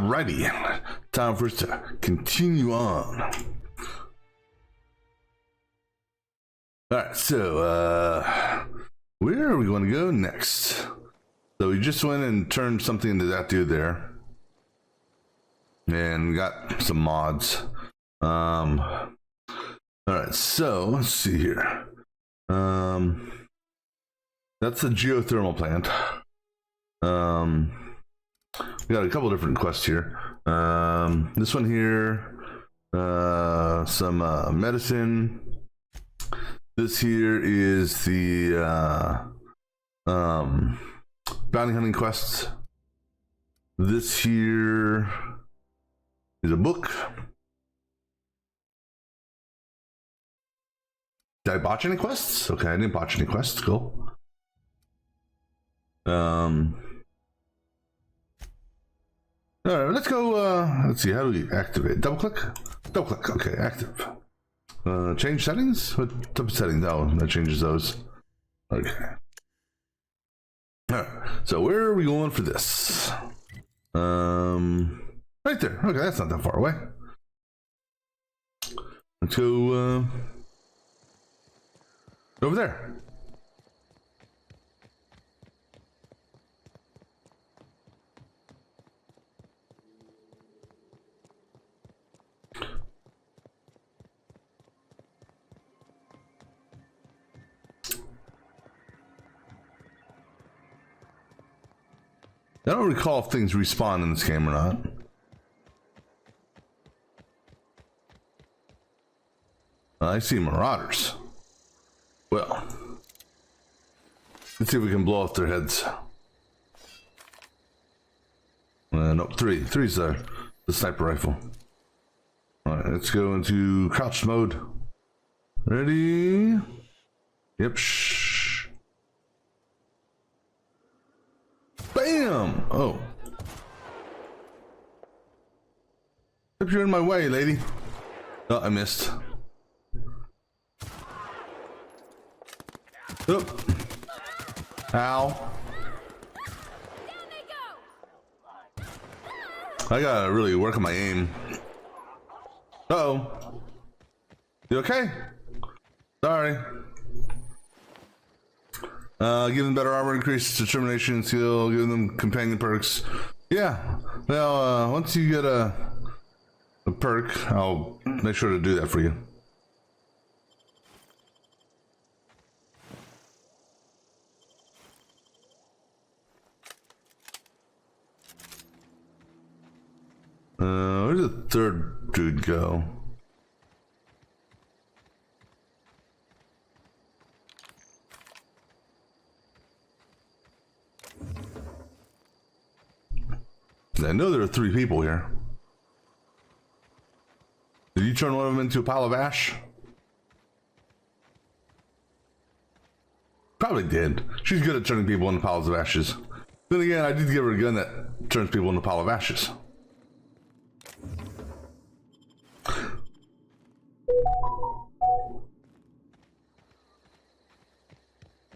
Alrighty, time for us to continue on. Alright, so where are we going to go next? So we just went and turned something into that dude there. And got some mods. Alright, so let's see here. That's the geothermal plant. We got a couple different quests here. This one here, some medicine. This here is the bounty hunting quests. This here is a book. Did I botch any quests? Okay, I didn't botch any quests. Cool. All right, let's go. Let's see. How do we activate? Double click. Double click. Okay, active. Change settings. What type of settings? Oh, that changes those. Okay. All right. So where are we going for this? Right there. Okay, that's not that far away. Let's go over there. I don't recall if things respawn in this game or not. I see marauders. Well, let's see if we can blow off their heads. Nope, three's the sniper rifle. Alright, let's go into crouch mode. Ready? Yep, shh. Bam! Oh. Hope you're in my way, lady. Oh, I missed. Oh. Ow. I gotta really work on my aim. Uh-oh. You okay? Sorry. Give them better armor, increase determination, skill, give them companion perks. Yeah. Well, once you get a perk, I'll make sure to do that for you. Where'd the third dude go? I know there are 3 people here. Did you turn one of them into a pile of ash? Probably did. She's good at turning people into piles of ashes. Then again, I did give her a gun that turns people into a pile of ashes.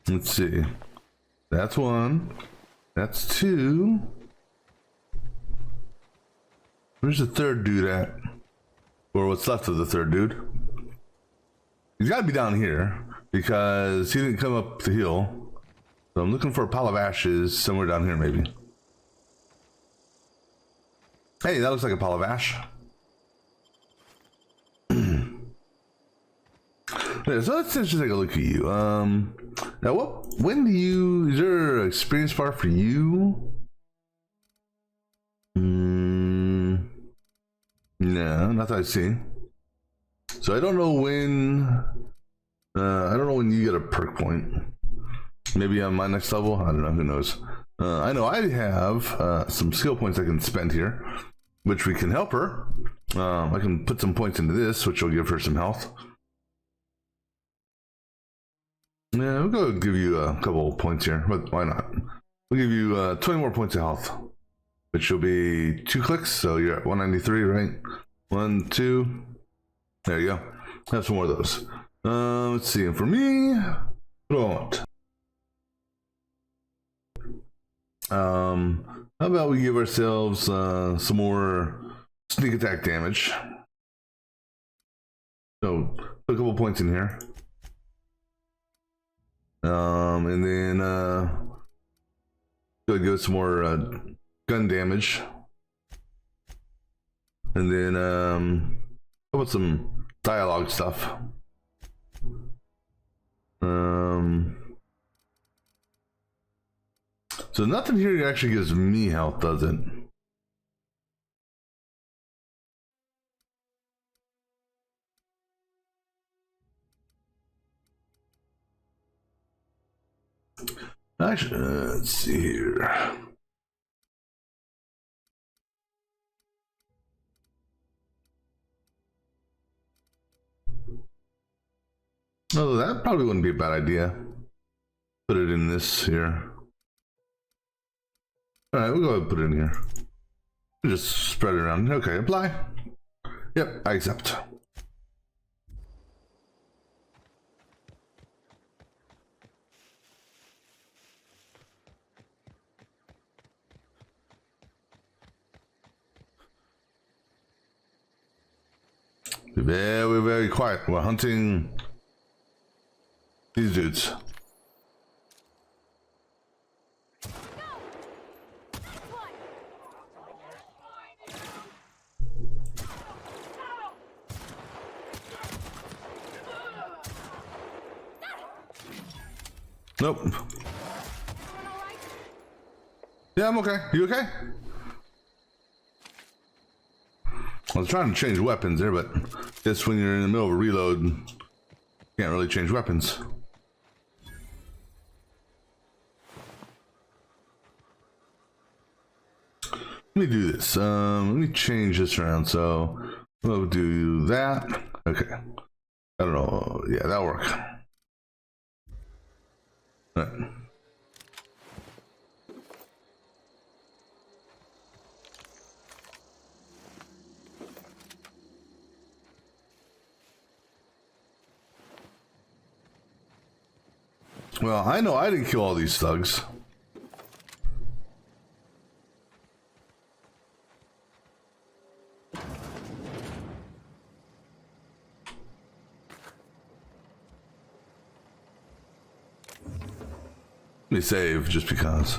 Let's see. That's 1. That's 2. Where's the third dude at? Or what's left of the third dude? He's got to be down here because he didn't come up the hill. So I'm looking for a pile of ashes somewhere down here, maybe. Hey, that looks like a pile of ash. Yeah, so let's just take a look at you. Now, when do you? Is there an experience bar for you? No, not that I see. So I don't know when. I don't know when you get a perk point. Maybe on my next level. I don't know. Who knows? I know I have some skill points I can spend here, which we can help her. I can put some points into this, which will give her some health. Yeah, we'll go give you a couple points here, but why not? We'll give you 20 more points of health, which will be 2 clicks, so you're at 193, right? 1, 2. There you go. Have some more of those. Let's see. And for me, what do I want? How about we give ourselves some more sneak attack damage? So, put a couple points in here. And then go give us some more gun damage. And then how about some dialogue stuff? So nothing here actually gives me health, does it? Actually, let's see here. No, that probably wouldn't be a bad idea. Put it in this here. Alright, we'll go ahead and put it in here. Just spread it around. Okay, apply. Yep, I accept. Be very, very quiet. We're hunting these dudes. Nope. Yeah, I'm okay. You okay? I was trying to change weapons there, but guess when you're in the middle of a reload, you can't really change weapons. Let me do this. Let me change this around. So we'll do that. Okay. I don't know. Yeah, that'll work. All right. Well, I know I didn't kill all these thugs. Let me save just because.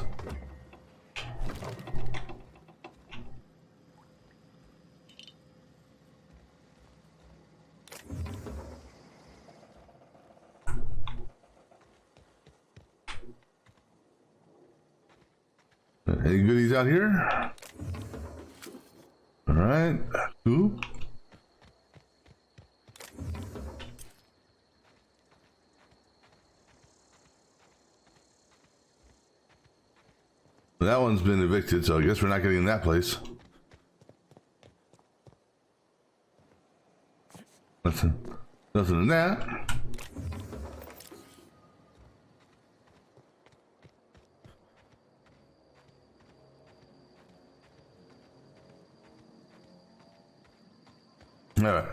Any goodies out here? All right. Ooh. That one's been evicted, so I guess we're not getting in that place. Nothing in that. All right.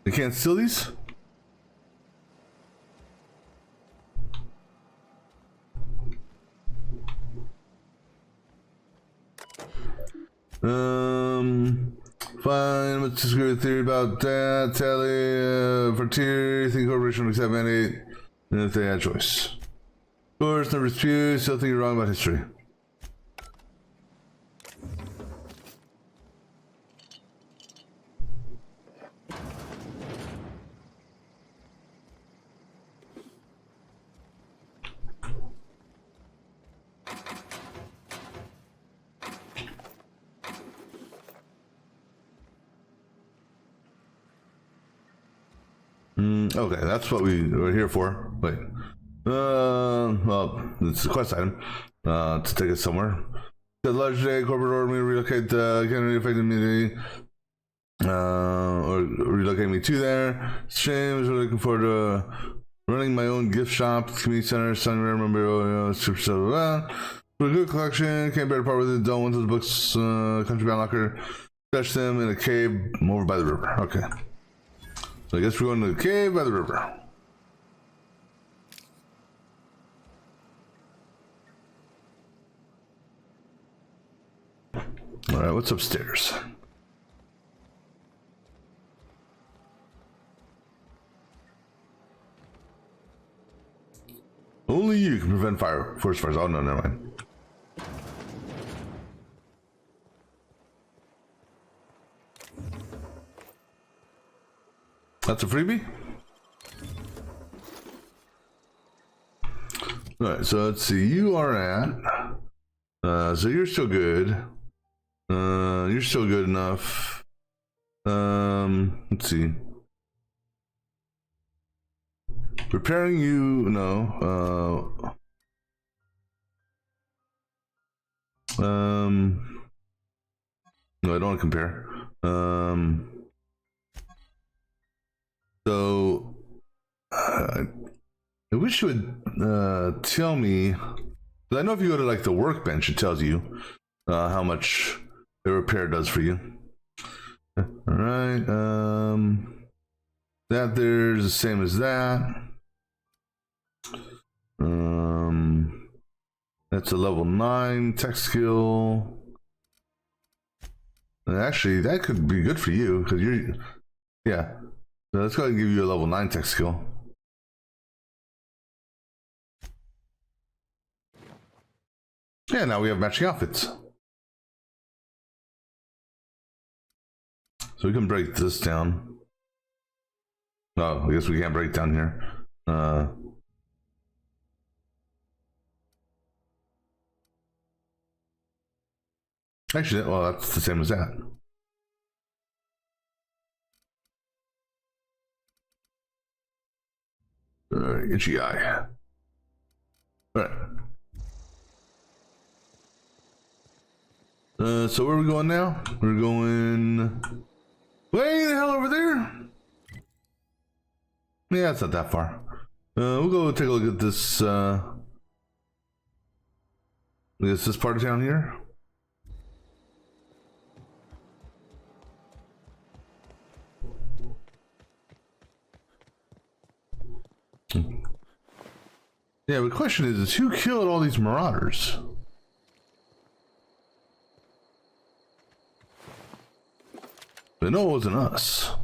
You can't steal these? Fine, let's just go with theory about that. Tally, Frontier, think corporation will accept mandate, and if they had choice. Of course, no dispute, still think you're wrong about history. Okay, that's what we were here for. Wait. Well, it's a quest item to take us somewhere. The large day corporate order me to relocate the Kennedy affected community, or relocate me to there. James, we're looking forward to running my own gift shop, community center, selling rare memorabilia, super stuff. For a good collection, can't bear to part with it. Don't want those books, country bound locker. Fetch them in a cave over by the river. Okay. So I guess we're going to the cave by the river. All right, what's upstairs? Only you can prevent forest fires. Oh no, never mind. That's a freebie? Alright, so let's see. You are at... so you're still good. You're still good enough. Let's see. Repairing you, no. No, I don't want to compare. So, I wish you would tell me. 'Cause I know if you go to like the workbench, it tells you how much the repair does for you. All right. That there's the same as that. That's a level 9 tech skill. And actually, that could be good for you because you're, yeah. So let's go ahead and give you a level 9 tech skill. Yeah, now we have matching outfits. So we can break this down. Oh, I guess we can't break down here. Actually, well, that's the same as that. Itchy eye. Alright. So where are we going now? We're going way the hell over there. Yeah, it's not that far. We'll go take a look at this. I guess this part of town here. Yeah, the question is who killed all these marauders? I know it wasn't us.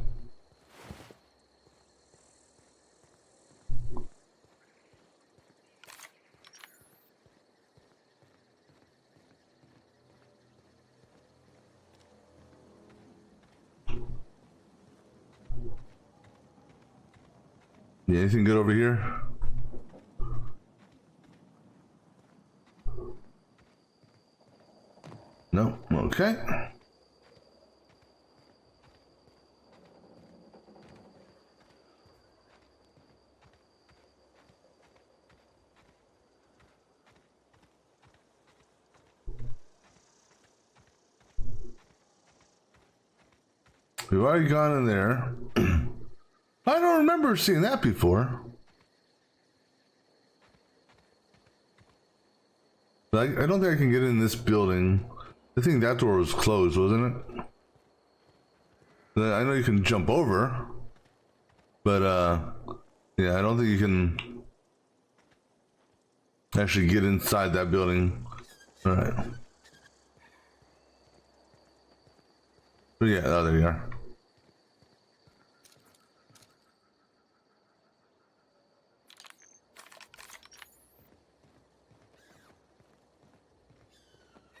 Yeah, anything good over here? No? Okay. We've already gone in there. I don't remember seeing that before. But I don't think I can get in this building. I think that door was closed, wasn't it? I know you can jump over. But, yeah, I don't think you can actually get inside that building. Alright. But yeah, oh, there you are.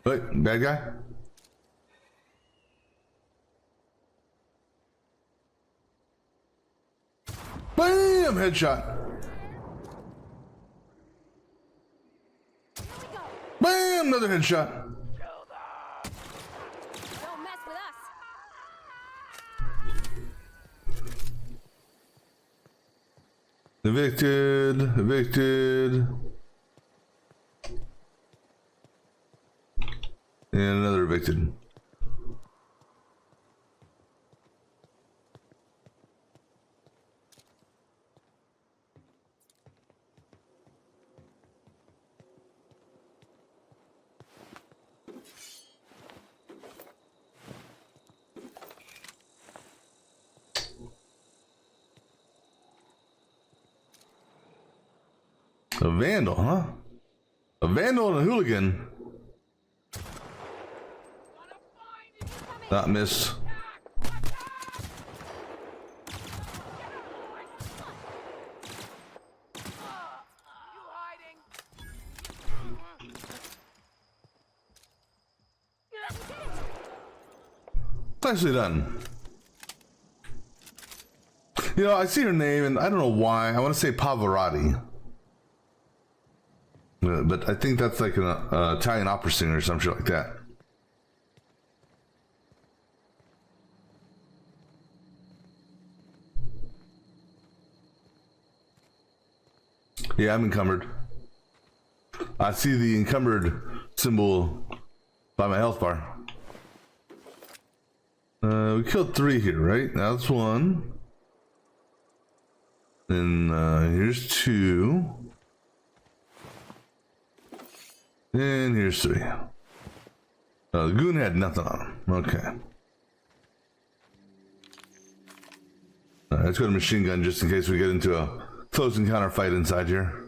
Wait, bad guy? Bam! Headshot. Bam! Another headshot. Don't mess with us. Evicted. Evicted. And another evicted. A vandal, huh? A vandal and a hooligan. Not miss. Nicely done. You know, I see her name, and I don't know why. I want to say Pavarotti. But I think that's like an Italian opera singer or some shit like that. Yeah, I'm encumbered. I see the encumbered symbol by my health bar. We killed 3 here, right? That's 1. Then here's 2. And here's 3. The goon had nothing on him. Okay. Let's go to machine gun just in case we get into a close encounter fight inside here.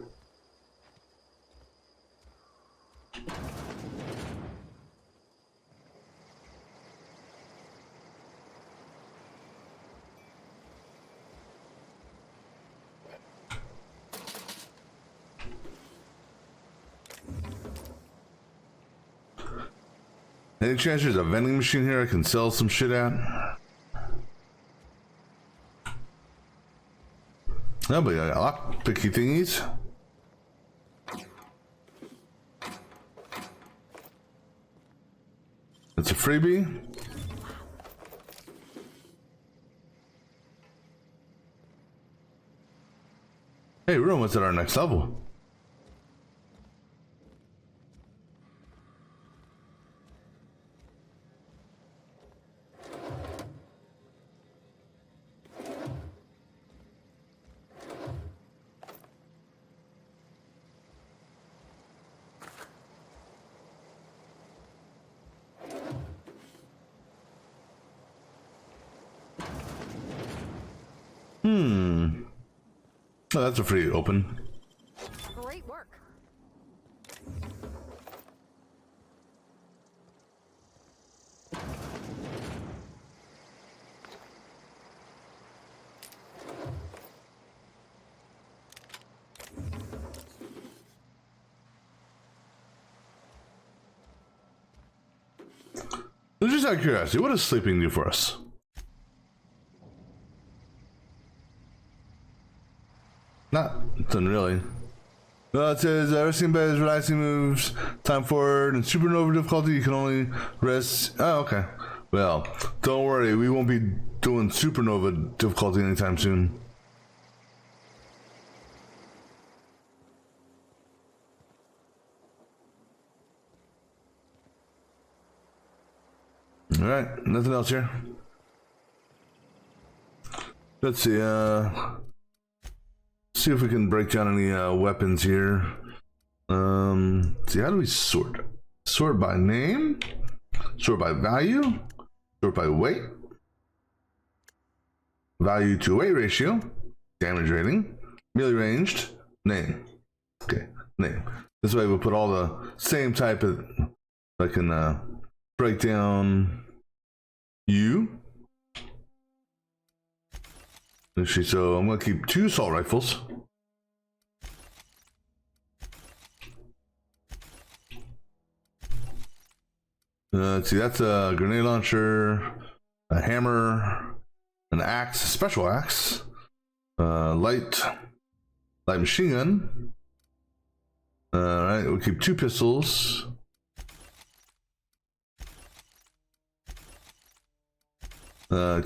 Any chance there's a vending machine here I can sell some shit at? No, but I got lockpicky thingies. It's a freebie. Hey, we're almost at our next level. Oh, that's a free open. Great work. Just out of curiosity, what does sleeping do for us? Nothing really. Well, it says resting beds, relaxing moves, time forward, and supernova difficulty. You can only rest. Oh, okay. Well, don't worry, we won't be doing supernova difficulty anytime soon. All right, nothing else here. Let's see. See if we can break down any weapons here. See, how do we sort? Sort by name, sort by value, sort by weight, value to weight ratio, damage rating, melee ranged, name. Okay, name. This way we'll put all the same type of. I can break down you. Let's see, so I'm gonna keep 2 assault rifles. Let's see, that's a grenade launcher, a hammer, an axe, a special axe, light machine gun. Alright, we'll keep 2 pistols.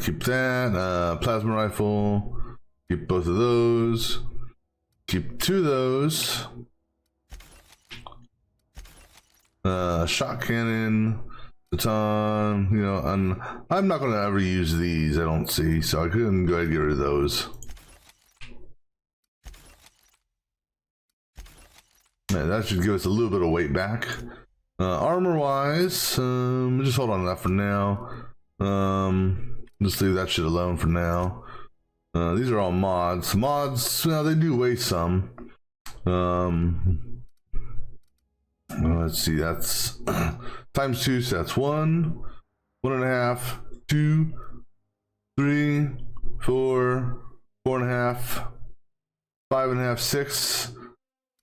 Keep that, plasma rifle, keep both of those, keep 2 of those, shot cannon, baton, you know, I'm not going to ever use these, I don't see, so I couldn't go ahead and get rid of those. Man, that should give us a little bit of weight back. Armor wise, just hold on to that for now. Just leave that shit alone for now. These are all mods. Mods, you know, they do weigh some. Let's see, that's times 2, so that's 1, 1.5, 2, 3, 4, 4.5, 5.5, 6,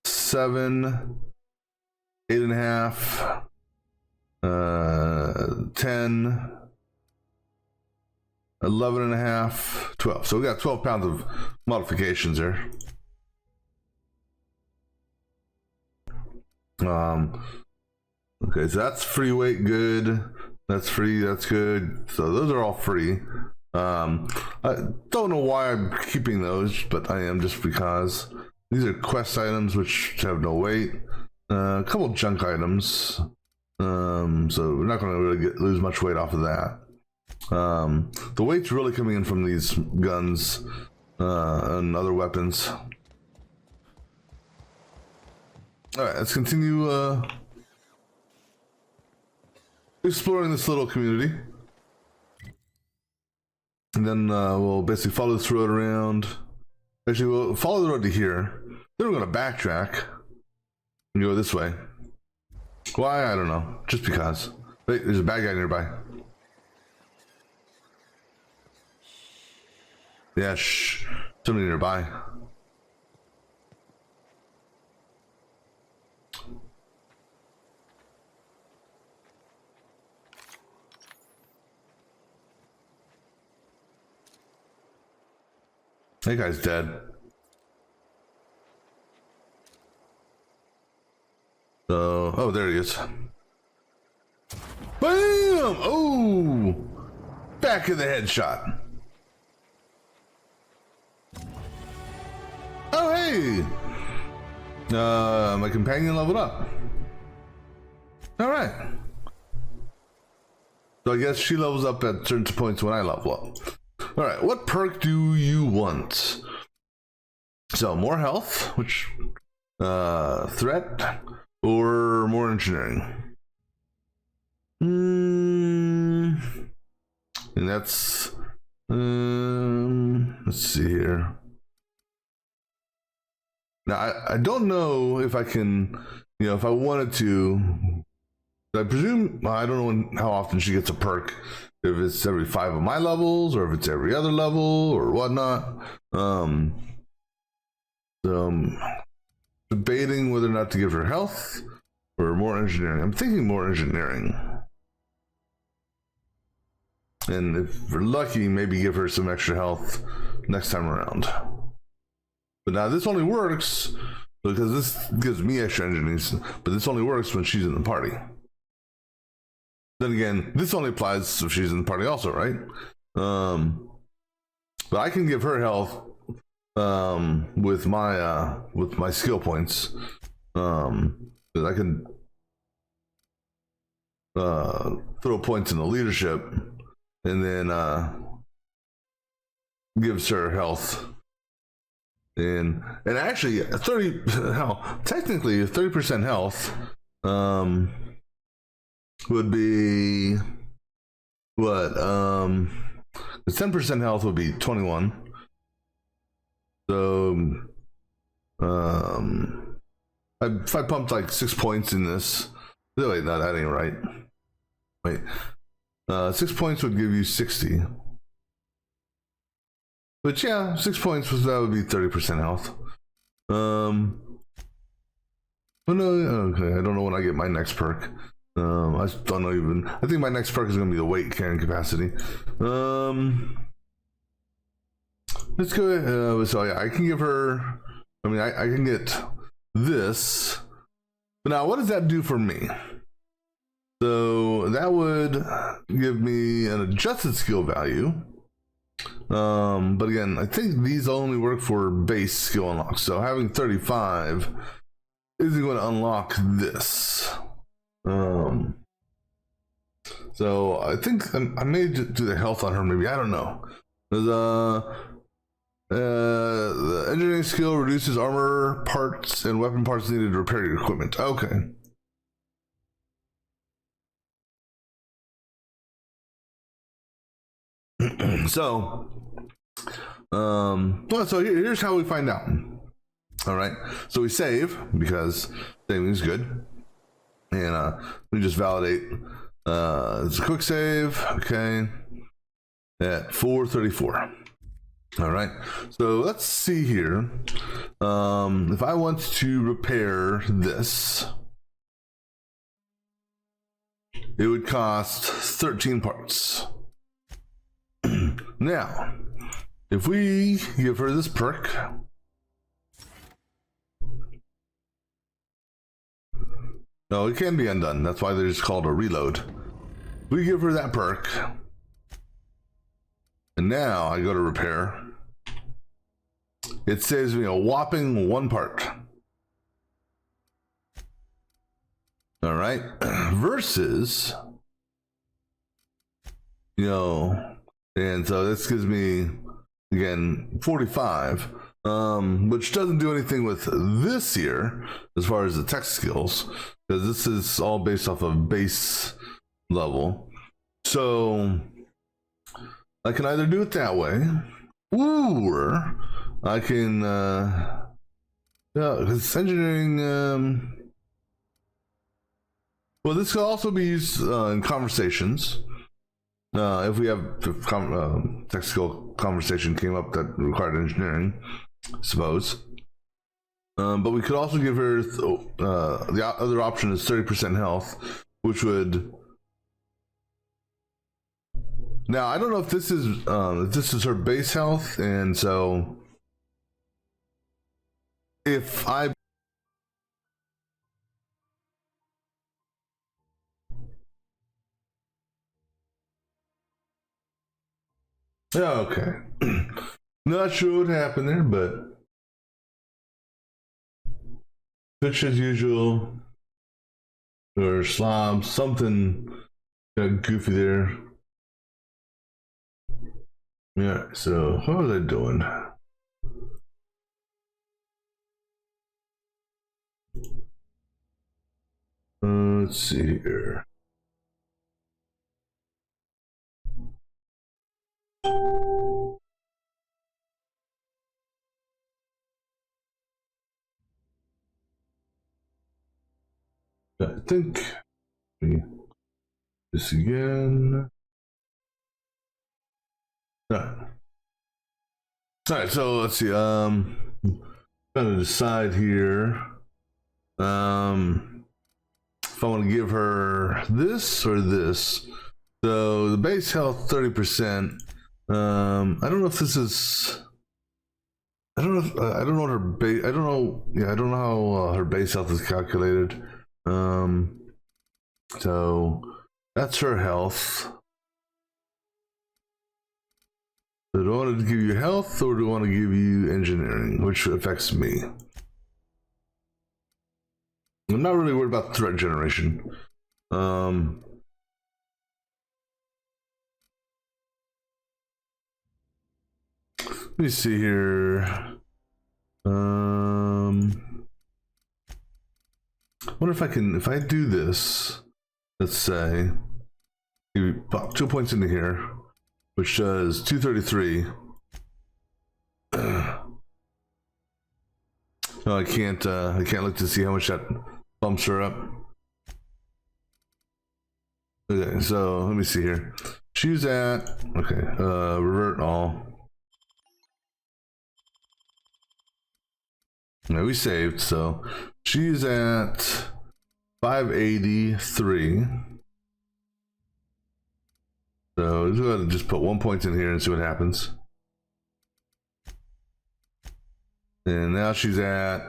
7, 8.5, 10, 11.5, 12. So we got 12 pounds of modifications there. Okay, so that's free weight, good. That's free, that's good. So those are all free. I don't know why I'm keeping those, but I am, just because. These are quest items which have no weight. A couple junk items. So we're not going to really lose much weight off of that. The weight's really coming in from these guns and other weapons. Alright, let's continue exploring this little community. And then we'll basically follow this road around. Actually, we'll follow the road to here. Then we're going to backtrack and go this way. Why? I don't know. Just because. Wait, there's a bad guy nearby. Yeah, shh. Somebody nearby. That guy's dead. So, oh, there he is. Bam! Oh! Back of the headshot. Oh, hey! My companion leveled up. All right. So I guess she levels up at certain points when I level up. All right, what perk do you want? So more health, which threat, or more engineering? And that's let's see here. Now I don't know if I can, if I wanted to. I presume, I don't know how often she gets a perk. If it's every 5 of my levels, or if it's every other level, or whatnot. So I'm debating whether or not to give her health or more engineering. I'm thinking more engineering. And if we're lucky, maybe give her some extra health next time around. But now this only works because this gives me extra engineering, but this only works when she's in the party. Then again, this only applies if she's in the party also, right? But I can give her health with my skill points. Because I can throw points in the leadership, and then gives her health. And actually, 30% health. Would be what? 10% health would be 21. So, if I pumped like 6 points in this, wait, no, that ain't right. Wait, 6 points would give you 60. But yeah, 6 points that would be 30% health. Oh no, okay, I don't know when I get my next perk. I don't know even. I think my next perk is going to be the weight carrying capacity. Let's go. So yeah, I can give her. I mean, I can get this. But now, what does that do for me? So that would give me an adjusted skill value. But again, I think these only work for base skill unlocks. So having 35 isn't going to unlock this. So I think I may do the health on her, maybe. I don't know. The engineering skill reduces armor parts and weapon parts needed to repair your equipment. Okay. So, so here's how we find out. All right, so we save because saving is good, and we just validate. It's a quick save, okay, at 434. All right, so let's see here. If I want to repair this, it would cost 13 parts. Now, if we give her this perk, no, it can be undone. That's why they're just called a reload. We give her that perk, and now I go to repair. It saves me a whopping 1 part. All right, versus, and so this gives me again 45, which doesn't do anything with this here as far as the tech skills, because this is all based off of base level. So I can either do it that way, or I can because engineering, well, this could also be used in conversations. If we have tech skill conversation came up that required engineering, I suppose. But we could also give her the other option is 30% health, which would. Now I don't know if this is her base health, and so if I. Yeah, okay. Not sure what happened there, but pitch as usual, or slob, something goofy there. Yeah, so what was I doing? Let's see here. I think this again. All right, so let's see. Trying to decide here. If I want to give her this or this. So the base health 30%. I don't know if this is. I don't know. I don't know what her base. I don't know. Yeah, I don't know how her base health is calculated. So that's her health. So do I want to give you health or do I want to give you engineering, which affects me? I'm not really worried about threat generation. Let me see here. Wonder if I can, if I do this, let's say, you pop 2 points into here, which does 233. No, I can't look to see how much that bumps her up. Okay, so let me see here. She's at, okay, revert all. Yeah, we saved, so she's at 583. So let's go ahead and just put 1 point in here and see what happens. And now she's at,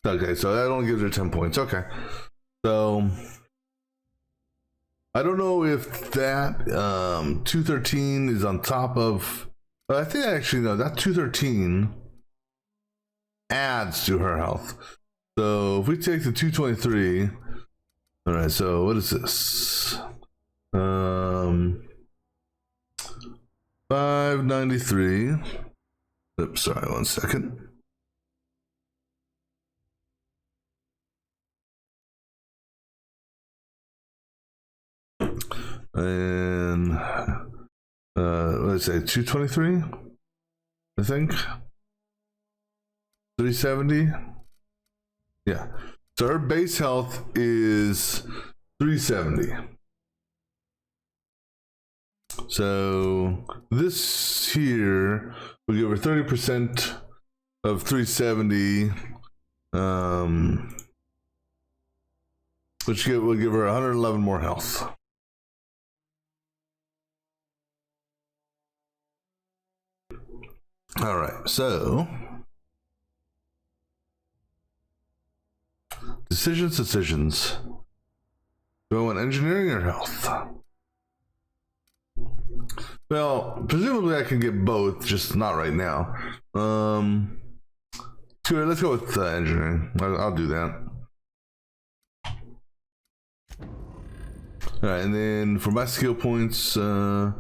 okay, so that only gives her 10 points. Okay, so I don't know if that 213 is on top of, I think actually no, that 213 adds to her health. So if we take the 223, all right, so what is this? 593. Oops, sorry, 1 second. And let's say 223, I think. 370. Yeah. So her base health is 370. So this here will give her 30% of 370. Which will give her 111 more health. All right, so decisions. Do I want engineering or health? Well, presumably I can get both, just not right now. Sure, let's go with engineering. I'll do that. All right, and then for my skill points, if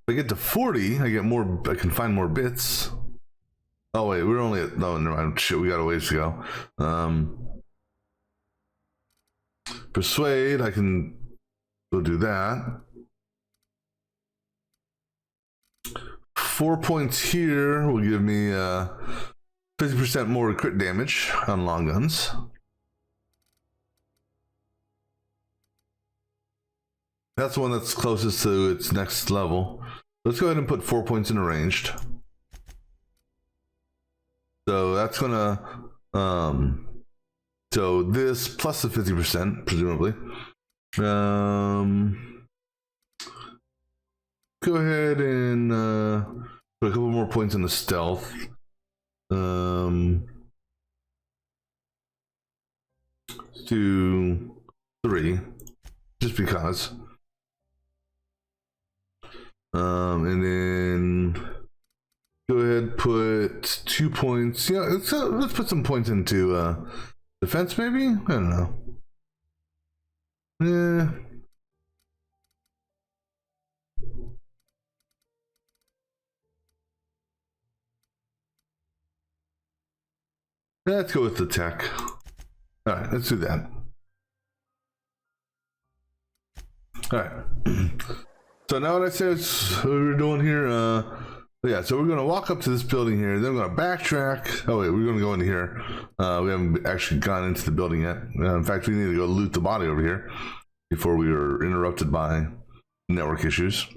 I get to 40, I get more. I can find more bits. Oh wait, we're only at no. Never mind. Shit, we got a ways to go. Persuade, I can go do that. 4 points here will give me 50% more crit damage on long guns. That's the one that's closest to its next level. Let's go ahead and put 4 points in ranged. So that's gonna so this plus the 50%, presumably. Go ahead and put a couple more points in the stealth. 2, 3, just because. And then go ahead, put 2 points. Yeah, let's put some points into defense, maybe. I don't know. Yeah. Let's go with the tech. All right, let's do that. All right. So now what I said is what we're doing here. Yeah, so we're gonna walk up to this building here. Then we're gonna backtrack. Oh wait, we're gonna go into here. We haven't actually gone into the building yet. In fact, we need to go loot the body over here before we were interrupted by network issues.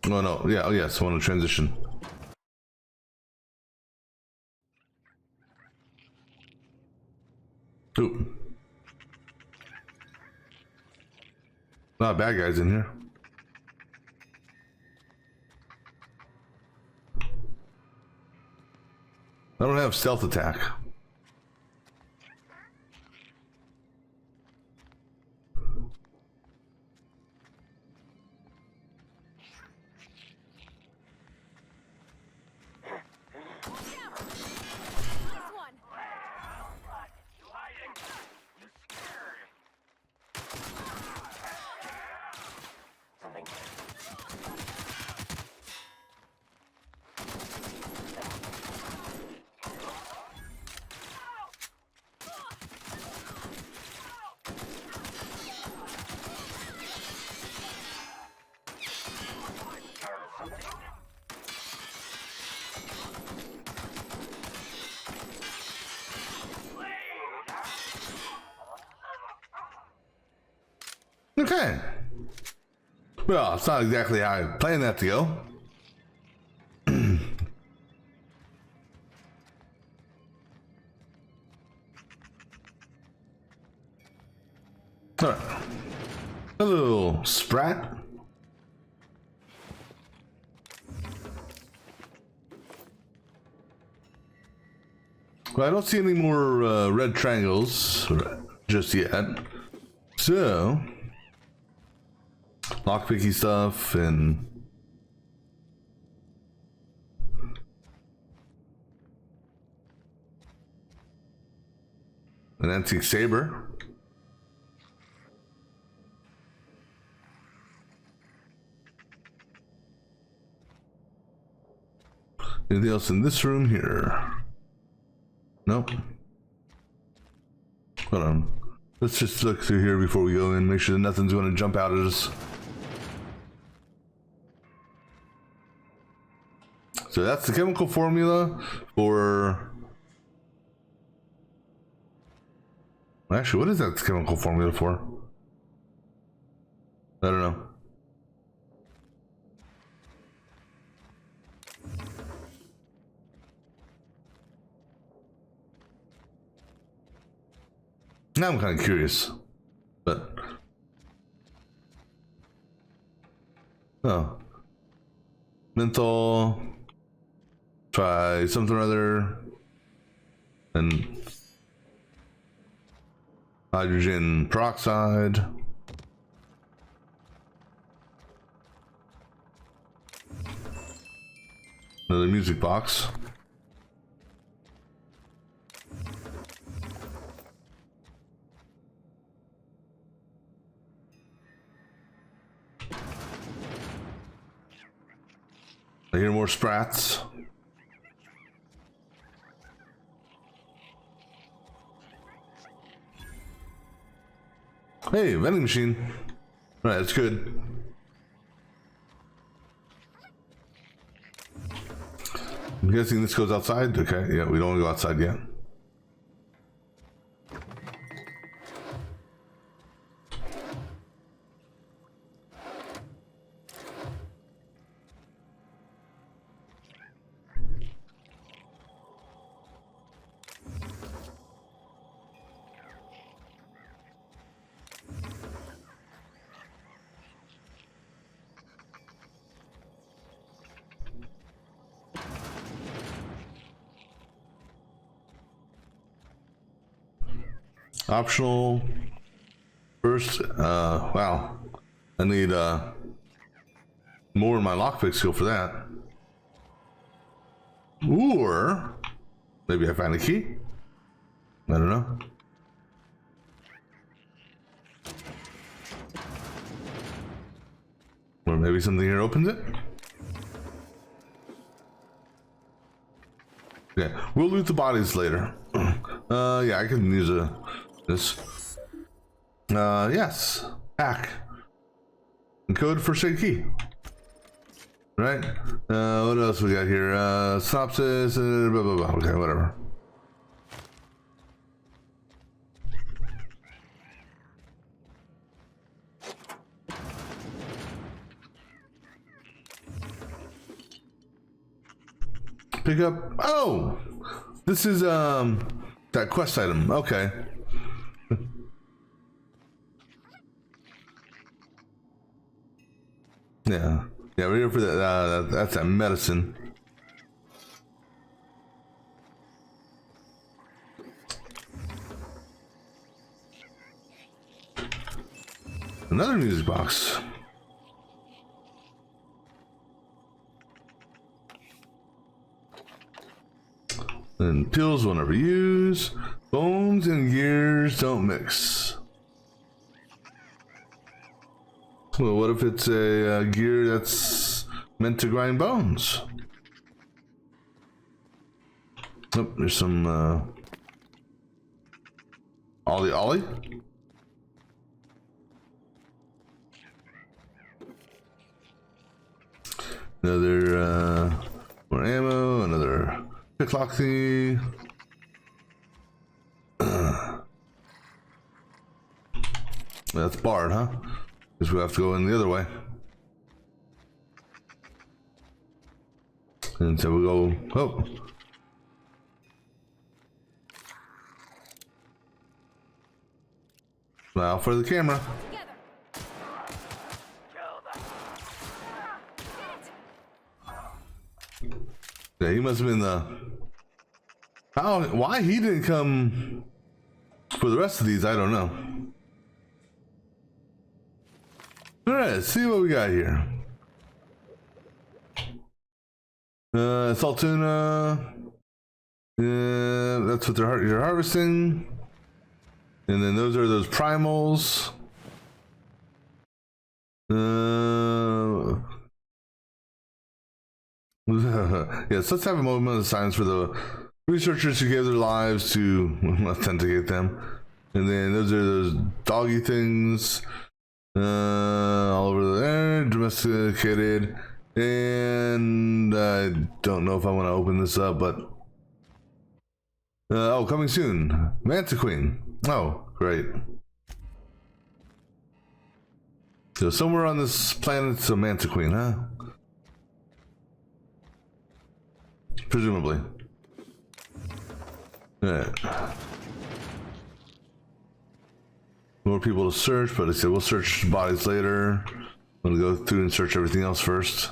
Oh no, yeah, oh yes, I want to transition. Ooh. A lot of bad guys in here. I don't have stealth attack. Okay. Well, it's not exactly how I planned that to go. All right. Hello, Sprat. Well, I don't see any more red triangles just yet. So, lockpicky stuff and An antique saber. Anything else in this room here? Nope. Hold on. Let's just look through here before we go in. Make sure that nothing's going to jump out at us. So that's the chemical formula for... Actually, what is that chemical formula for? I don't know. Now I'm kind of curious, but... Oh. Menthol. Try something or other. And... hydrogen peroxide. Another music box. I hear more sprats. Hey, vending machine. Alright, that's good. I'm guessing this goes outside? Okay, yeah, we don't want to go outside yet. Optional. First, wow. I need more in my lockpick skill for that. Or maybe I find a key. I don't know. Or maybe something here opens it. Okay, we'll loot the bodies later. Yeah, I can use this. Yes. Hack. Code for shade key. Right? What else we got here? Synopsis, blah, blah, blah. Okay, whatever. Pick up. Oh! This is, that quest item. Okay. Yeah. Yeah, we're here for that. That's that medicine. Another music box. And pills we'll never use. Bones and gears don't mix. Well, what if it's a gear that's meant to grind bones? Oh, there's some Ollie Ollie. Another more ammo, another picklock. That's barred, huh? Because we have to go in the other way. And so we go, oh. Now for the camera. Yeah, he must have been the... How, why he didn't come for the rest of these, I don't know. Alright, let's see what we got here. Salt tuna. That's what you're harvesting. And then those are those primals. Yes, let's have a moment of silence for the researchers who gave their lives to authenticate them. And then those are those doggy things. All over there, domesticated. And I don't know if I want to open this up, but oh, coming soon, Mantiqueen. Oh, great. So somewhere on this planet, it's a Mantiqueen, huh? Presumably. Alright. More people to search, but I said we'll search bodies later. I'm gonna go through and search everything else first.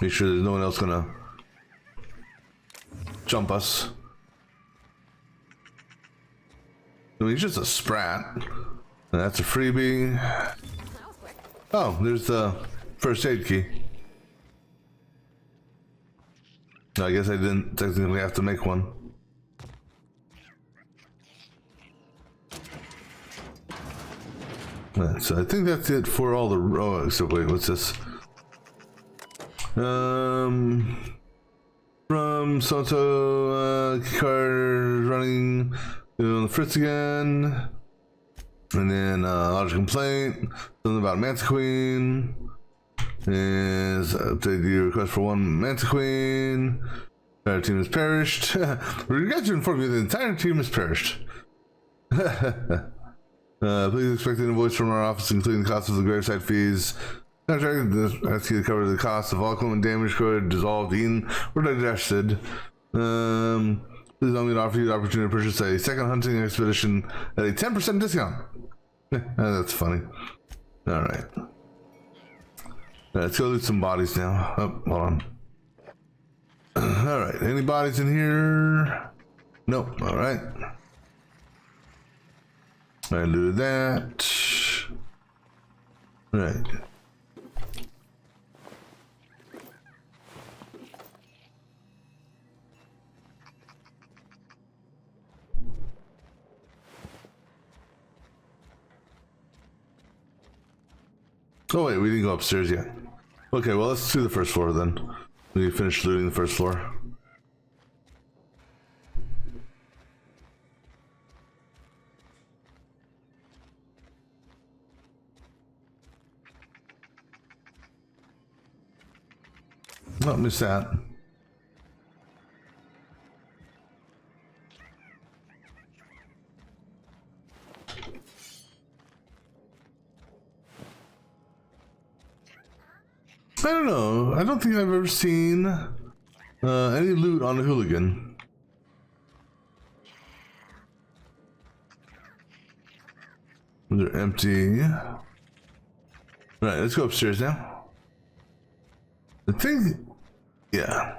Make sure there's no one else gonna jump us. I mean, he's just a sprat. And that's a freebie. That was quick. Oh, there's the first aid key. I guess I didn't technically have to make one. So I think that's it for all the. Oh, so wait, what's this? From Soto Carter running on the Fritz again, and then lodge a complaint. Something about Mantiqueen. Is update the request for one Mantiqueen. Our team has perished. We regret to inform you the entire team has perished. Please expect an invoice from our office, including the cost of the gravesite fees. Contract ask you to cover the cost of all equipment damage, could dissolved, eaten, or digested. Please allow me to offer you the opportunity to purchase a second hunting expedition at a 10% discount. That's funny. All right. Let's go loot some bodies now. Oh, hold on. All right. Any bodies in here? Nope. All right. I looted that. All right. Oh wait, we didn't go upstairs yet. Okay, well let's do the first floor then. We need to finish looting the first floor. Oh, miss that. I don't know. I don't think I've ever seen any loot on a hooligan. They're empty. Right, let's go upstairs now. I think, yeah.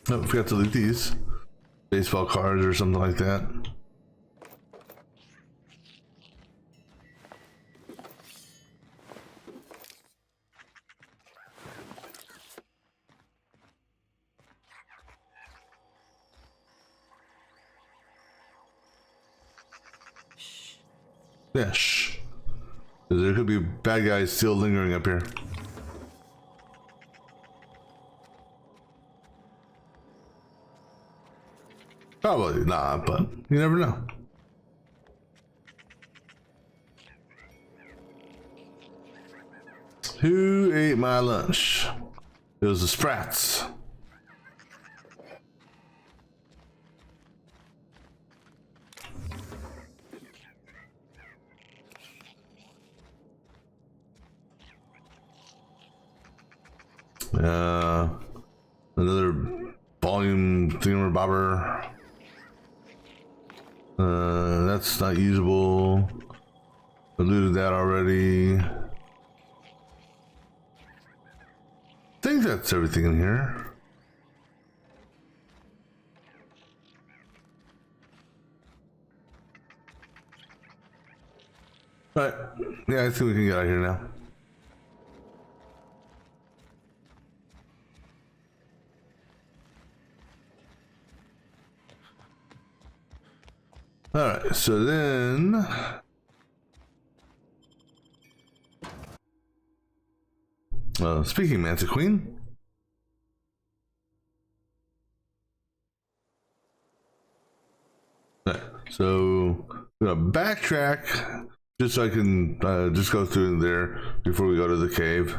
Oh, forgot to loot these. Baseball cards or something like that. Yeah, shh. There could be bad guys still lingering up here. Probably not, but you never know. Who ate my lunch? It was the Sprats. Another volume thingamabobber. That's not usable. I looted that already. I think that's everything in here. Alright. Yeah, I think we can get out of here now. Alright, so then... speaking Manta Queen. Alright, so I'm gonna backtrack just so I can just go through there before we go to the cave.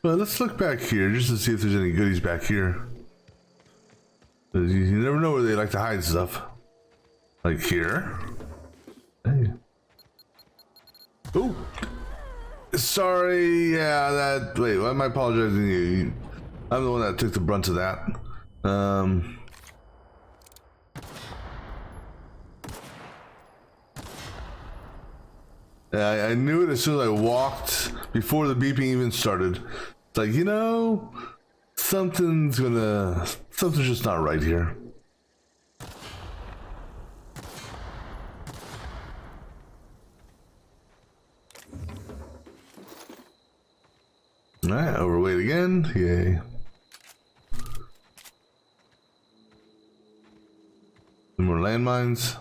Well, let's look back here just to see if there's any goodies back here. You never know where they like to hide stuff. Like here. Hey. Oh! Sorry, yeah, that... Wait, why am I apologizing to you? I'm the one that took the brunt of that. Yeah, I knew it as soon as I walked, before the beeping even started. It's like, you know, something's just not right here. Alright, overweight again, yay. Some more landmines.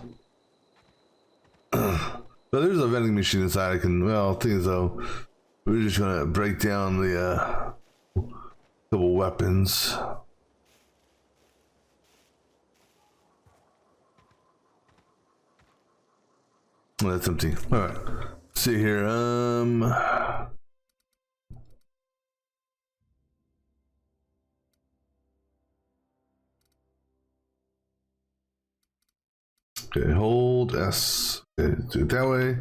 So there's a vending machine inside. I can, well, thing is though, we're just gonna break down the couple weapons. Oh, that's empty. All right, let's see here. Okay, hold S. Okay, do it that way.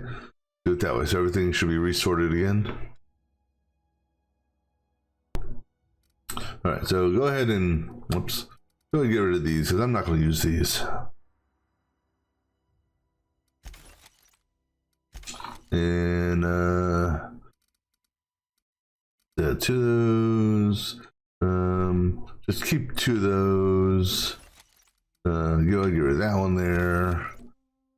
Do it that way. So everything should be resorted again. All right, so go ahead and, whoops, go ahead and get rid of these because I'm not going to use these. And the two of those. Just keep two of those. Go ahead and get rid of that one there.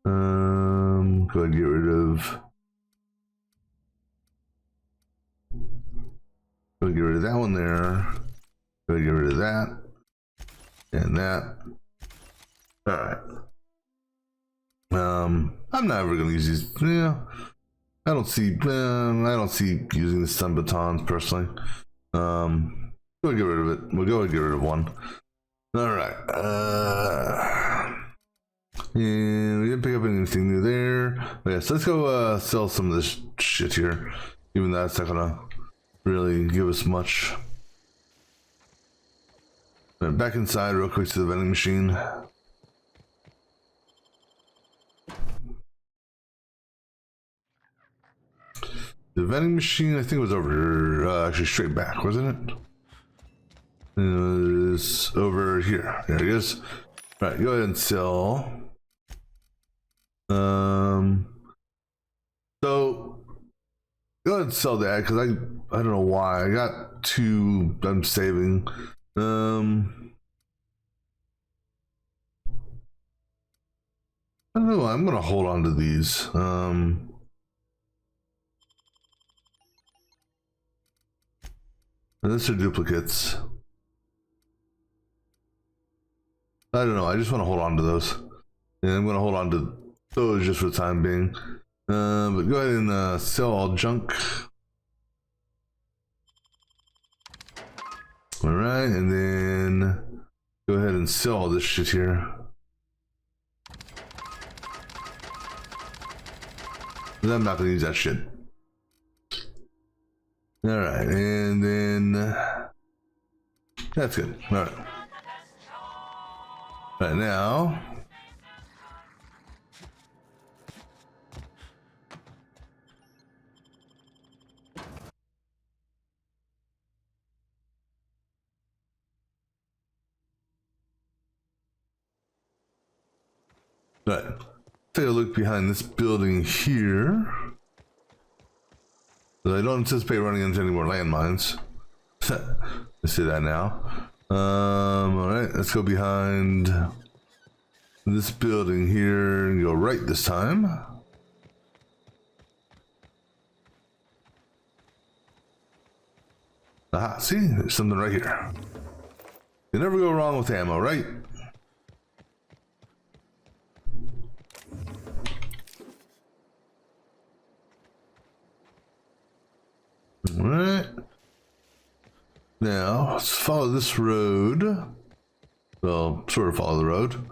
Go ahead and get rid of. Go ahead and get rid of that one there. Go ahead and get rid of that. And that. Alright. I'm not ever gonna use these. Yeah. I don't see using the stun batons personally. Go ahead and get rid of it. We'll go ahead and get rid of one. Alright. And we didn't pick up anything new there. But yeah, so let's go sell some of this shit here. Even though that's not gonna really give us much. Right, back inside real quick to the vending machine. The vending machine, I think it was over, actually straight back, wasn't it? It was over here. There it is. All right, go ahead and sell. So go ahead and sell that because I don't know why I got two. I'm saving. I don't know. I'm gonna hold on to these. Unless they're duplicates. I don't know. I just want to hold on to those. And I'm going to hold on to those just for the time being. But go ahead and sell all junk. Alright, and then go ahead and sell all this shit here. I'm not going to use that shit. Alright, and then that's good. Alright. Right now. Right. Take a look behind this building here. I don't anticipate running into any more landmines. I see that now. Alright, let's go behind this building here and go right this time. Aha, see? There's something right here. You never go wrong with ammo, right? Alright. Now, let's follow this road. Well, sort of follow the road.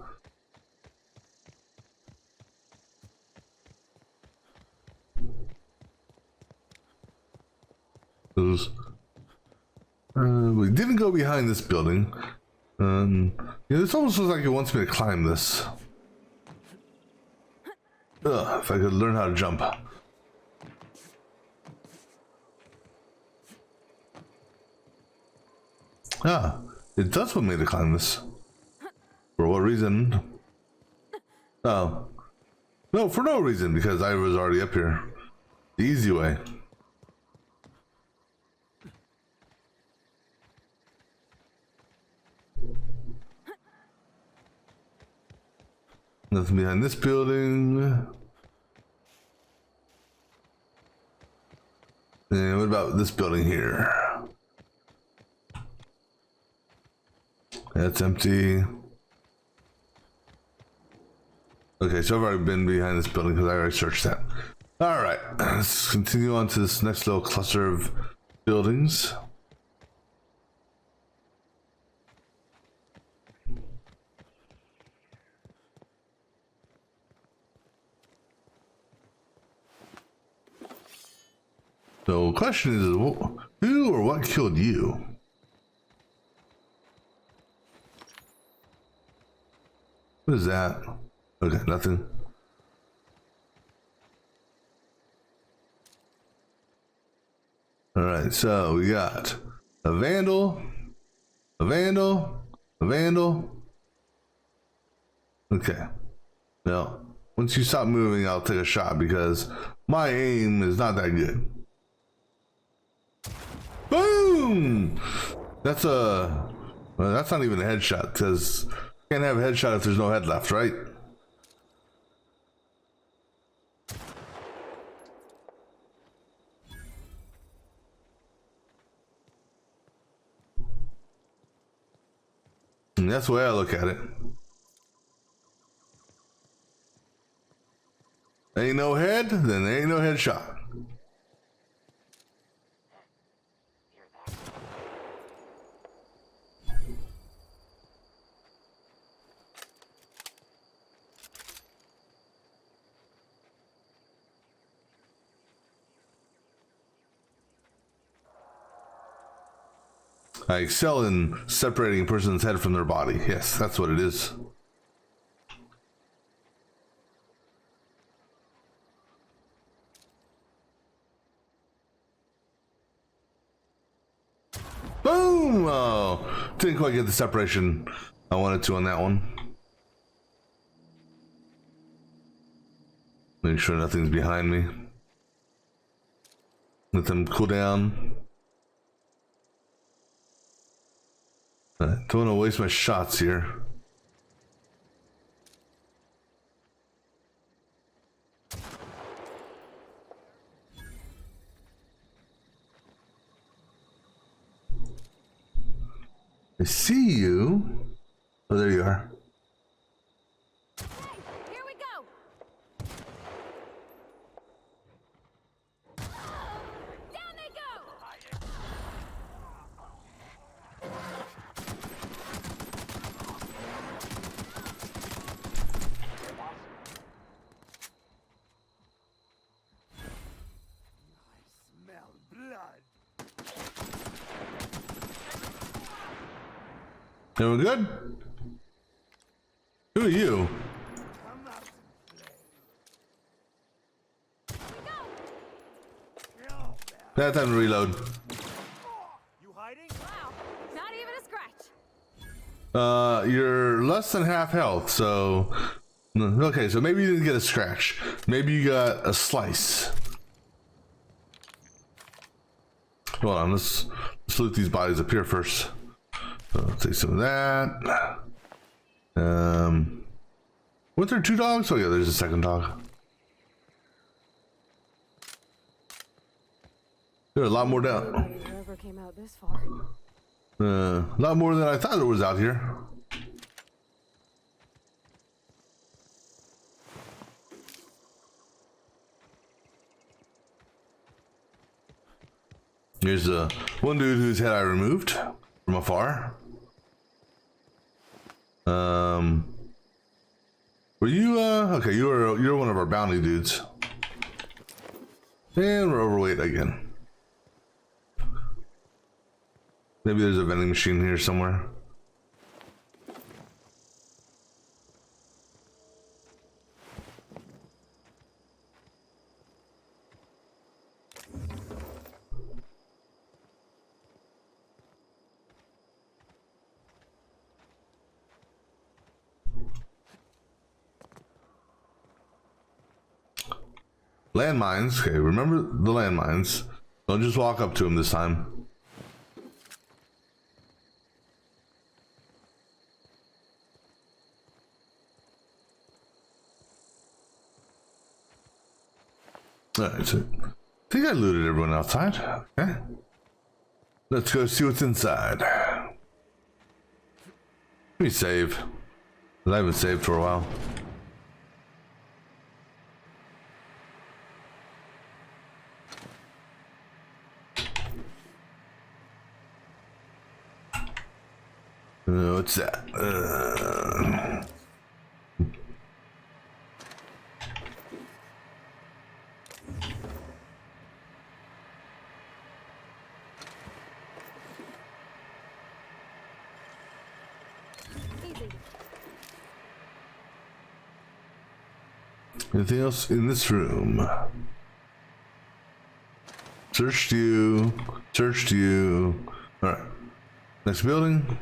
We didn't go behind this building. Yeah, this almost looks like it wants me to climb this. Ugh, if I could learn how to jump. Ah, it does want me to climb this. For what reason? Oh. No, for no reason, because I was already up here. The easy way. Nothing behind this building. And what about this building here? That's empty. Okay, so I've already been behind this building because I already searched that. Alright, let's continue on to this next little cluster of buildings. So, question is, who or what killed you? What is that? Okay, nothing. Alright, so we got a vandal, a vandal, a vandal. Okay. Now, once you stop moving, I'll take a shot because my aim is not that good. Boom! That's a... Well, that's not even a headshot because you can't have a headshot if there's no head left, right? And that's the way I look at it. Ain't no head, then there ain't no headshot. I excel in separating a person's head from their body. Yes, that's what it is. Boom! Oh, didn't quite get the separation I wanted to on that one. Make sure nothing's behind me. Let them cool down. Don't want to waste my shots here. I see you. Oh, there you are. Here we go. Down they go. Smell blood. Everyone good? Who are you? Come out and play. Kill them. Bad time to reload. You hiding? Wow, not even a scratch. You're less than half health, so... Okay, so maybe you didn't get a scratch. Maybe you got a slice. Hold on, let's loot these bodies up here first. So I'll take some of that. Weren't there two dogs? Oh yeah, there's a second dog. There's a lot more down. Whoever came out this far. A lot more than I thought there was out here. Here's one dude whose head I removed from afar. Were you okay, you're one of our bounty dudes. And we're overweight again. Maybe there's a vending machine here somewhere. Landmines. Okay, remember the landmines. Don't just walk up to him this time. Alright, so I think I looted everyone outside. Okay. Let's go see what's inside. Let me save. 'Cause I haven't saved for a while. What's that? Easy. Anything else in this room? Searched you. Searched you. Alright. Next building.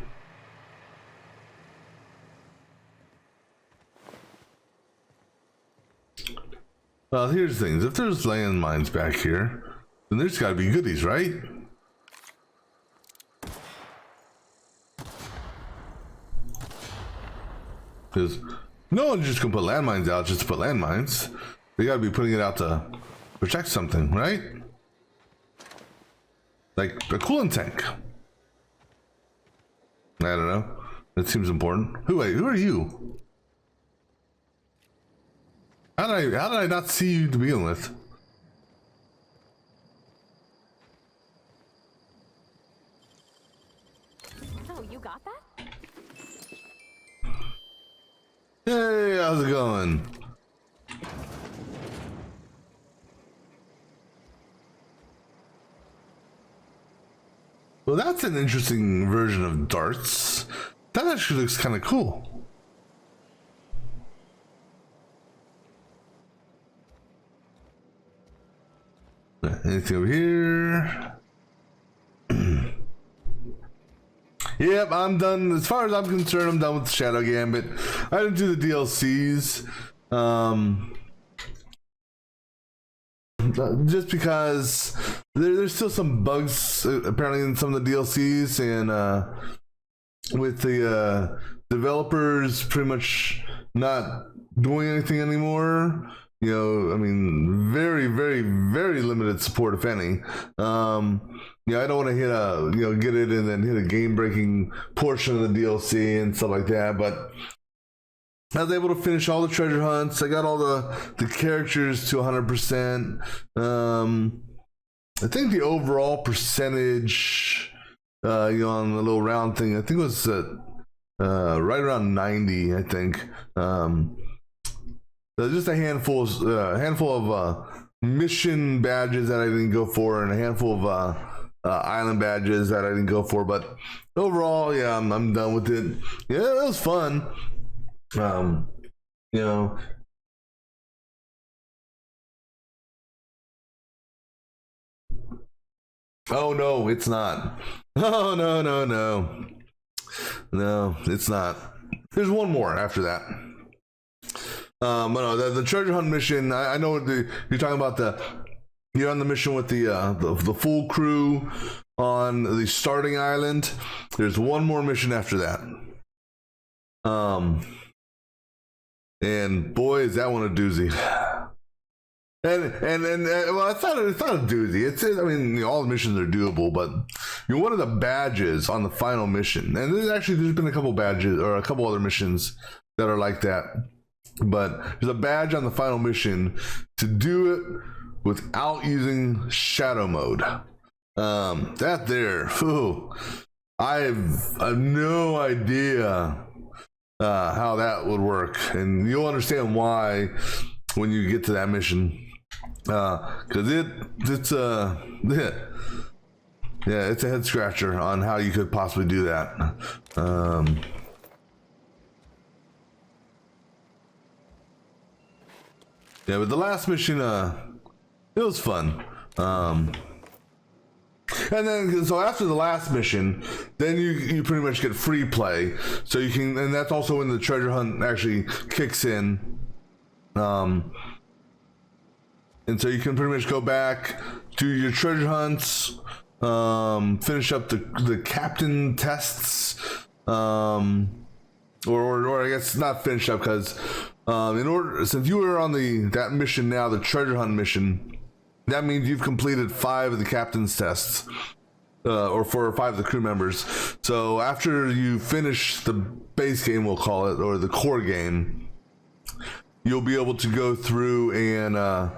Well, here's the things. If there's landmines back here, then there's got to be goodies, right? Because no one's just gonna put landmines out just to put landmines. They got to be putting it out to protect something, right? Like a coolant tank. I don't know. That seems important. Who are you? How did I not see you to begin with? Oh, you got that? Hey, how's it going? Well, that's an interesting version of darts. That actually looks kind of cool. Anything over here? Yep, I'm done. As far as I'm concerned, I'm done with the Shadow Gambit. I didn't do the DLCs. Just because there's still some bugs apparently in some of the DLCs, and with the developers pretty much not doing anything anymore. You know, I mean, very, very, very limited support, if any. Yeah, I don't want to hit get it and then hit a game-breaking portion of the DLC and stuff like that. But I was able to finish all the treasure hunts. I got all the characters to 100%. I think the overall percentage, on the little round thing, I think it was right around 90. I think. Just a handful of mission badges that I didn't go for, and a handful of island badges that I didn't go for. But overall, yeah, I'm done with it. Yeah, it was fun. Oh no, it's not. Oh no, it's not. There's one more after that. But no, the treasure hunt mission. I know you're talking about you're on the mission with the full crew on the starting island. There's one more mission after that. And boy, is that one a doozy. well, it's not a doozy. I mean, all the missions are doable, but one of the badges on the final mission, and there's been a couple badges or a couple other missions that are like that, but there's a badge on the final mission to do it without using shadow mode. That there, whew, I've no idea how that would work, and you'll understand why when you get to that mission. Because it's it's a head scratcher on how you could possibly do that. But the last mission, it was fun. And then, so after the last mission, then you pretty much get free play. So you can, and that's also when the treasure hunt actually kicks in. And so you can pretty much go back, do your treasure hunts, finish up the captain tests, or I guess not finish up, because since you were on that mission now, the treasure hunt mission, that means you've completed 5 of the captain's tests, or 4 or 5 of the crew members. So after you finish the base game, we'll call it, or the core game, you'll be able to go through and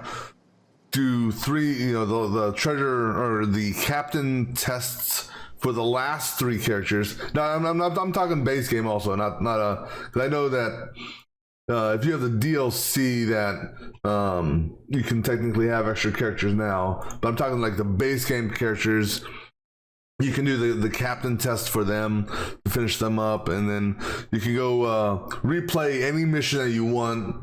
do 3, the treasure or the captain tests for the last 3 characters. Now I'm talking base game also, not because I know that if you have the DLC that you can technically have extra characters now, but I'm talking like the base game characters. You can do the captain test for them to finish them up, and then you can go replay any mission that you want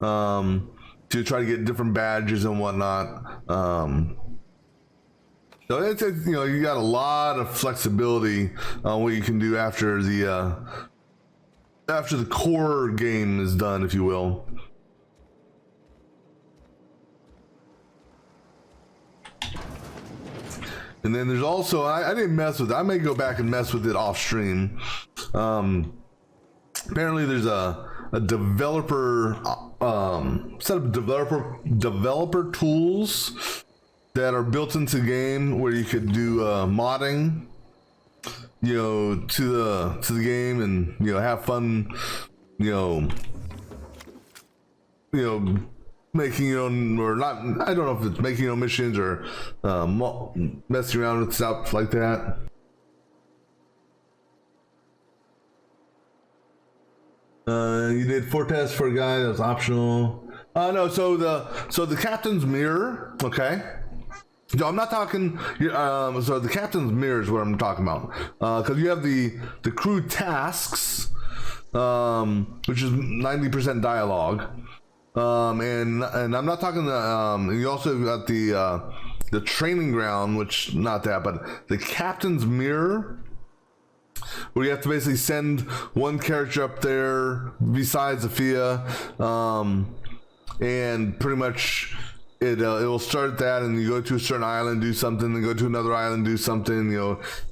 to try to get different badges and whatnot. So it's you got a lot of flexibility on what you can do after the core game is done, if you will. And then there's also, I didn't mess with it. I may go back and mess with it off stream. Apparently there's a developer set of developer tools that are built into the game where you could do modding, to the game, and have fun, making your own, or not, I don't know if it's making your own missions or messing around with stuff like that. You did 4 tests for a guy that was optional. No, so the captain's mirror, okay. No, I'm not talking. So the captain's mirror is what I'm talking about, because you have the crew tasks, which is 90% dialogue, and I'm not talking you also got the training ground, which not that, but the captain's mirror, where you have to basically send one character up there besides Zafia, and pretty much it will start that, and you go to a certain island, do something, then go to another island, do something,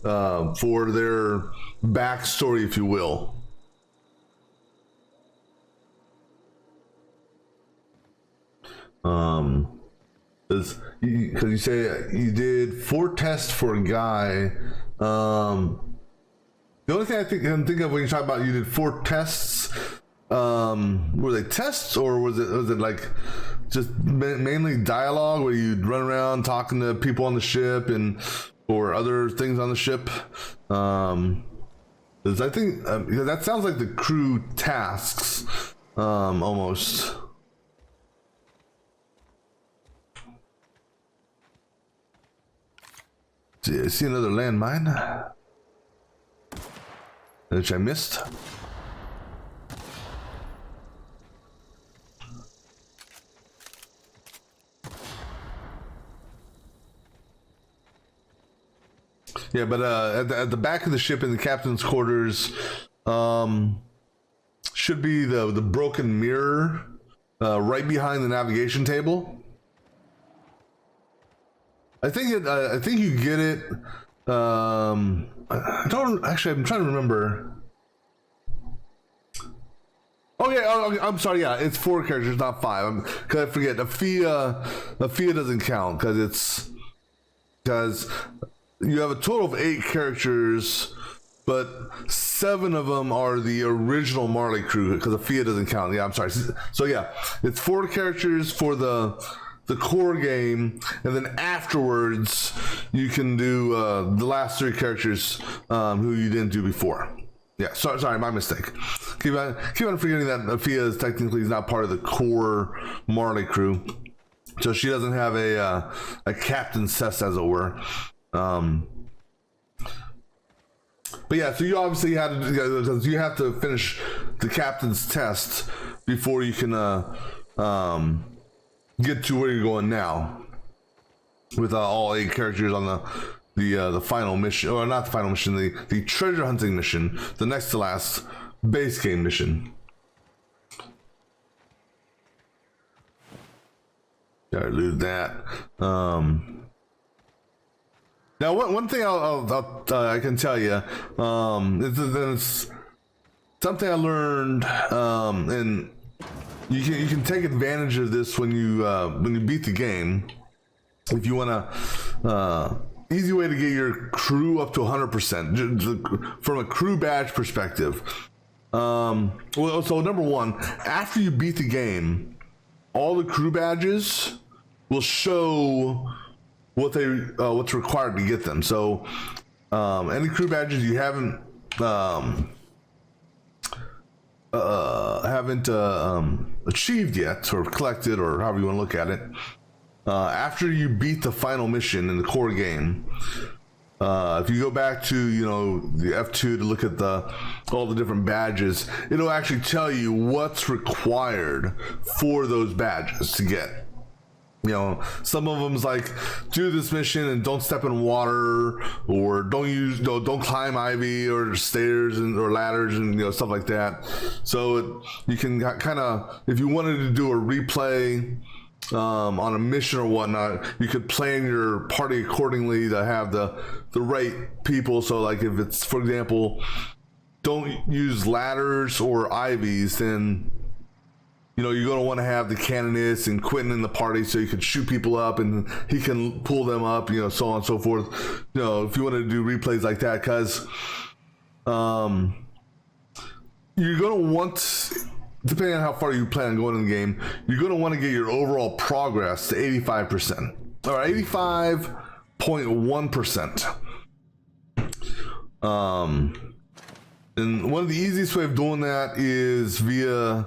for their backstory, if you will. Because you say you did 4 tests for a guy. The only thing I can think of when you talk about you did 4 tests, were they tests, or was it like just mainly dialogue where you'd run around talking to people on the ship or other things on the ship? Because I think that sounds like the crew tasks, almost. I see another landmine, which I missed. Yeah, but at the back of the ship in the captain's quarters, should be the broken mirror, right behind the navigation table. I think you get it. I don't actually. I'm trying to remember. Oh yeah, I'm sorry. Yeah, it's 4 characters, not 5. Cause I forget. Afia doesn't count because you have a total of 8 characters, but 7 of them are the original Marley crew because Afia doesn't count. Yeah, I'm sorry. So yeah, it's 4 characters for the core game, and then afterwards you can do the last 3 characters who you didn't do before. Yeah, sorry, my mistake. Keep on forgetting that Afia is technically not part of the core Marley crew, so she doesn't have a Captain Cess, as it were. But yeah, so you obviously had to, because you have to finish the captain's test before you can get to where you're going now, with all 8 characters on the final mission, or not the final mission, the treasure hunting mission, the next to last base game mission. Gotta lose that. Now, one thing I can tell you, it's something I learned, and you can take advantage of this when you beat the game. If you want to, easy way to get your crew up to 100% from a crew badge perspective. Well, so number 1, after you beat the game, all the crew badges will show what's required to get them. So any crew badges you haven't achieved yet, or collected, or however you want to look at it, after you beat the final mission in the core game, if you go back to the F2 to look at all the different badges, it'll actually tell you what's required for those badges to get. Some of them's like, do this mission and don't step in water, or don't climb ivy or stairs or ladders and stuff like that. So you can kind of, if you wanted to do a replay on a mission or whatnot, you could plan your party accordingly to have the right people. So like if it's, for example, don't use ladders or ivies, then you're going to want to have the Canonist and Quentin in the party so you can shoot people up and he can pull them up, so on and so forth. If you want to do replays like that, because you're going to want, depending on how far you plan on going in the game, you're going to want to get your overall progress to 85%, or 85.1%. And one of the easiest way of doing that is via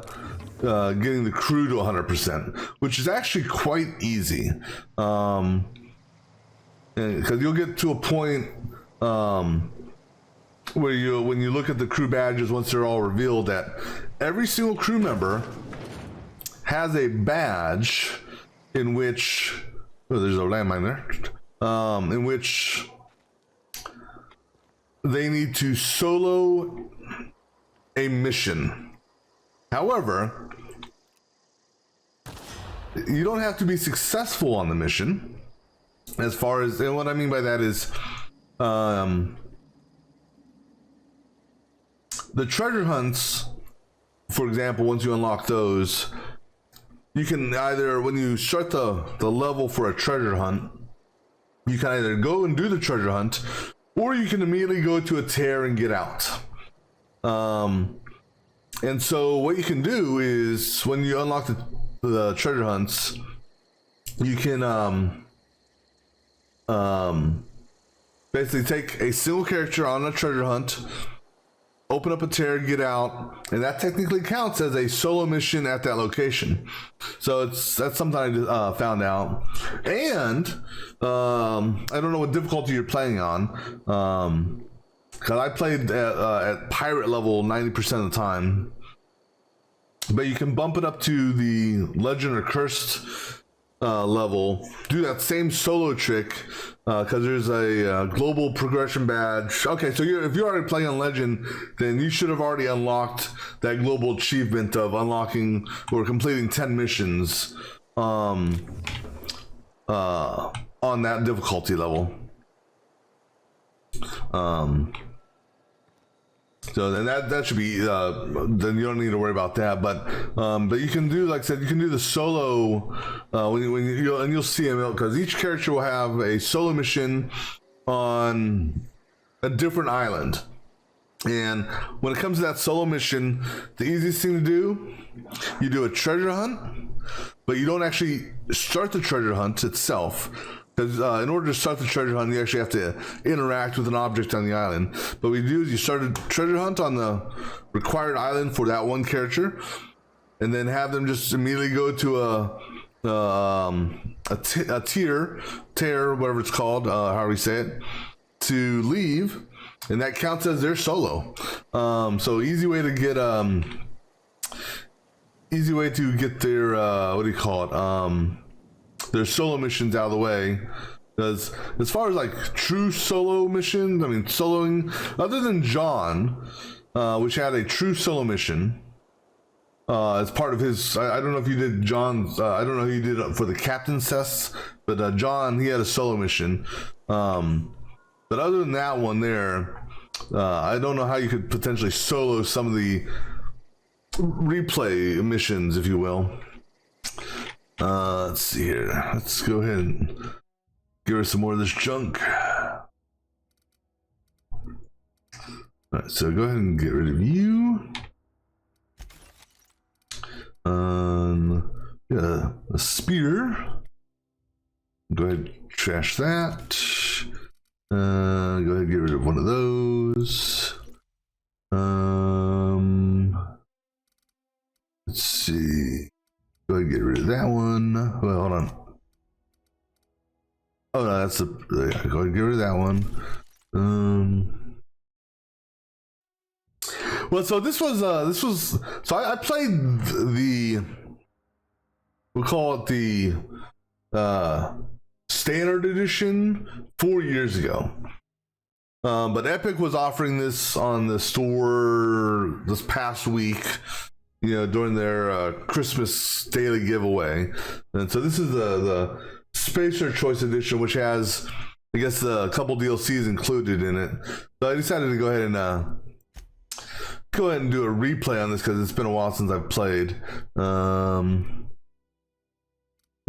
getting the crew to 100%, which is actually quite easy, because you'll get to a point where when you look at the crew badges, once they're all revealed, that every single crew member has a badge in which, there's a landmine there, in which they need to solo a mission. However, you don't have to be successful on the mission. As far as, and what I mean by that is, the treasure hunts, for example, once you unlock those, you can either, when you start the level for a treasure hunt, you can either go and do the treasure hunt, or you can immediately go to a tear and get out. And so what you can do is, when you unlock the treasure hunts, you can basically take a single character on a treasure hunt, open up a tear, get out, and that technically counts as a solo mission at that location. So that's something I found out. And I don't know what difficulty you're playing on, because I played at pirate level 90% of the time, but you can bump it up to the legend or cursed level, do that same solo trick, because there's a global progression badge. Okay, so if you're already playing on legend, then you should have already unlocked that global achievement of unlocking or completing 10 missions on that difficulty level. So then that should be then you don't need to worry about that. But you can do, like I said, you can do the solo you'll see them, because each character will have a solo mission on a different island. And when it comes to that solo mission, the easiest thing to do, you do a treasure hunt, but you don't actually start the treasure hunt itself. Because in order to start the treasure hunt, you actually have to interact with an object on the island. But what you do is you start a treasure hunt on the required island for that one character, and then have them just immediately go to a tear, whatever it's called, however you say it, to leave, and that counts as their solo. So easy way to get their what do you call it? Their solo missions out of the way. Because as far as like true solo missions, I mean, soloing, other than John, which had a true solo mission as part of his, I don't know if you did John's, I don't know who you did it for the captain's tests, but John, he had a solo mission. But other than that one there, I don't know how you could potentially solo some of the replay missions, if you will. Let's see here. Let's go ahead and give her some more of this junk. Alright, so go ahead and get rid of you. Yeah, a spear. Go ahead and trash that. Go ahead and get rid of one of those. Let's see. Go ahead and get rid of that one. Well, hold on. Oh no, that's go ahead and get rid of that one. Well, so this was so I played we'll call it the standard edition 4 years ago. But Epic was offering this on the store this past week, during their Christmas daily giveaway. And so this is the Spacer Choice Edition, which has, I guess, a couple DLCs included in it. So I decided to go ahead and do a replay on this because it's been a while since I've played. And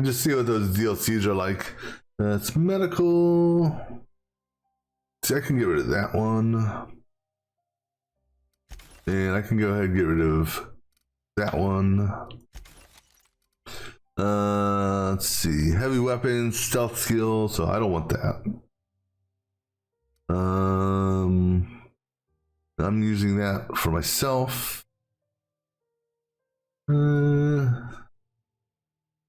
just see what those DLCs are like. It's medical. See, I can get rid of that one. And I can go ahead and get rid of that one. Let's see. Heavy weapons, stealth skill, so I don't want that. I'm using that for myself.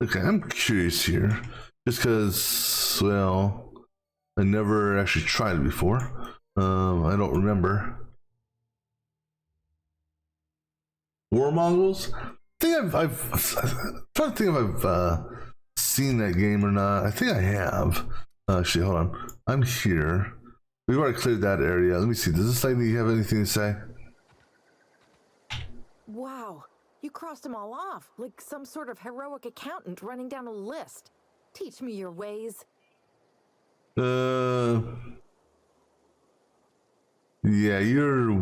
Okay, I'm curious here. Just because, well, I never actually tried it before. I don't remember. War Mongols? I think I'm trying to think if I've seen that game or not. I think I have. Actually, hold on. I'm here. We've already cleared that area. Let me see. Does this lady have anything to say? Wow, you crossed them all off, like some sort of heroic accountant running down a list. Teach me your ways. Yeah, you're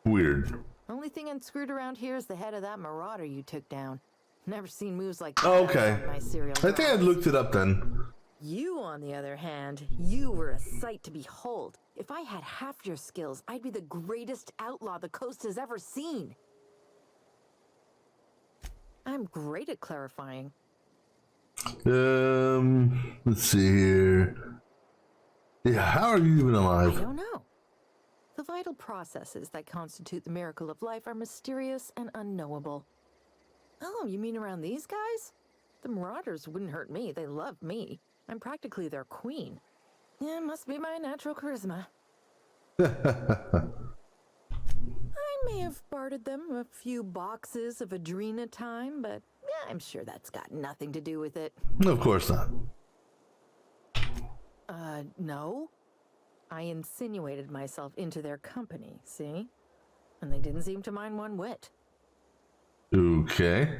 weird. Only thing unscrewed around here is the head of that marauder you took down. Never seen moves like that. Oh, okay. on my serial I think I dogs. looked it up then. You, on the other hand, you were a sight to behold. If I had half your skills, I'd be the greatest outlaw the coast has ever seen. I'm great at clarifying. Let's see here. Yeah, how are you even I alive? don't know. The vital processes that constitute the miracle of life are mysterious and unknowable. Oh, you mean around these guys? The Marauders wouldn't hurt me. They love me. I'm practically their queen. Yeah, must be my natural charisma. I may have bartered them a few boxes of Adrena time, but yeah, I'm sure that's got nothing to do with it. Of course not. No. I insinuated myself into their company, see? And they didn't seem to mind one whit. Okay.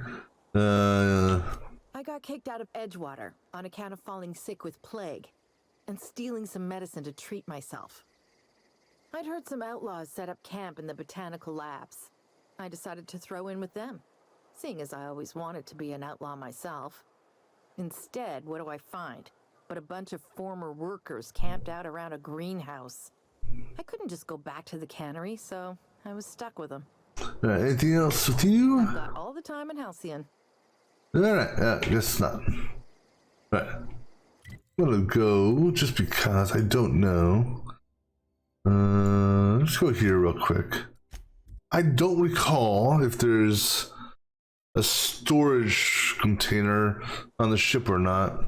I got kicked out of Edgewater on account of falling sick with plague and stealing some medicine to treat myself. I'd heard some outlaws set up camp in the botanical labs. I decided to throw in with them, seeing as I always wanted to be an outlaw myself. Instead, what do I find? But a bunch of former workers camped out around a greenhouse. I couldn't just go back to the cannery, so I was stuck with them. Alright, anything else with you? I've got all the time in Halcyon. Alright, guess not. Alright. I'm gonna go just because I don't know. Let's go here real quick. I don't recall if there's a storage container on the ship or not.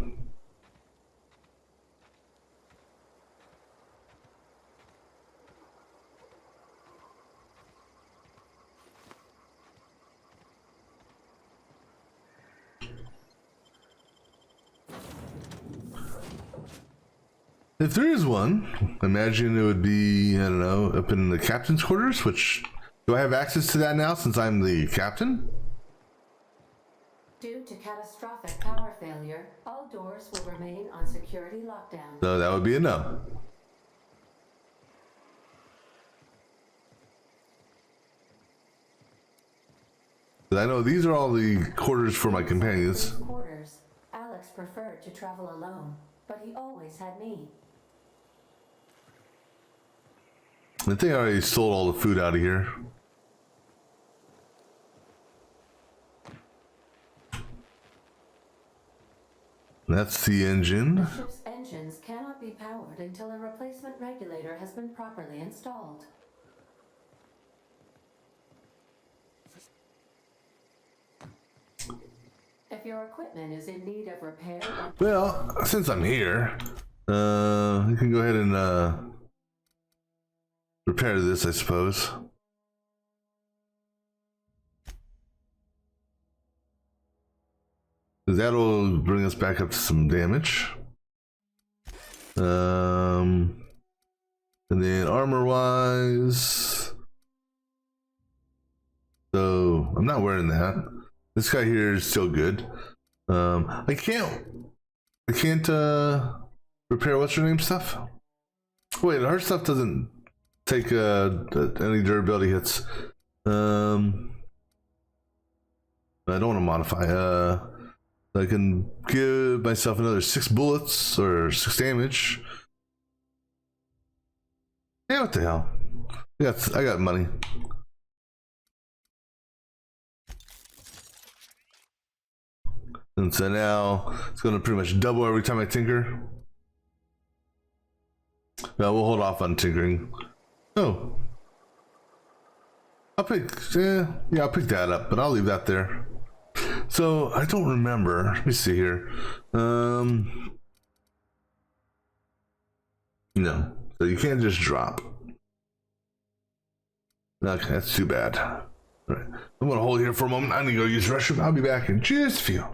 If there is one, I imagine it would be, I don't know, up in the captain's quarters, which, do I have access to that now since I'm the captain? Due to catastrophic power failure, all doors will remain on security lockdown. So that would be a no. 'Cause I know these are all the quarters for my companions. Quarters. Alex preferred to travel alone, but he always had me. I think I already sold all the food out of here. That's the engine. The ship's engines cannot be powered until a replacement regulator has been properly installed. If your equipment is in need of repair or Well, since I'm here, you can go ahead and repair this, I suppose. That'll bring us back up to some damage. And then armor-wise, so I'm not wearing that. This guy here is still good. I can't repair what's her name stuff. Wait, her stuff doesn't take any durability hits. I don't want to modify. I can give myself another 6 bullets or 6 damage. Yeah, what the hell? I got money. And so now it's going to pretty much double every time I tinker. No, we'll hold off on tinkering. Oh. I'll pick that up, but I'll leave that there. So I don't remember. Let me see here. No. So you can't just drop. Okay, that's too bad. All right. I'm gonna hold here for a moment. I need to go use the restroom. I'll be back in just a few.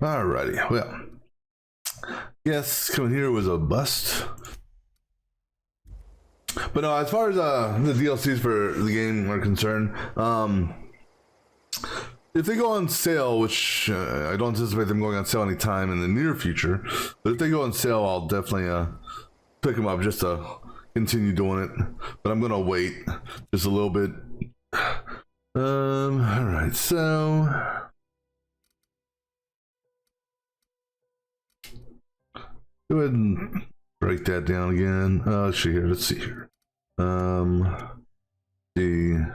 Alrighty, well, yes, coming here was a bust. But no, as far as the DLCs for the game are concerned, if they go on sale, which I don't anticipate them going on sale anytime in the near future, but if they go on sale, I'll definitely pick them up just to continue doing it. But I'm gonna wait just a little bit. All right, so go ahead and break that down again. Actually, here, let's see here. The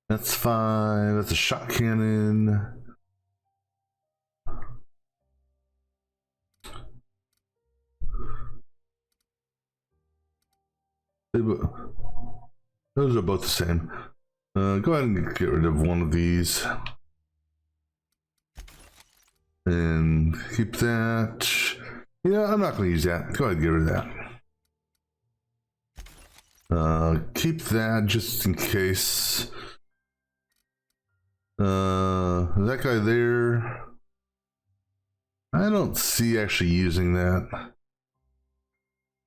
that's 5. That's a shot cannon. Those are both the same. Go ahead and get rid of one of these. And keep that. Yeah, I'm not going to use that. Go ahead and get rid of that. Keep that just in case. That guy there. I don't see actually using that.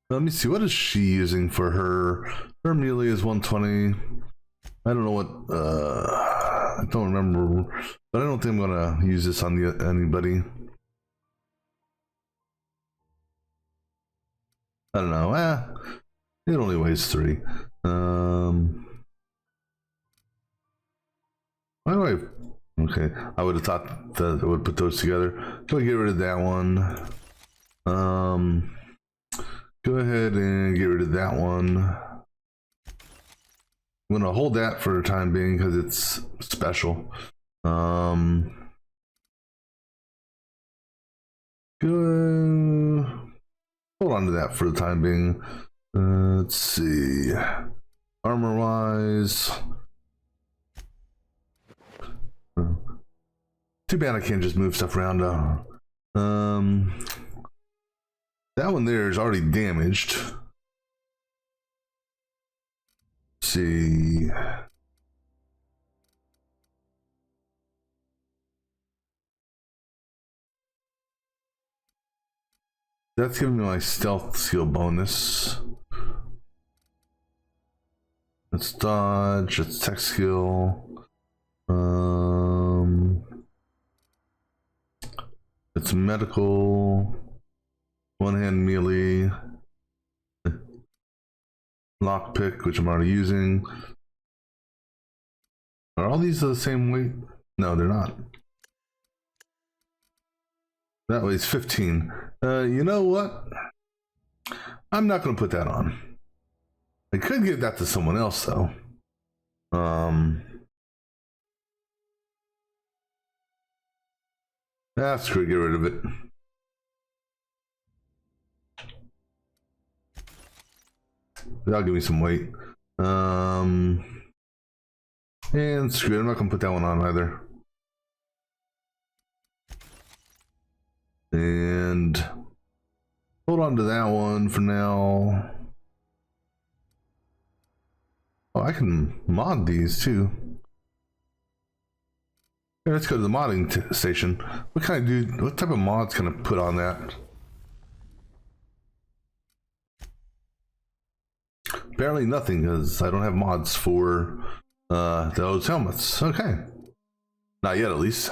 Let me see, what is she using for her? Her melee is 120. I don't know what, I don't remember, but I don't think I'm gonna use this on anybody. I don't know, it only weighs 3. Why do I, okay, I would have thought that I would put those together. So I get rid of that one. Go ahead and get rid of that one. I'm gonna hold that for the time being because it's special. Go hold on to that for the time being. Let's see. Armor wise. Too bad I can't just move stuff around. That one there is already damaged. Let's see. That's giving me my stealth skill bonus. Let's dodge, it's tech skill. It's medical. One hand melee. Lockpick, which I'm already using. Are all these the same weight? No, they're not. That weighs 15. You know what? I'm not going to put that on. I could give that to someone else, though. Screw it, get rid of it. That'll give me some weight. And screw it, I'm not going to put that one on either. And hold on to that one for now. Oh, I can mod these too. Yeah, let's go to the modding station. What can I do? What type of mods can I put on that? Barely nothing, because I don't have mods for those helmets. Okay. Not yet, at least.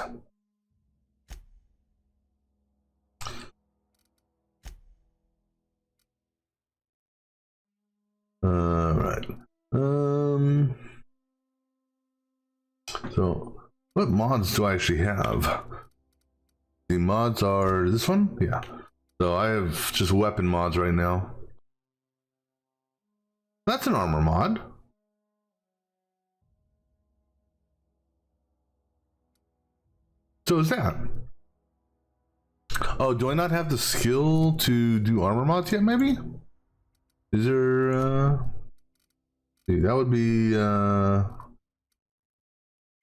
Right. So, what mods do I actually have? The mods are this one? Yeah. So I have just weapon mods right now. That's an armor mod. So is that. Oh, do I not have the skill to do armor mods yet, maybe? Is there, see, that would be,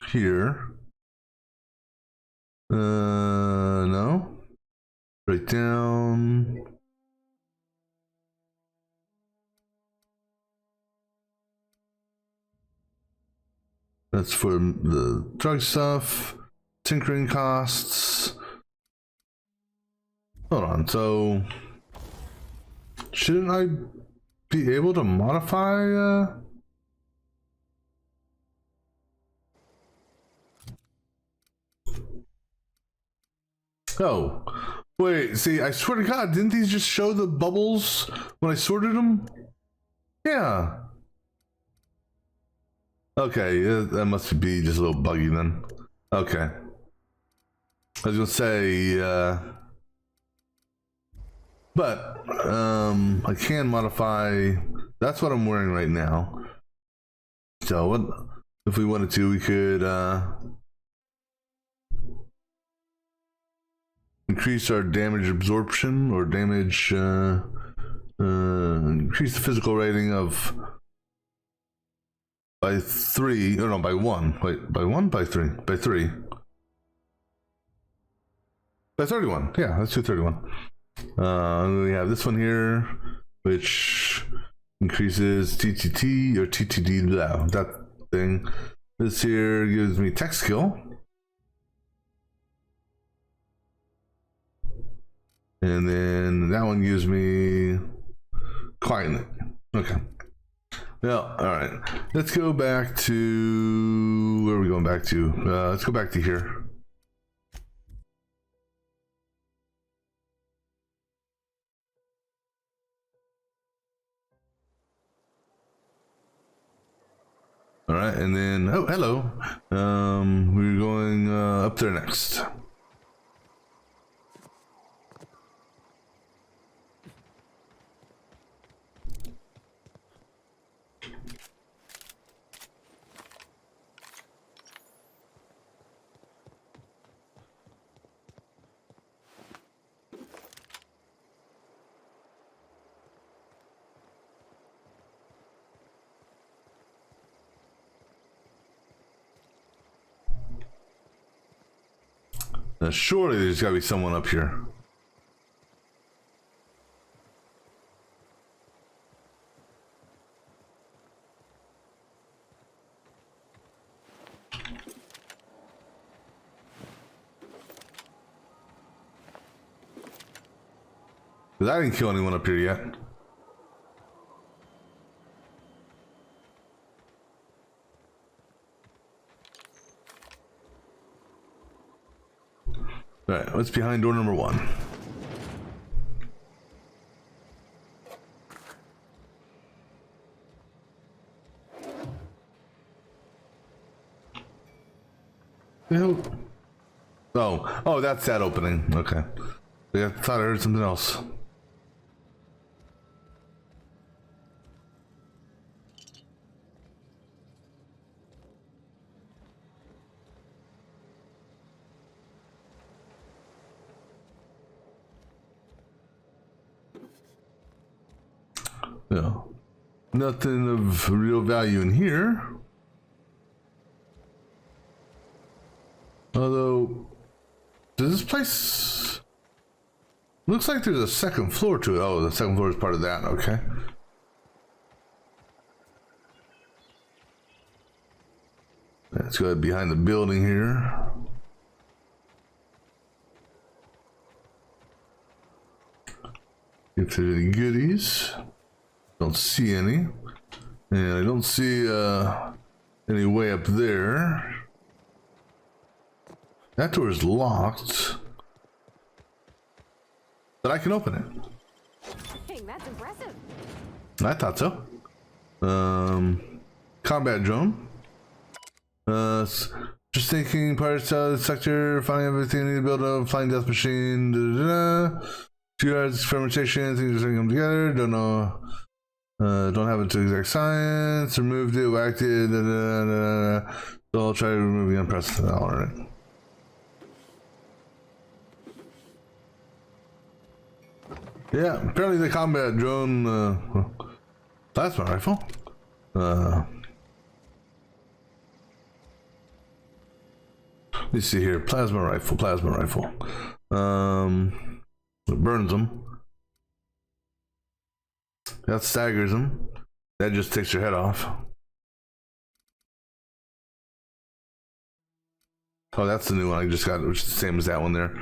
here. No. Right down. That's for the drug stuff. tinkering costs. Hold on, so shouldn't I be able to modify Oh, wait, see, I swear to God, didn't these just show the bubbles when I sorted them? Yeah. Okay, that must be just a little buggy then. Okay. I was gonna say, but, I can modify, that's what I'm wearing right now. So, what, if we wanted to, we could, increase our damage absorption or damage, increase the physical rating of by 3, or no, by 1. Wait, by 1? By 3? By 3. By 31. Yeah, let's do 31. We have this one here, which increases TTT or TTD, blah, that thing. This here gives me tech skill. And then that one gives me quietness. Okay. Well, all right. Let's go back to, where are we going back to? Let's go back to here. All right, and then, oh, hello. We're going up there next. Now, surely there's got to be someone up here. Because I didn't kill anyone up here yet. All right, what's behind door number 1? Oh, that's that opening. Okay. I thought I heard something else. Yeah. Nothing of real value in here. Although, does this place... Looks like there's a second floor to it. Oh, the second floor is part of that. Okay. Let's go behind the building here. If there's any goodies. Don't see any. And I don't see any way up there. That door is locked. But I can open it. Dang, that's impressive. I thought so. Combat drone. Just thinking parts of the sector, finding everything, need to build a flying death machine. 2 hours experimentation, things are come together. Don't know. Don't have it to exact science. Removed it, whacked it. So I'll try to remove the unpressed. Alright. Yeah, apparently the combat drone plasma rifle. Let me see here. Plasma rifle. It burns them. That staggers them. That just takes your head off. Oh, that's the new one I just got, which is the same as that one there.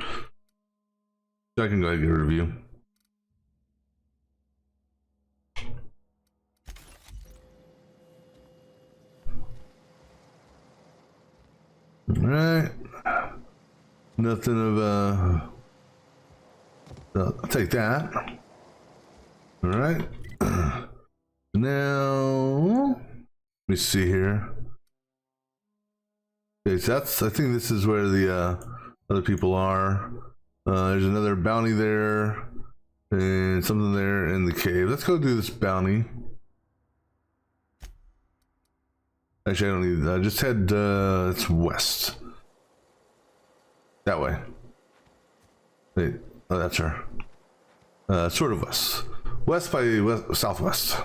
So I can go ahead and get a review. Alright. Nothing of I'll take that. Alright. Now let me see here. Okay, so I think this is where the other people are. There's another bounty there and something there in the cave. Let's go do this bounty. Actually, I don't need. Just head. It's west. That way. Wait. Oh, that's her. Sort of west. West by west, southwest.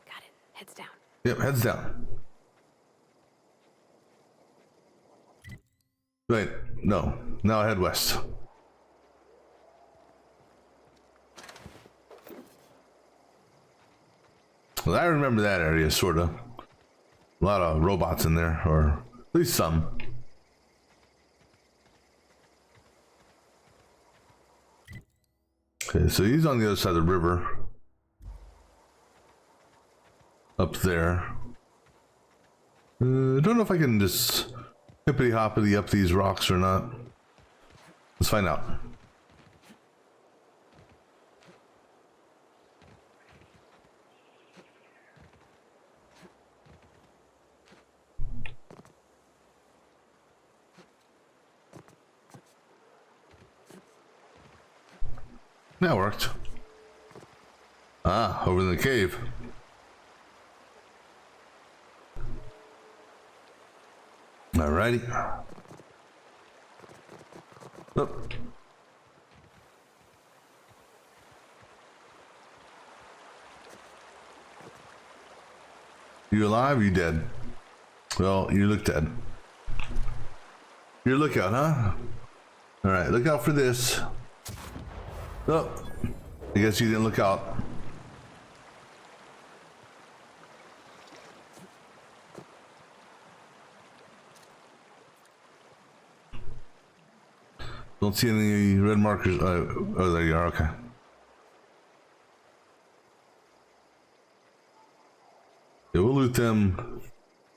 Got it. Heads down. Yep, heads down. Wait, no. Now head west. Well, I remember that area, sort of. A lot of robots in there, or at least some. Okay, so he's on the other side of the river. Up there. I don't know if I can just hippity hoppity up these rocks or not. Let's find out. That worked. Ah, over in the cave. Alrighty. Oh. You alive or you dead? Well, you look dead. Your lookout, huh? Alright, look out for this. Oh, I guess you didn't look out. Don't see any red markers. Oh, there you are. Okay. Yeah, we'll loot them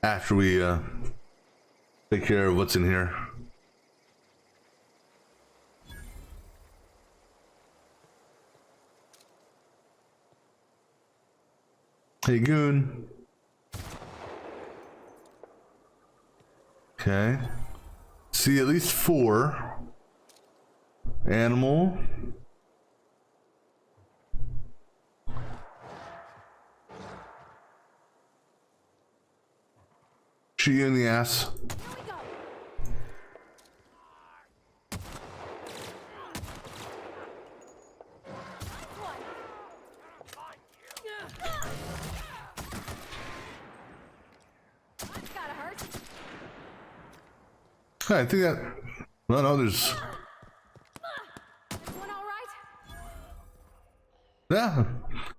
after we take care of what's in here. Hey, goon. Okay. See at least 4. Animal. Shoot you in the ass. I think that. Well, no, there's. Everyone all right? Yeah,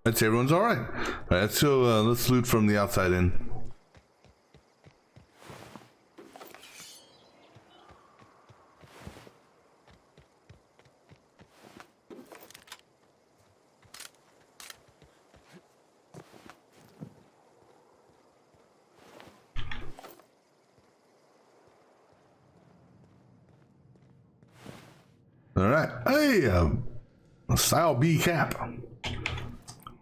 I'd say everyone's all right. All right, let's go. Let's loot from the outside in. All right. Hey, a style B cap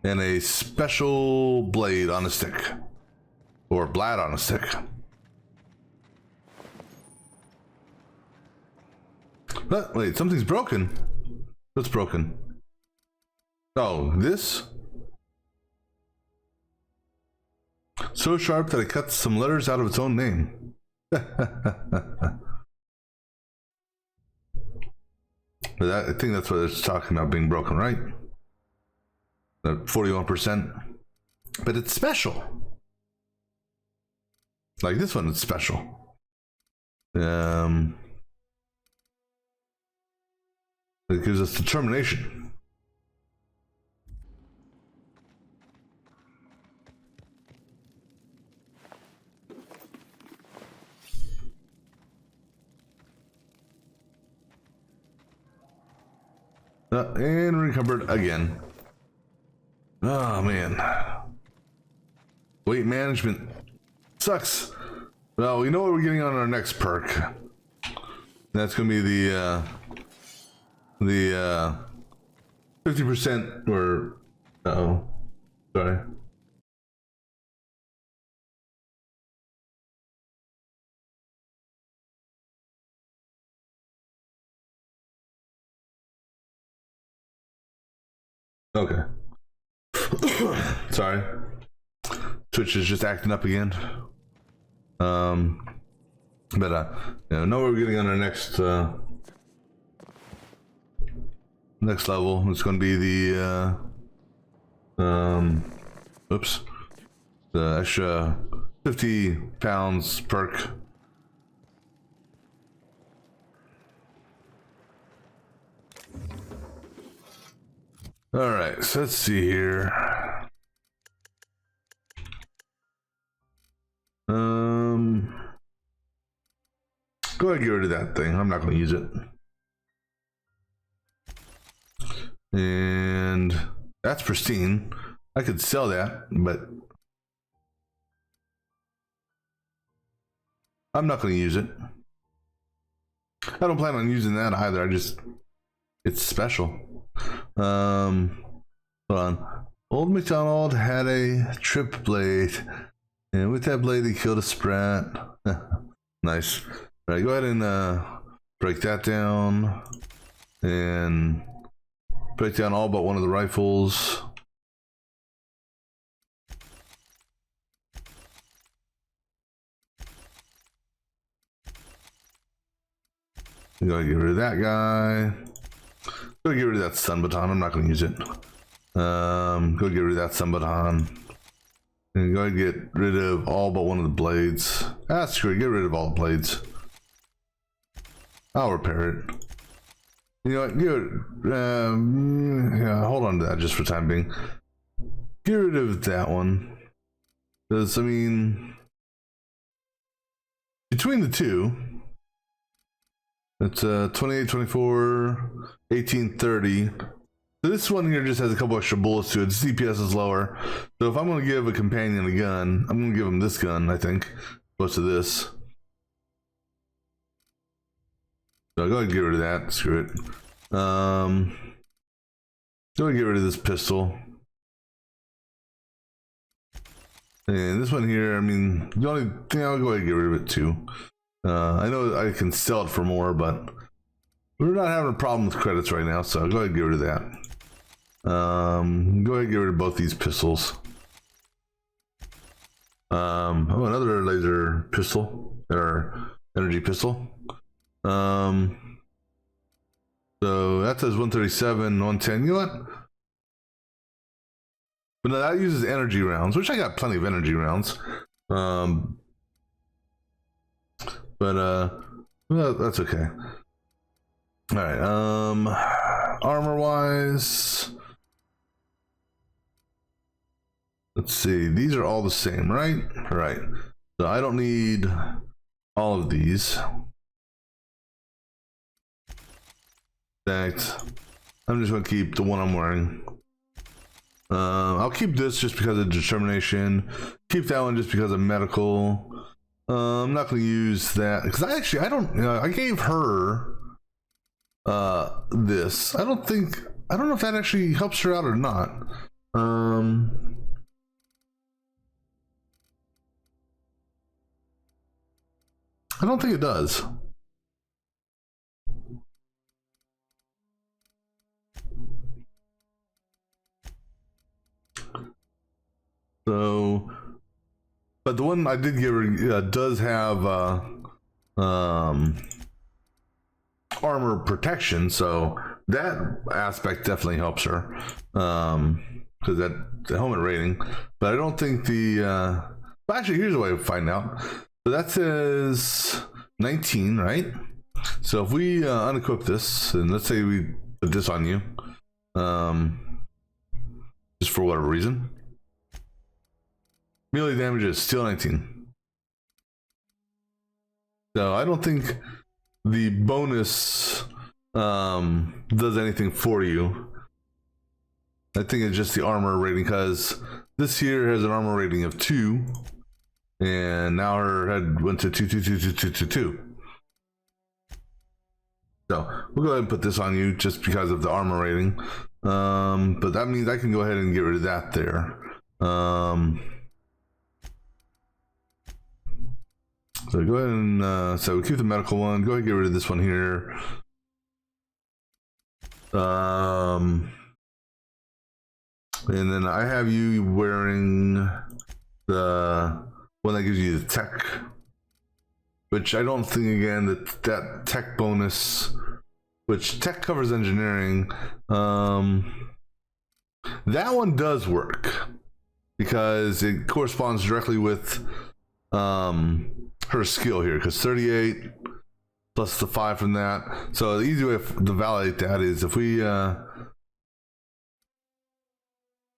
and a special blade on a stick, or blade on a stick. But wait, something's broken. What's broken? Oh, this? So sharp that it cuts some letters out of its own name. But I think that's what it's talking about being broken, right? 41%. But it's special. Like this one, it's special. Then It gives us determination. And recovered again. Oh man. Weight management sucks. Well, we know what we're getting on our next perk. That's gonna be the 50% or uh-oh. Sorry. Okay. Sorry. Twitch is just acting up again. But know what we're getting on our next next level. It's going to be the oops, the extra 50 pounds perk. All right, so let's see here. Go ahead and get rid of that thing. I'm not going to use it. And that's pristine. I could sell that, but I'm not going to use it. I don't plan on using that either. It's special. Hold on. Old MacDonald had a trip blade, and with that blade he killed a sprat. Nice. All right, go ahead and break that down, and break down all but one of the rifles. Go ahead and get rid of that guy. Go get rid of that stun baton. I'm not going to use it. Go get rid of that stun baton. And go ahead and get rid of all but one of the blades. Ah, screw it. Get rid of all the blades. I'll repair it. You know what? Yeah, hold on to that just for time being. Get rid of that one. Because, I mean, between the two, it's 28, 24, 18, 30. So this one here just has a couple extra bullets to it. The CPS is lower. So if I'm going to give a companion a gun, I'm going to give him this gun, I think. Opposed to this. So go ahead and get rid of that. Screw it. Go ahead and get rid of this pistol. And this one here, I mean, the only thing I'll go ahead and get rid of it too. I know I can sell it for more, but we're not having a problem with credits right now, so go ahead and get rid of that. Go ahead and get rid of both these pistols. Oh, another laser pistol, or energy pistol. So that says 137, 110. You know what? But no, that uses energy rounds, which I got plenty of energy rounds. But well, that's okay. All right. Armor wise, let's see. These are all the same, right? All right. So I don't need all of these. In fact, I'm just gonna keep the one I'm wearing. I'll keep this just because of determination. Keep that one just because of medical. I'm not going to use that because I don't, I gave her this. I don't know if that actually helps her out or not. I don't think it does. So, but the one I did give her does have armor protection, so that aspect definitely helps her because that the helmet rating. But I don't think the actually, here's a way to find out. So that says 19, right? So if we unequip this, and let's say we put this on you. Just for whatever reason. Melee damage is still 19. So I don't think the bonus does anything for you. I think it's just the armor rating, because this here has an armor rating of 2, and now her head went to 2, 2, 2, 2, 2, 2, 2. So we'll go ahead and put this on you just because of the armor rating. But that means I can go ahead and get rid of that there. So go ahead and so we keep the medical one. Go ahead and get rid of this one here. And then I have you wearing the one that gives you the tech, which I don't think, again, that tech bonus, which tech covers engineering, that one does work because it corresponds directly with her skill here, because 38 plus the 5 from that. So the easy way to validate that is if we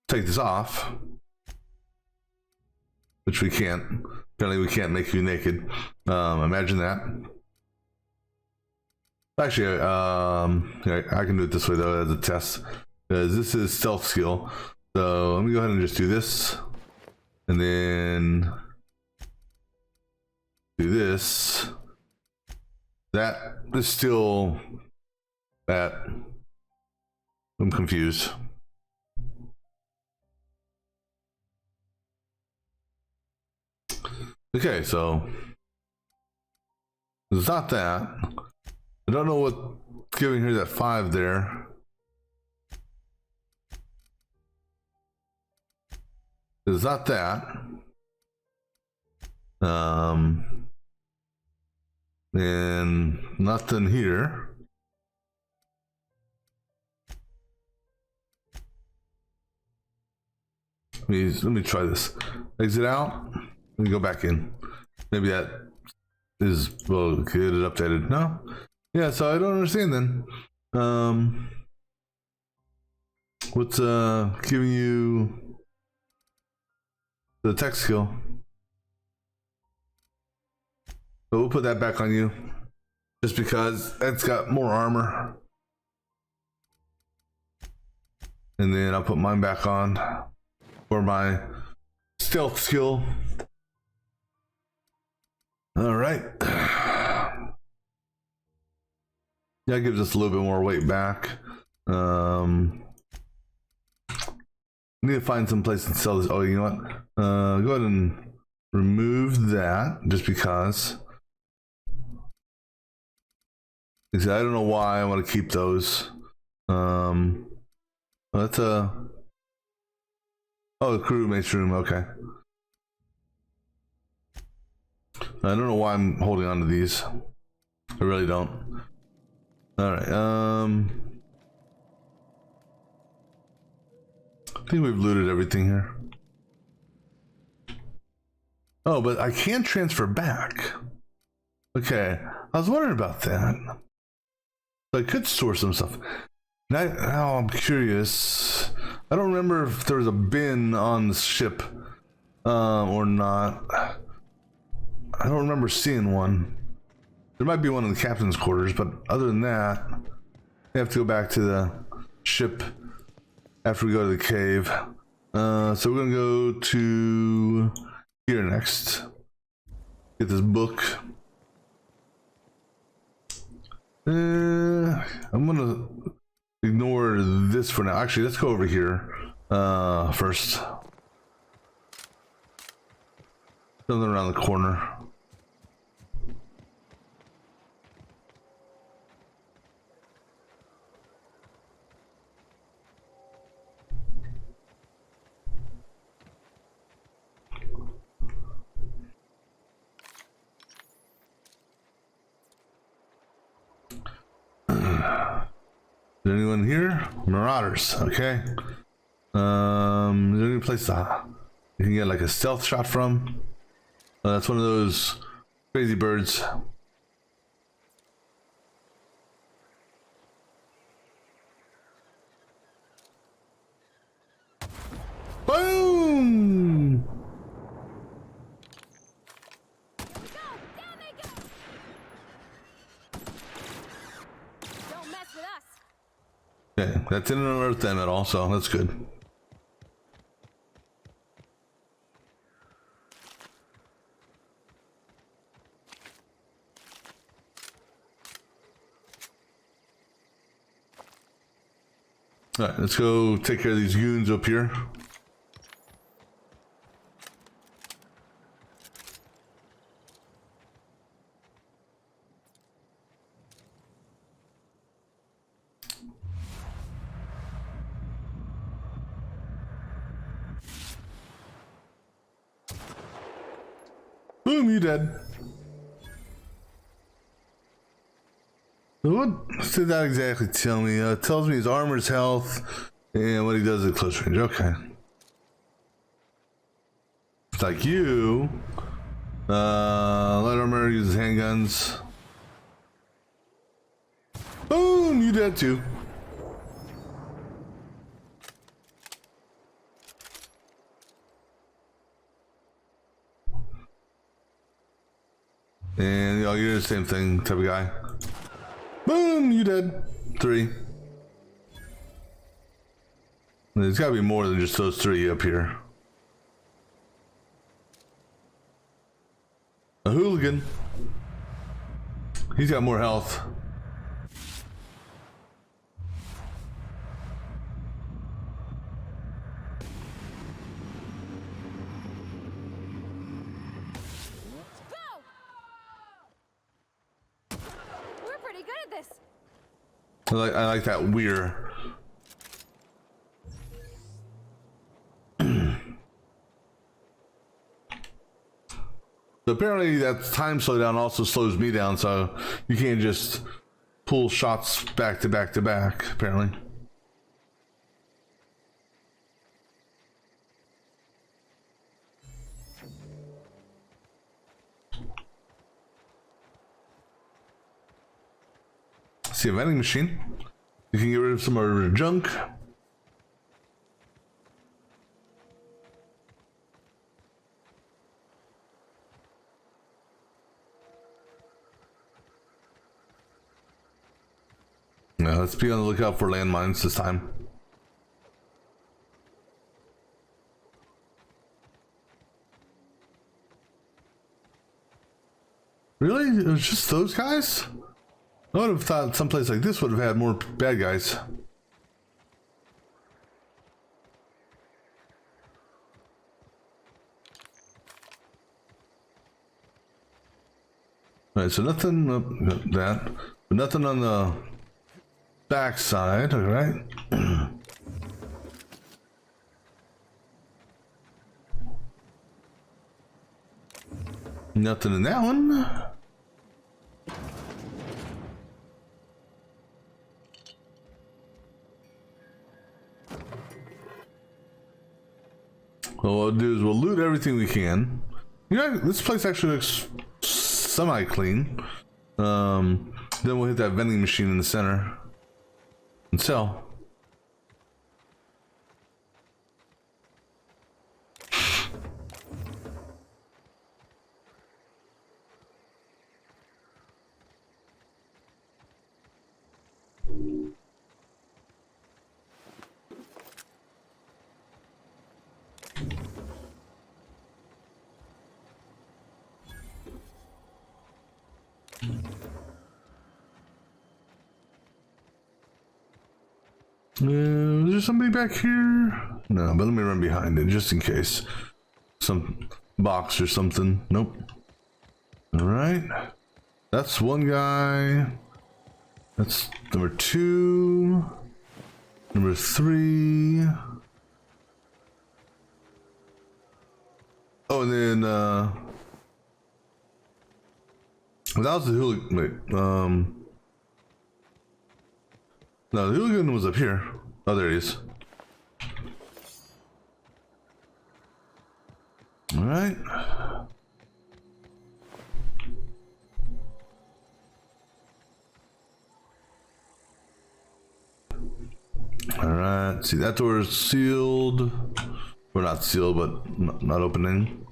take this off, which we can't. Apparently we can't make you naked. Imagine that. Actually, I can do it this way though as a test, because this is stealth skill. So let me go ahead and just do this, and then do this. That is still that. I'm confused. Okay, so it's not that. I don't know what's giving her that 5 there. It's not that. And nothing here. Let me try this. Exit out. Let me go back in. Maybe that is, well, get it updated. No? Yeah, so I don't understand then. What's giving you the tech skill? But we'll put that back on you, just because it's got more armor. And then I'll put mine back on for my stealth skill. All right. That gives us a little bit more weight back. Need to find some place to sell this. Oh, you know what? Go ahead and remove that, just because. I don't know why I want to keep those. That's oh, the crewmate's room. Okay. I don't know why I'm holding on to these. I really don't. All right. I think we've looted everything here. Oh, but I can transfer back. Okay, I was wondering about that. So I could store some stuff. Now I'm curious. I don't remember if there was a bin on the ship or not. I don't remember seeing one. There might be one in the captain's quarters, but other than that, we have to go back to the ship after we go to the cave. So we're gonna go to here next. Get this book. I'm gonna ignore this for now. Actually, let's go over here first. Something around the corner. Is there anyone here? Marauders, okay. Is there any place you can get like a stealth shot from? That's one of those crazy birds. Boom! Don't mess with us. Okay, that didn't alert them at all, so that's good. Alright, let's go take care of these goons up here. Boom, you dead. What did that exactly tell me? It tells me his armor's health and what he does at close range. Okay. It's like you. Light armor uses handguns. Boom, you dead too. And you're the same thing type of guy. Boom, you dead. 3. There's gotta be more than just those 3 up here. A hooligan. He's got more health. We're pretty good at this. I like that weird. So apparently that time slowdown also slows me down, so you can't just pull shots back to back to back, apparently. See a vending machine. You can get rid of some of the junk. Now let's be on the lookout for landmines this time. Really? It was just those guys? I would have thought someplace like this would have had more bad guys. Alright, so nothing that, but nothing on the back side, alright? Nothing in that one. What we'll do is we'll loot everything we can. Yeah, this place actually looks semi-clean. Then we'll hit that vending machine in the center and sell. Is there somebody back here? No, but let me run behind it just in case. Some box or something. Nope. Alright. That's one guy. That's number 2. Number 3. Oh, and then, that was the hooligan. Wait, no, the hooligan was up here. Oh, there he is. Alright. Alright, see that door is sealed. Or not sealed, but not opening.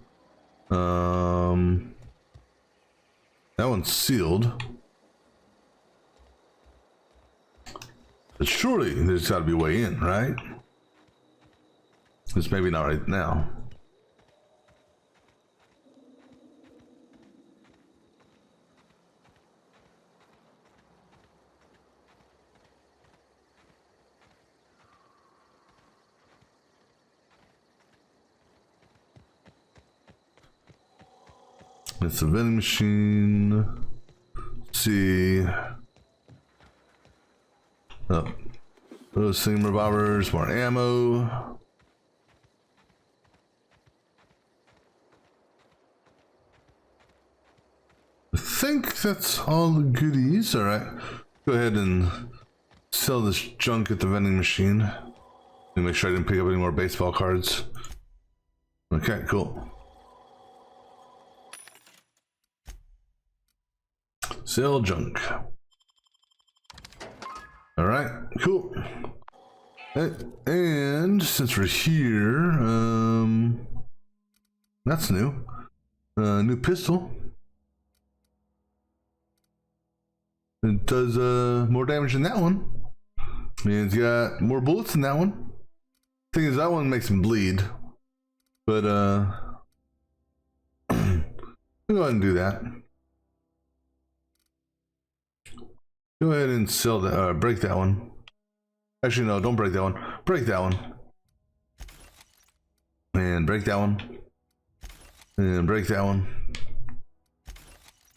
That one's sealed. But surely there's got to be a way in, right? It's maybe not right now. It's a vending machine. Let's see. Oh. Those same revolvers, more ammo. I think that's all the goodies. Alright. Go ahead and sell this junk at the vending machine. Let me make sure I didn't pick up any more baseball cards. Okay, cool. Sell junk. All right, cool. And since we're here, that's new. New pistol. It does more damage than that one. And it's got more bullets than that one. Thing is, that one makes him bleed. But we'll go ahead and do that. Go ahead and sell that, break that one. Actually, no, don't break that one. Break that one. And break that one. And break that one.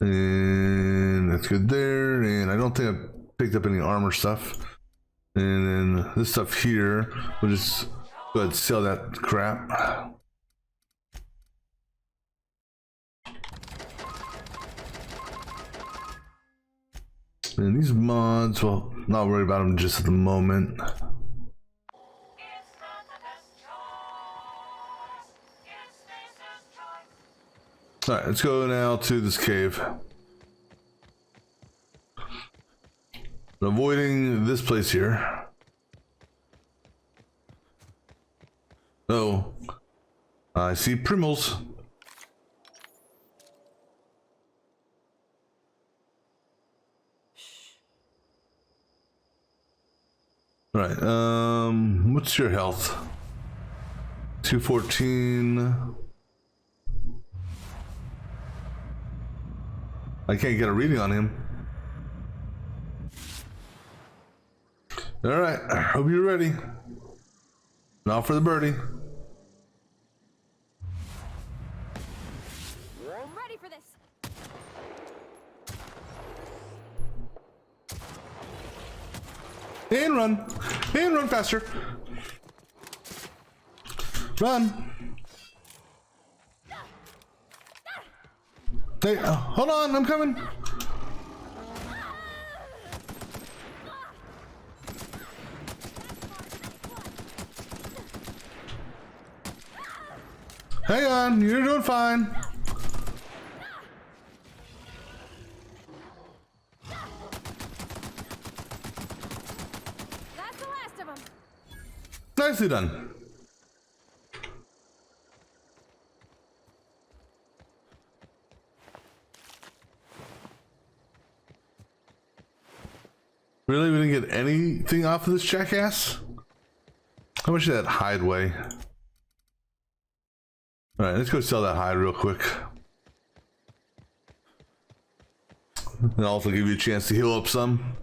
And that's good there. And I don't think I picked up any armor stuff. And then this stuff here, we'll just go ahead and sell that crap. And these mods, well, not worried about them just at the moment. Alright, let's go now to this cave. Avoiding this place here. Oh, I see primals. Right, what's your health? 214. I can't get a reading on him. All right, I hope you're ready. Now for the birdie. I'm ready for this. And run. And run faster. Run. Hey, hold on, I'm coming. Hang on, you're doing fine. That's the last of them. Nicely done. Really? We didn't get anything off of this jackass? How much did that hide weigh? Alright, let's go sell that hide real quick. And also give you a chance to heal up some.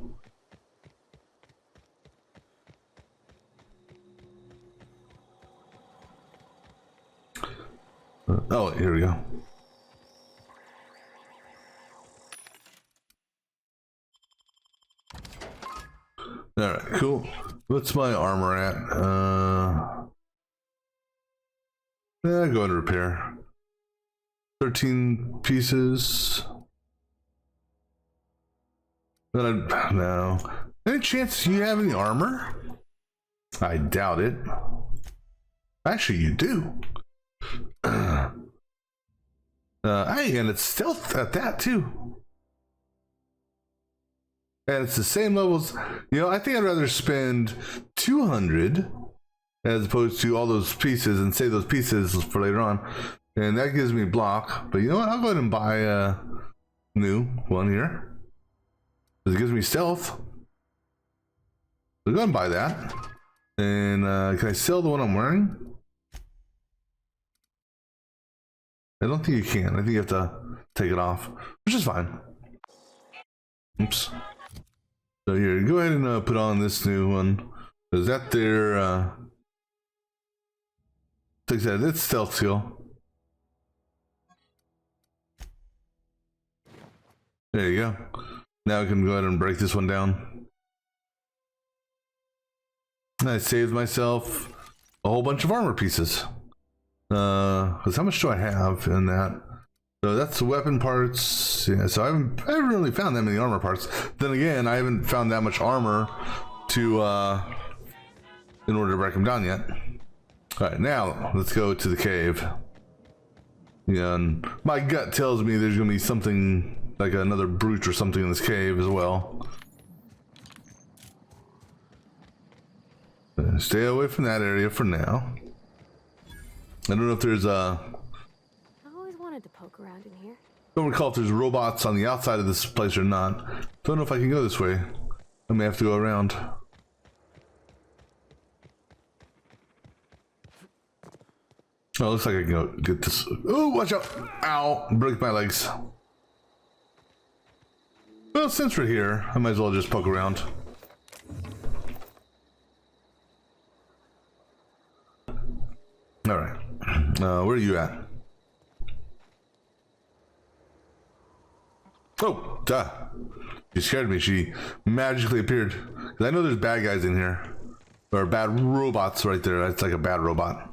Oh, here we go. Alright, cool. What's my armor at? Go into repair. 13 pieces. No. Any chance you have any armor? I doubt it. Actually, you do. Hey, and it's stealth at that too. And it's the same levels. You know, I think I'd rather spend 200 as opposed to all those pieces and save those pieces for later on. And that gives me block. But you know what? I'll go ahead and buy a new one here. Because it gives me stealth. So go ahead and buy that. And can I sell the one I'm wearing? I don't think you can. I think you have to take it off, which is fine. Oops. So here, go ahead and put on this new one. Is that there? Takes that. It's stealth seal. There you go. Now I can go ahead and break this one down. And I saved myself a whole bunch of armor pieces. Because how much do I have in that? So that's the weapon parts. Yeah, so I haven't really found that many armor parts. Then again, I haven't found that much armor to in order to break them down yet. All right, now let's go to the cave. Yeah, and my gut tells me there's gonna be something like another brute or something in this cave as well. Stay away from that area for now. I don't know if there's I always wanted to poke around in here. don't recall if there's robots on the outside of this place or not. Don't know if I can go this way. I may have to go around. Oh, looks like I can go get this. Oh, watch out! Ow! Break my legs. Well, since we're here, I might as well just poke around. All right. Where are you at? Oh, duh. She scared me. She magically appeared. 'Cause I know there's bad guys in here. Or bad robots right there. That's like a bad robot.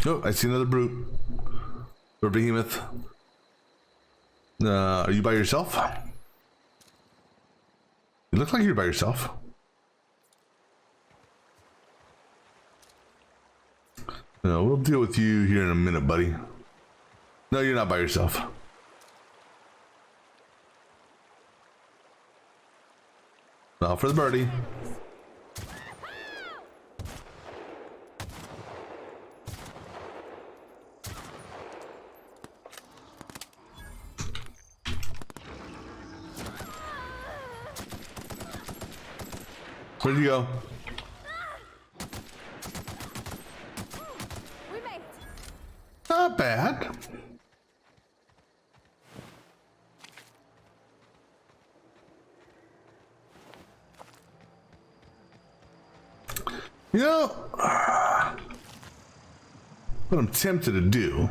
Oh, I see another brute. Or behemoth. Are you by yourself? You look like you're by yourself. No, we'll deal with you here in a minute, buddy. No, you're not by yourself. Now for the birdie. Where'd you go? We made it. Not bad. You know, what I'm tempted to do.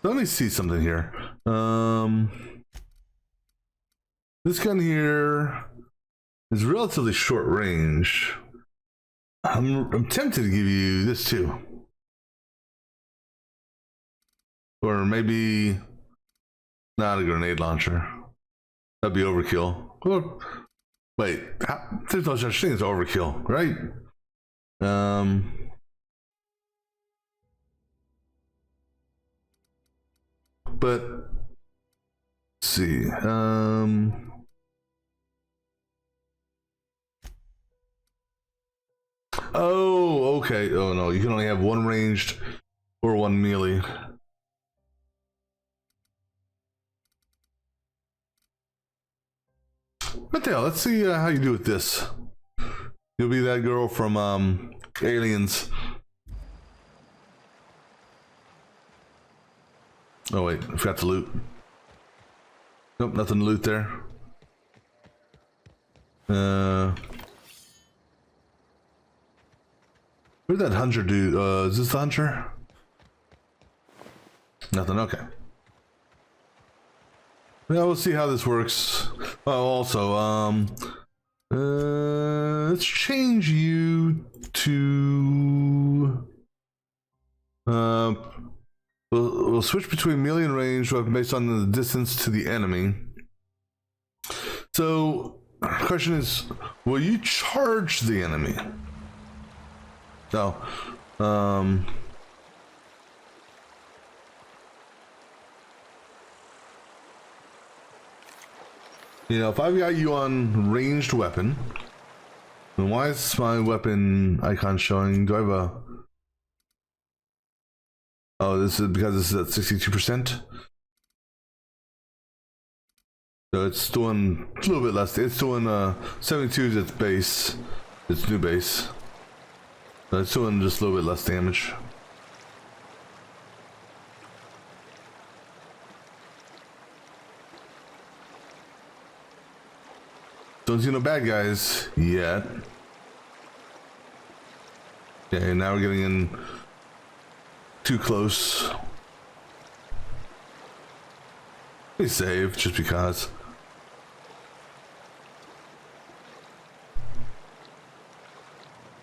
Let me see something here. This gun here is relatively short range. I'm tempted to give you this too. Or maybe not a grenade launcher. That'd be overkill. Or, wait, there's no such thing as overkill, right? But let's see. Oh, okay. Oh no, you can only have one ranged or one melee. What the hell? Let's see how you do with this. You'll be that girl from Aliens. Oh wait, I forgot to loot. Nope, nothing to loot there. Where'd that hunter do? Is this the hunter? Nothing, okay. Yeah, we'll see how this works. Oh, also, let's change you to, we'll switch between melee and range weapon based on the distance to the enemy. So, question is, will you charge the enemy? No. You know, if I've got you on ranged weapon, then why is my weapon icon showing? Do I have a... Oh, this is because this is at 62%. So it's doing a little bit less. It's doing 72 is its base, its new base. So it's doing just a little bit less damage. Don't see no bad guys yet. Okay, now we're getting in too close. We save just because.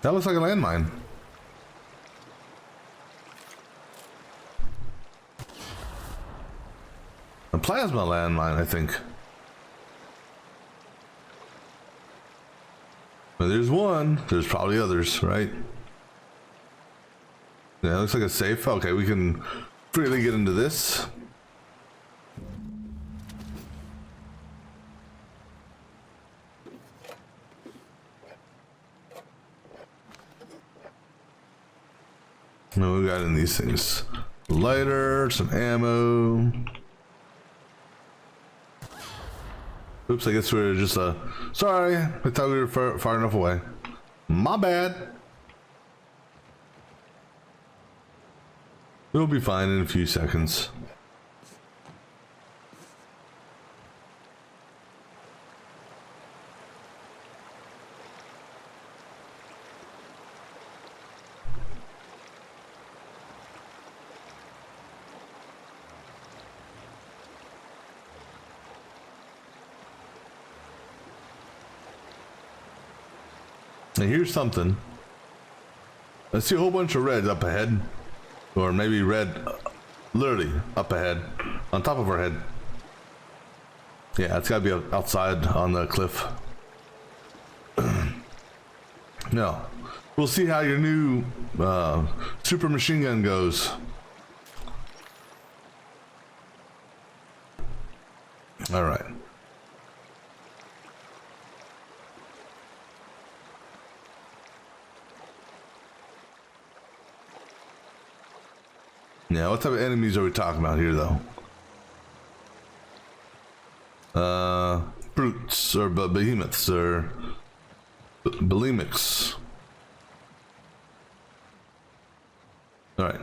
That looks like a landmine. A plasma landmine, I think. Well, there's one. There's probably others, right? Yeah, it looks like a safe. Okay, we can freely get into this. What we got in these things? Lighter, some ammo. Oops, I guess we're just sorry, I thought we were far enough away. My bad. We'll be fine in a few seconds. Now here's something. I see a whole bunch of red up ahead. Or maybe red literally up ahead. On top of our head. Yeah, it's gotta be outside on the cliff. No. We'll see how your new super machine gun goes. Alright. Yeah, what type of enemies are we talking about here, though? Brutes, or behemoths, or bulimics. Alright.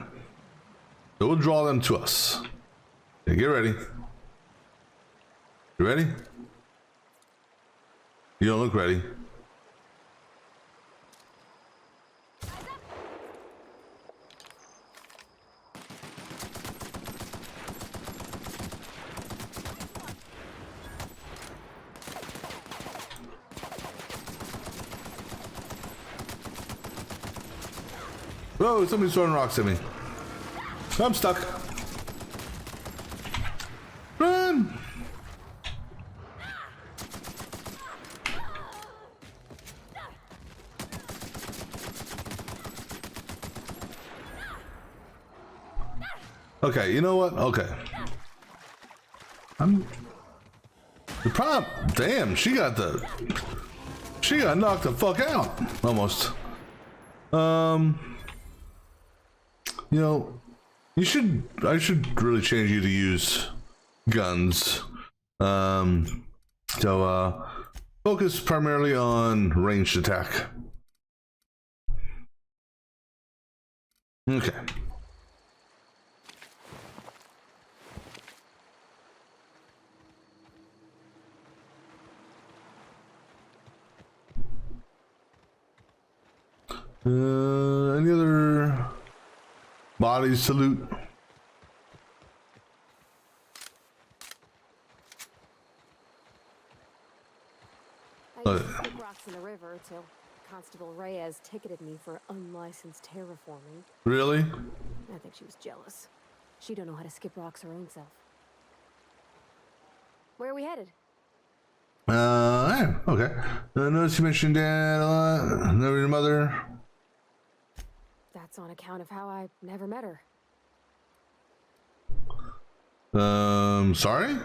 So we'll draw them to us. Okay, get ready. You ready? You don't look ready. Whoa, somebody's throwing rocks at me. I'm stuck. Run! Okay, you know what? Okay. The problem. Damn, she got knocked the fuck out. Almost. You know, I should really change you to use guns. So focus primarily on ranged attack. Okay. Any other bodies to loot? I used to stick rocks in the river till Constable Reyes ticketed me for unlicensed terraforming. Really? I think she was jealous. She don't know how to skip rocks her own self. Where are we headed? Yeah, okay. I noticed you mentioned Dad a lot. Never your mother. That's on account of how I never met her. Sorry?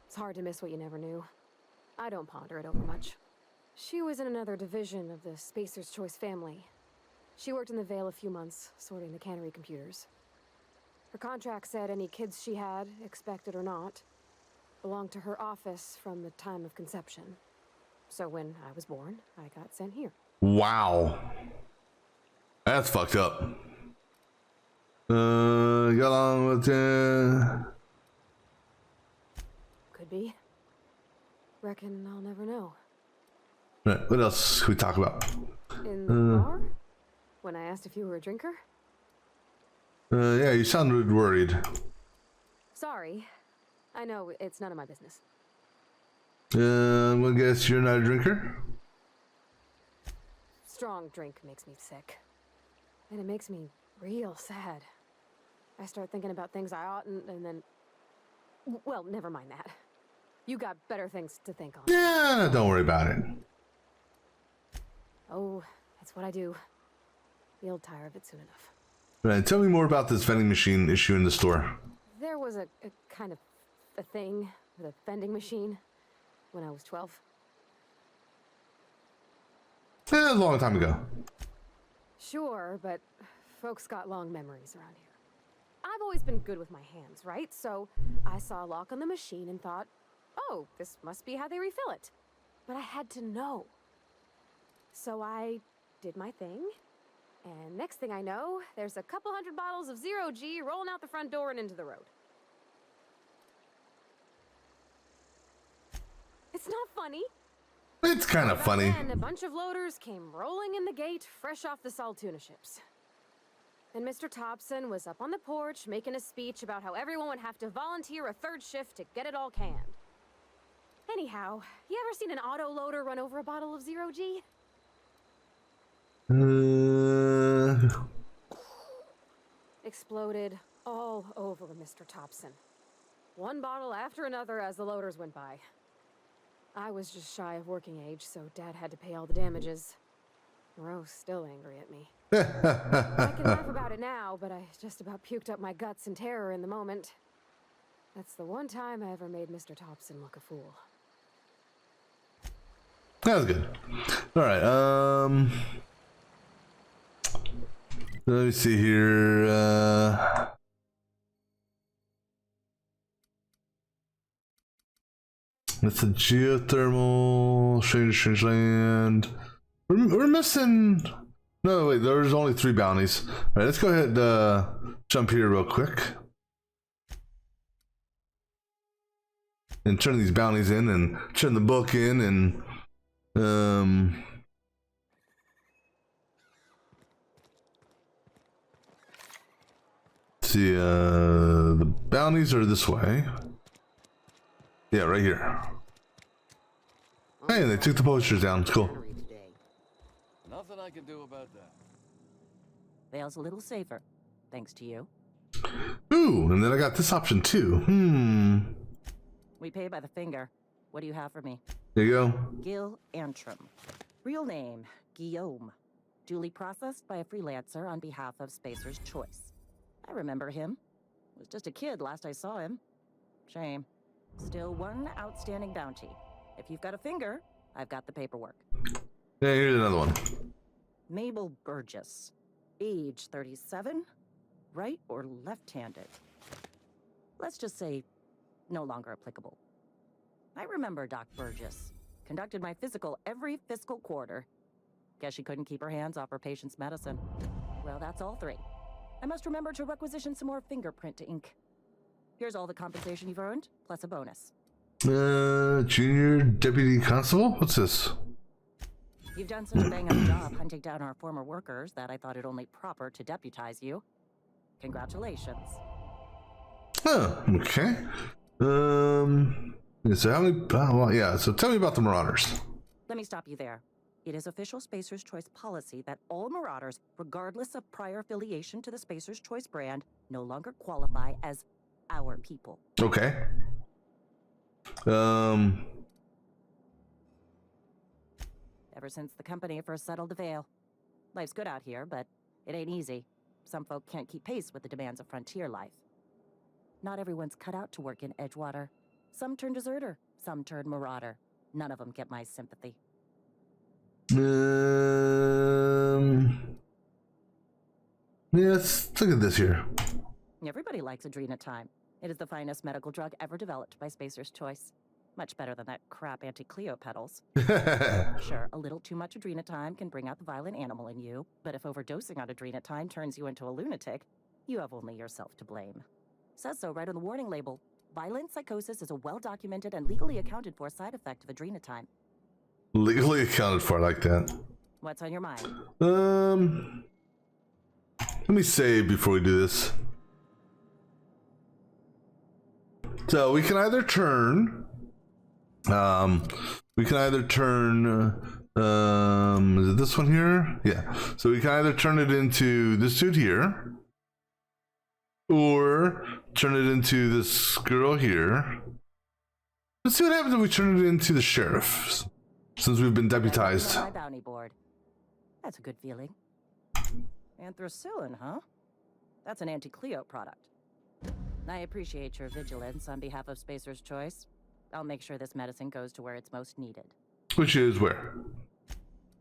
It's hard to miss what you never knew. I don't ponder it over much. She was in another division of the Spacer's Choice family. She worked in the Vale a few months, sorting the cannery computers. Her contract said any kids she had, expected or not, belonged to her office from the time of conception. So when I was born, I got sent here. Wow. That's fucked up. Got along with Could be. Reckon I'll never know. Right, what else can we talk about? In the bar? When I asked if you were a drinker? Yeah, you sounded worried. Sorry. I know it's none of my business. I guess you're not a drinker? Strong drink makes me sick. And it makes me real sad. I start thinking about things I oughtn't, and then... Well, never mind that. You got better things to think on. Yeah, don't worry about it. Oh, that's what I do. You'll tire of it soon enough. Right, tell me more about this vending machine issue in the store. There was a kind of a thing with a vending machine when I was 12. A long time ago. Sure, but folks got long memories around here. I've always been good with my hands, right? So I saw a lock on the machine and thought, oh, this must be how they refill it. But I had to know. So I did my thing, and next thing I know, there's a couple hundred bottles of Zero G rolling out the front door and into the road. It's not funny. It's kind of funny. And a bunch of loaders came rolling in the gate, fresh off the Salt tuna ships. And Mr. Thompson was up on the porch making a speech about how everyone would have to volunteer a third shift to get it all canned. Anyhow, you ever seen an auto loader run over a bottle of Zero G? Exploded all over Mr. Thompson. One bottle after another as the loaders went by. I was just shy of working age, so Dad had to pay all the damages. Moreau's still angry at me. I can laugh about it now, but I just about puked up my guts in terror in the moment. That's the one time I ever made Mr. Thompson look a fool. That was good. All right. Let me see here. It's a geothermal, strange land. We're missing. No, wait. There's only 3 bounties. All right. Let's go ahead. Jump here real quick. And turn these bounties in, and turn the book in, and see, the bounties are this way. Yeah, right here. Hey, they took the posters down. It's cool. Nothing I can do about that. Vale's a little safer, thanks to you. Ooh, and then I got this option too. We pay by the finger. What do you have for me? There you go. Gil Antrim. Real name, Guillaume. Duly processed by a freelancer on behalf of Spacer's Choice. I remember him. Was just a kid last I saw him. Shame. Still one outstanding bounty. If you've got a finger, I've got the paperwork. Yeah, here's another one. Mabel Burgess. Age 37. Right or left-handed? Let's just say no longer applicable. I remember Doc Burgess. Conducted my physical every fiscal quarter. Guess she couldn't keep her hands off her patient's medicine. Well, that's all 3. I must remember to requisition some more fingerprint ink. Here's all the compensation you've earned, plus a bonus. Junior Deputy Constable? What's this? You've done such a bang-up job hunting down our former workers that I thought it only proper to deputize you. Congratulations. Oh, okay. So how many? Well, yeah. So tell me about the Marauders. Let me stop you there. It is official Spacer's Choice policy that all Marauders, regardless of prior affiliation to the Spacer's Choice brand, no longer qualify as our people. Okay. Ever since the company first settled the Vale. Life's good out here, but it ain't easy. Some folk can't keep pace with the demands of frontier life. Not everyone's cut out to work in Edgewater. Some turn deserter, some turn marauder. None of them get my sympathy. Yeah, let's look at this here. Everybody likes Adrenatime. It is the finest medical drug ever developed by Spacer's Choice. Much better than that crap Anti-Cleo pedals. Sure, a little too much Adrenatime can bring out the violent animal in you, but if overdosing on Adrenatime turns you into a lunatic, you have only yourself to blame. Says so right on the warning label. Violent psychosis is a well-documented and legally accounted for side effect of Adrenatime. Legally accounted for like that. What's on your mind? Let me save before we do this. So we can either turn, is it this one here? Yeah. So we can either turn it into this dude here, or turn it into this girl here. Let's see what happens if we turn it into the sheriff, since we've been deputized. My bounty board. That's a good feeling. Anthracillin, huh? That's an Anti-Cleo product. I appreciate your vigilance on behalf of Spacer's Choice. I'll make sure this medicine goes to where it's most needed. Which is where?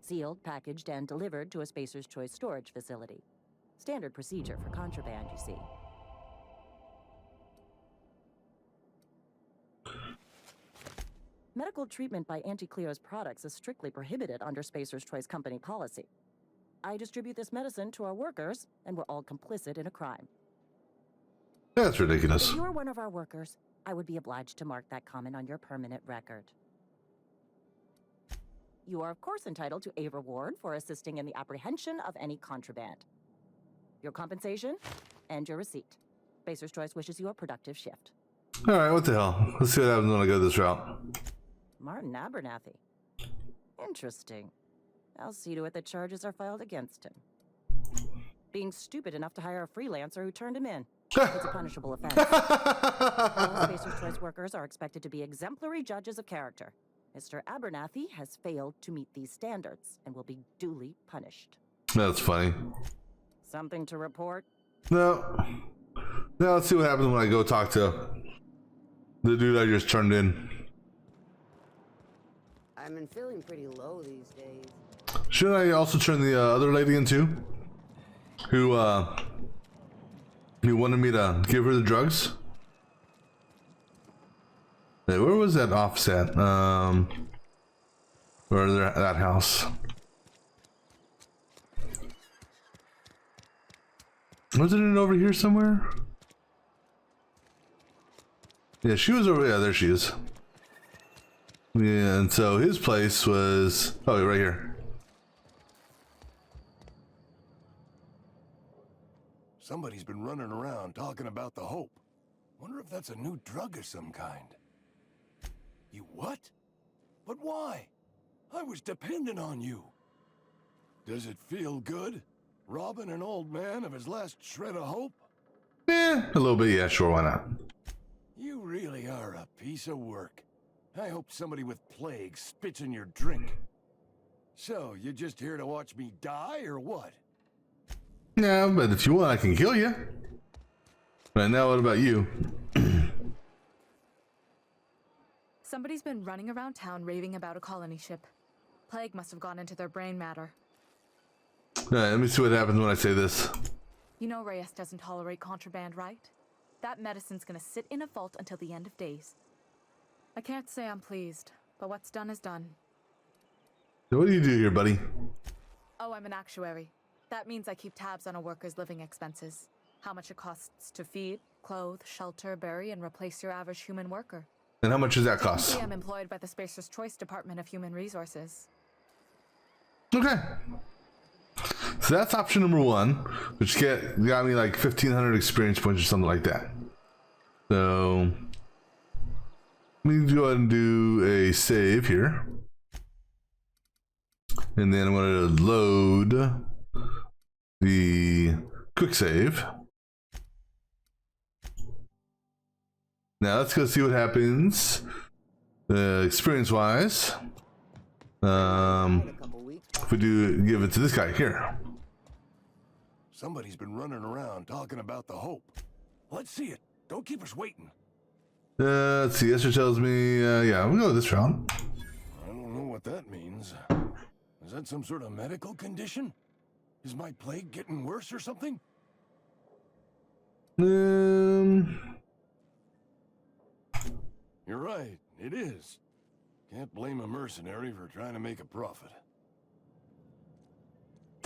Sealed, packaged, and delivered to a Spacer's Choice storage facility. Standard procedure for contraband, you see. Medical treatment by Anti-Cleo's products is strictly prohibited under Spacer's Choice company policy. I distribute this medicine to our workers, and we're all complicit in a crime. That's ridiculous. If you are one of our workers, I would be obliged to mark that comment on your permanent record. You are, of course, entitled to a reward for assisting in the apprehension of any contraband. Your compensation and your receipt. Spacer's Choice wishes you a productive shift. All right, what the hell? Let's see what happens when I go this route. Martin Abernathy. Interesting. I'll see to it that charges are filed against him. Being stupid enough to hire a freelancer who turned him in. It's a punishable offense. All Spacer's Choice workers are expected to be exemplary judges of character. Mr. Abernathy has failed to meet these standards and will be duly punished. That's funny. Something to report? No. Now let's see what happens when I go talk to the dude I just turned in. I've been feeling pretty low these days. Shouldn't I also turn the other lady in too? Who wanted me to give her the drugs? Hey, where was that office at? Or that house? Wasn't it over here somewhere? Yeah, she was over. Yeah, there she is. Yeah, and so his place was right here. Somebody's been running around talking about the Hope. Wonder if that's a new drug of some kind. You what? But why? I was dependent on you. Does it feel good? Robbing an old man of his last shred of hope? Yeah, a little bit. Yeah, sure. Why not? You really are a piece of work. I hope somebody with plague spits in your drink. So, you just here to watch me die, or what? Yeah, but if you want, I can kill you. Right now, what about you? Somebody's been running around town raving about a colony ship. Plague must have gone into their brain matter. Alright, let me see what happens when I say this. You know Reyes doesn't tolerate contraband, right? That medicine's gonna sit in a vault until the end of days. I can't say I'm pleased, but what's done is done. So what do you do here, buddy? Oh, I'm an actuary. That means I keep tabs on a worker's living expenses. How much it costs to feed, clothe, shelter, bury, and replace your average human worker. And how much does that cost? Technically, I'm employed by the Spacer's Choice Department of Human Resources. Okay. So that's option number one, which got me like 1,500 experience points or something like that. So let me go ahead and do a save here. And then I'm going to load the quick save. Now let's go see what happens experience wise. If we do give it to this guy here. Somebody's been running around talking about the Hope. Let's see it. Don't keep us waiting. Let's see. Esther tells me, yeah, we'll go this round. know what that means. Is that some sort of medical condition? Is my plague getting worse or something? Um, You're right, it is. Can't blame a mercenary for trying to make a profit.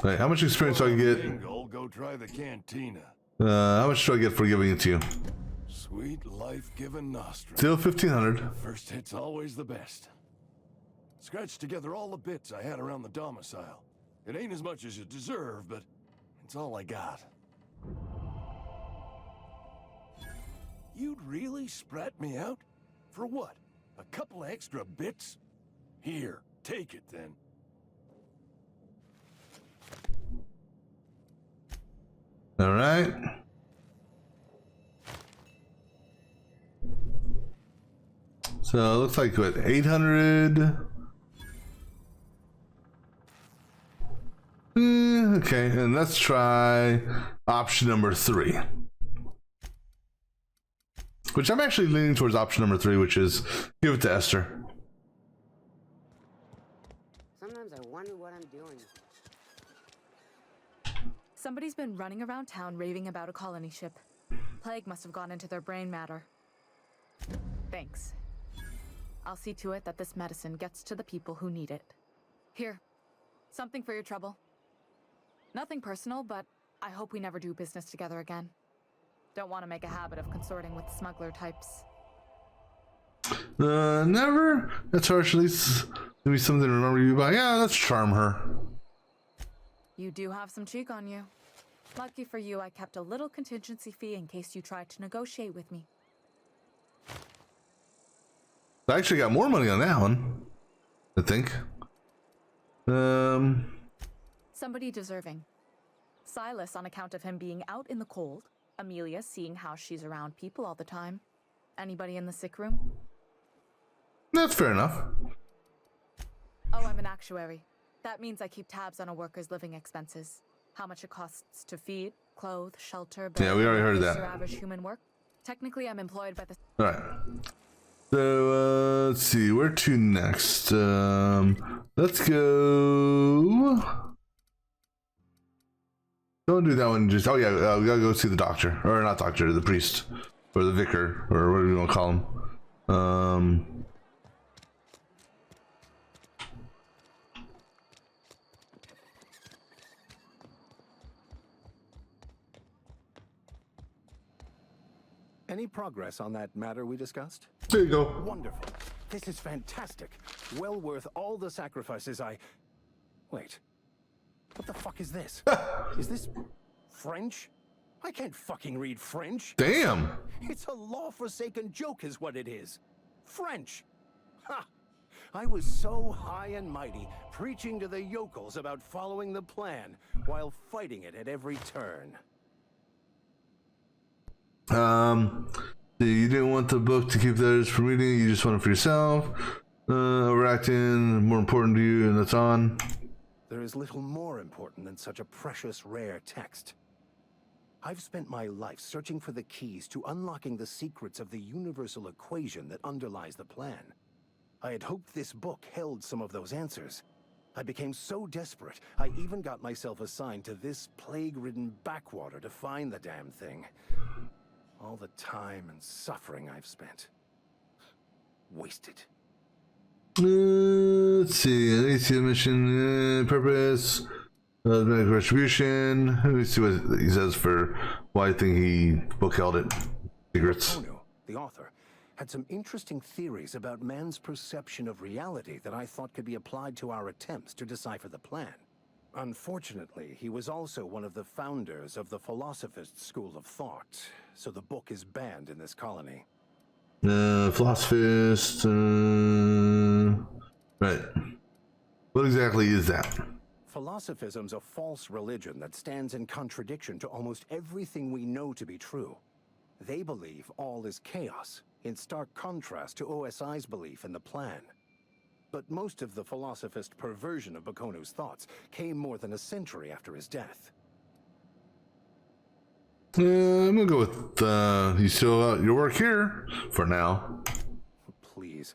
Wait, how much experience do I get? Bingo, go try the cantina. How much do I get for giving it to you? Sweet life-giving nostrum. Still 1,500. First hit's always the best. Scratched together all the bits I had around the domicile. It ain't as much as you deserve, but it's all I got. You'd really sprat me out? For what? A couple extra bits? Here, take it then. All right. So it looks like what, 800. Okay, and let's try option number 3. Which I'm actually leaning towards option number 3, which is give it to Esther. Sometimes I wonder what I'm doing. Somebody's been running around town raving about a colony ship. Plague must have gone into their brain matter. Thanks. I'll see to it that this medicine gets to the people who need it. Here, something for your trouble. Nothing personal, but I hope we never do business together again. Don't want to make a habit of consorting with smuggler types. Never. That's harsh. At least maybe something to remember you by. Yeah, let's charm her. You do have some cheek on you. Lucky for you, I kept a little contingency fee in case you tried to negotiate with me. I actually got more money on that one, I think. Somebody deserving. Silas on account of him being out in the cold. Amelia seeing how she's around people all the time. Anybody in the sick room? That's fair enough. Oh, I'm an actuary. That means I keep tabs on a worker's living expenses. How much it costs to feed, clothe, shelter, Yeah, we already heard that. Your average human work. Technically, I'm employed by the... Alright. So, let's see. Where to next? Let's go... Don't do that one. Just... Oh, yeah. We gotta go see the doctor. Or not doctor, the priest. Or the vicar. Or whatever you want to call him. Any progress on that matter we discussed? There you go. Wonderful. This is fantastic. Well worth all the sacrifices I... Wait. What the fuck is this? Is this French? I can't fucking read French. Damn. It's a law-forsaken joke is what it is. French. Ha! I was so high and mighty, preaching to the yokels about following the plan, while fighting it at every turn. You didn't want the book to keep those for reading, you just want it for yourself. Overacting, more important to you, and that's on. There is little more important than such a precious, rare text. I've spent my life searching for the keys to unlocking the secrets of the universal equation that underlies the plan. I had hoped this book held some of those answers. I became so desperate, I even got myself assigned to this plague-ridden backwater to find the damn thing. All the time and suffering I've spent. Wasted. Let's see. ACO mission purpose. Medical retribution. Let me see what he says for why I think he book held it. Secrets. Ono, the author, had some interesting theories about man's perception of reality that I thought could be applied to our attempts to decipher the plan. Unfortunately, he was also one of the founders of the Philosophist school of thought, so the book is banned in this colony. Philosophist. Right. What exactly is that? Philosophism's a false religion that stands in contradiction to almost everything we know to be true. They believe all is chaos, in stark contrast to OSI's belief in the plan. But most of the philosophist perversion of Bakonu's thoughts came more than a century after his death. I'm gonna go with you still your work here for now. Please.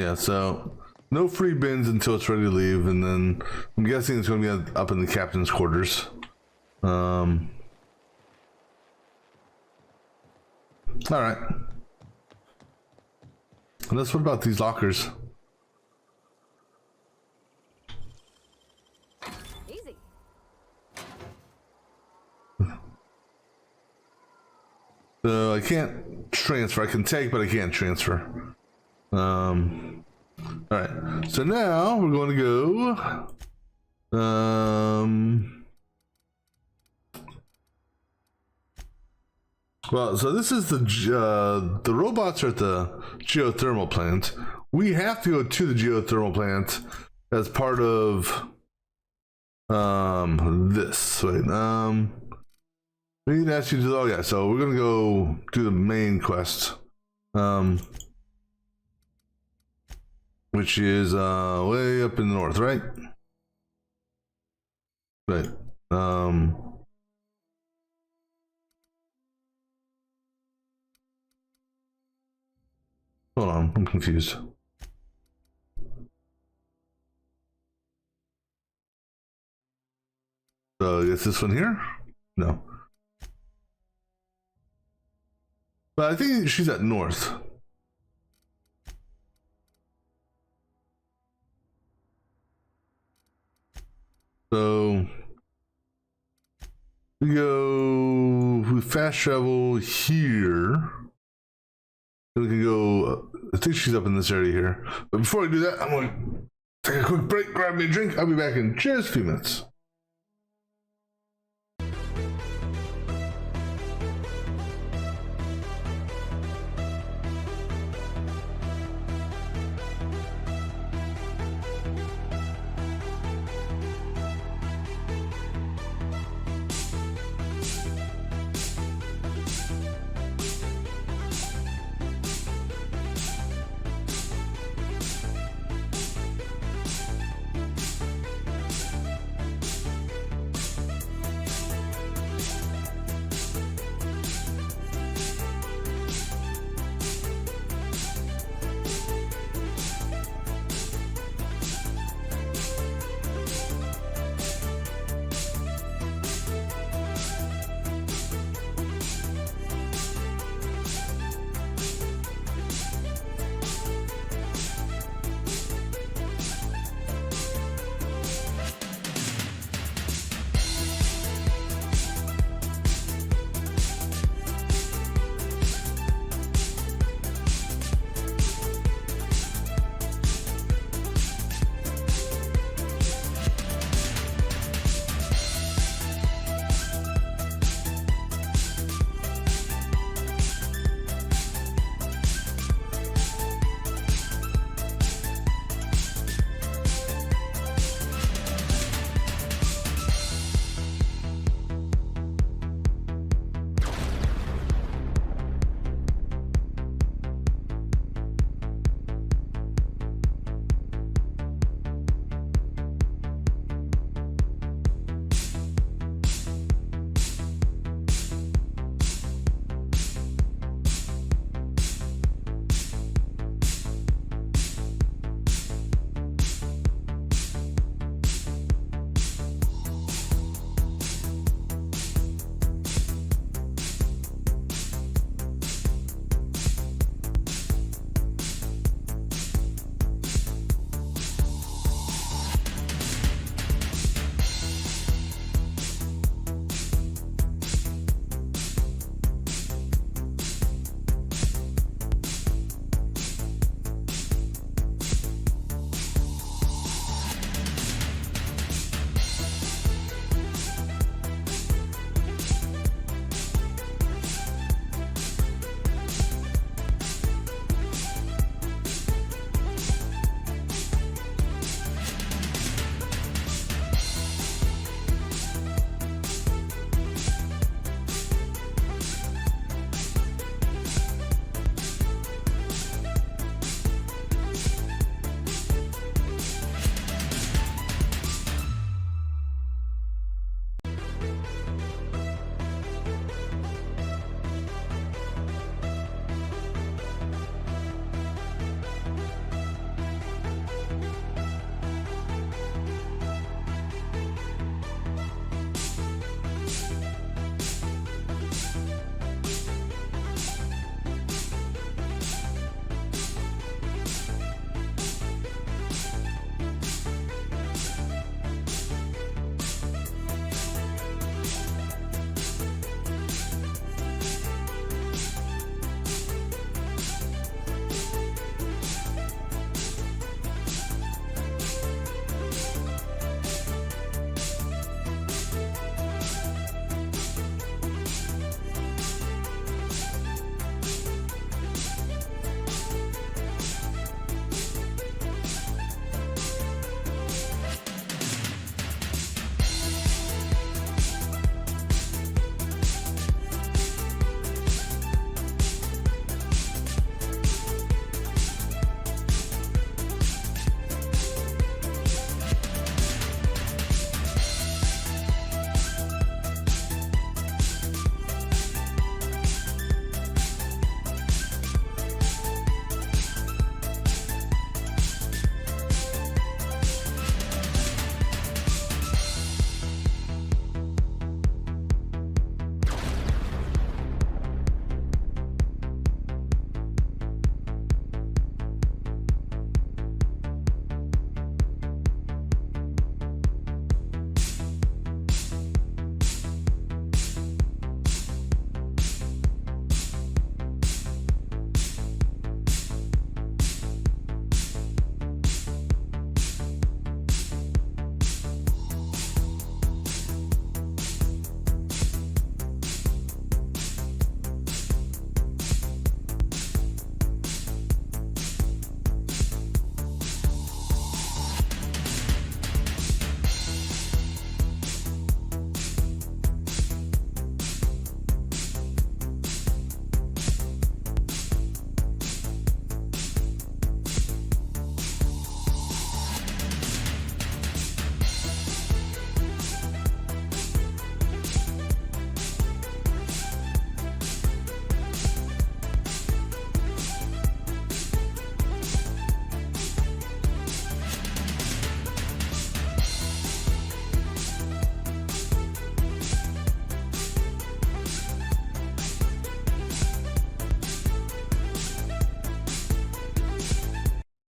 Yeah, so no free bins until it's ready to leave, and then I'm guessing it's going to be up in the captain's quarters. All right. And let's what about these lockers? Easy. So I can't transfer. I can take, but I can't transfer. All right. So now we're going to go. Well, so this is the robots are at the geothermal plant. We have to go to the geothermal plant as part of this. Wait, we need to ask you to do. Oh yeah, so we're gonna go do the main quest, which is way up in the north, right? Right. Hold on, I'm confused. So I guess this one here? No. But I think she's at north. So we fast travel here. We can go, I think she's up in this area here. But before I do that, I'm going to take a quick break, grab me a drink. I'll be back in just a few minutes.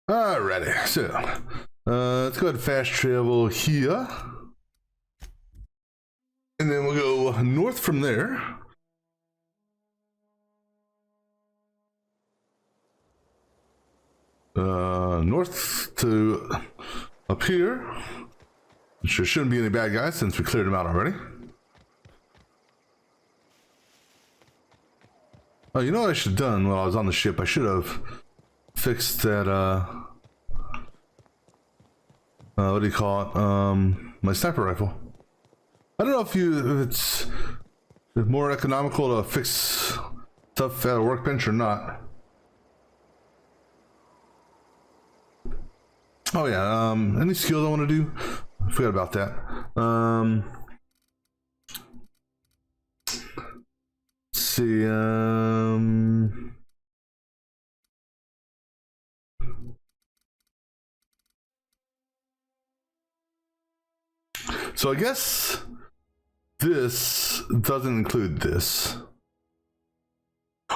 Alrighty, so let's go ahead and fast travel here. And then we'll go north from there. North to up here. Which there shouldn't be any bad guys since we cleared them out already. Oh, you know what I should have done while I was on the ship? I should have fixed that, what do you call it? My sniper rifle. I don't know if it's more economical to fix stuff at a workbench or not. Oh yeah, any skills I want to do? I forgot about that. Let's see, so I guess this doesn't include this.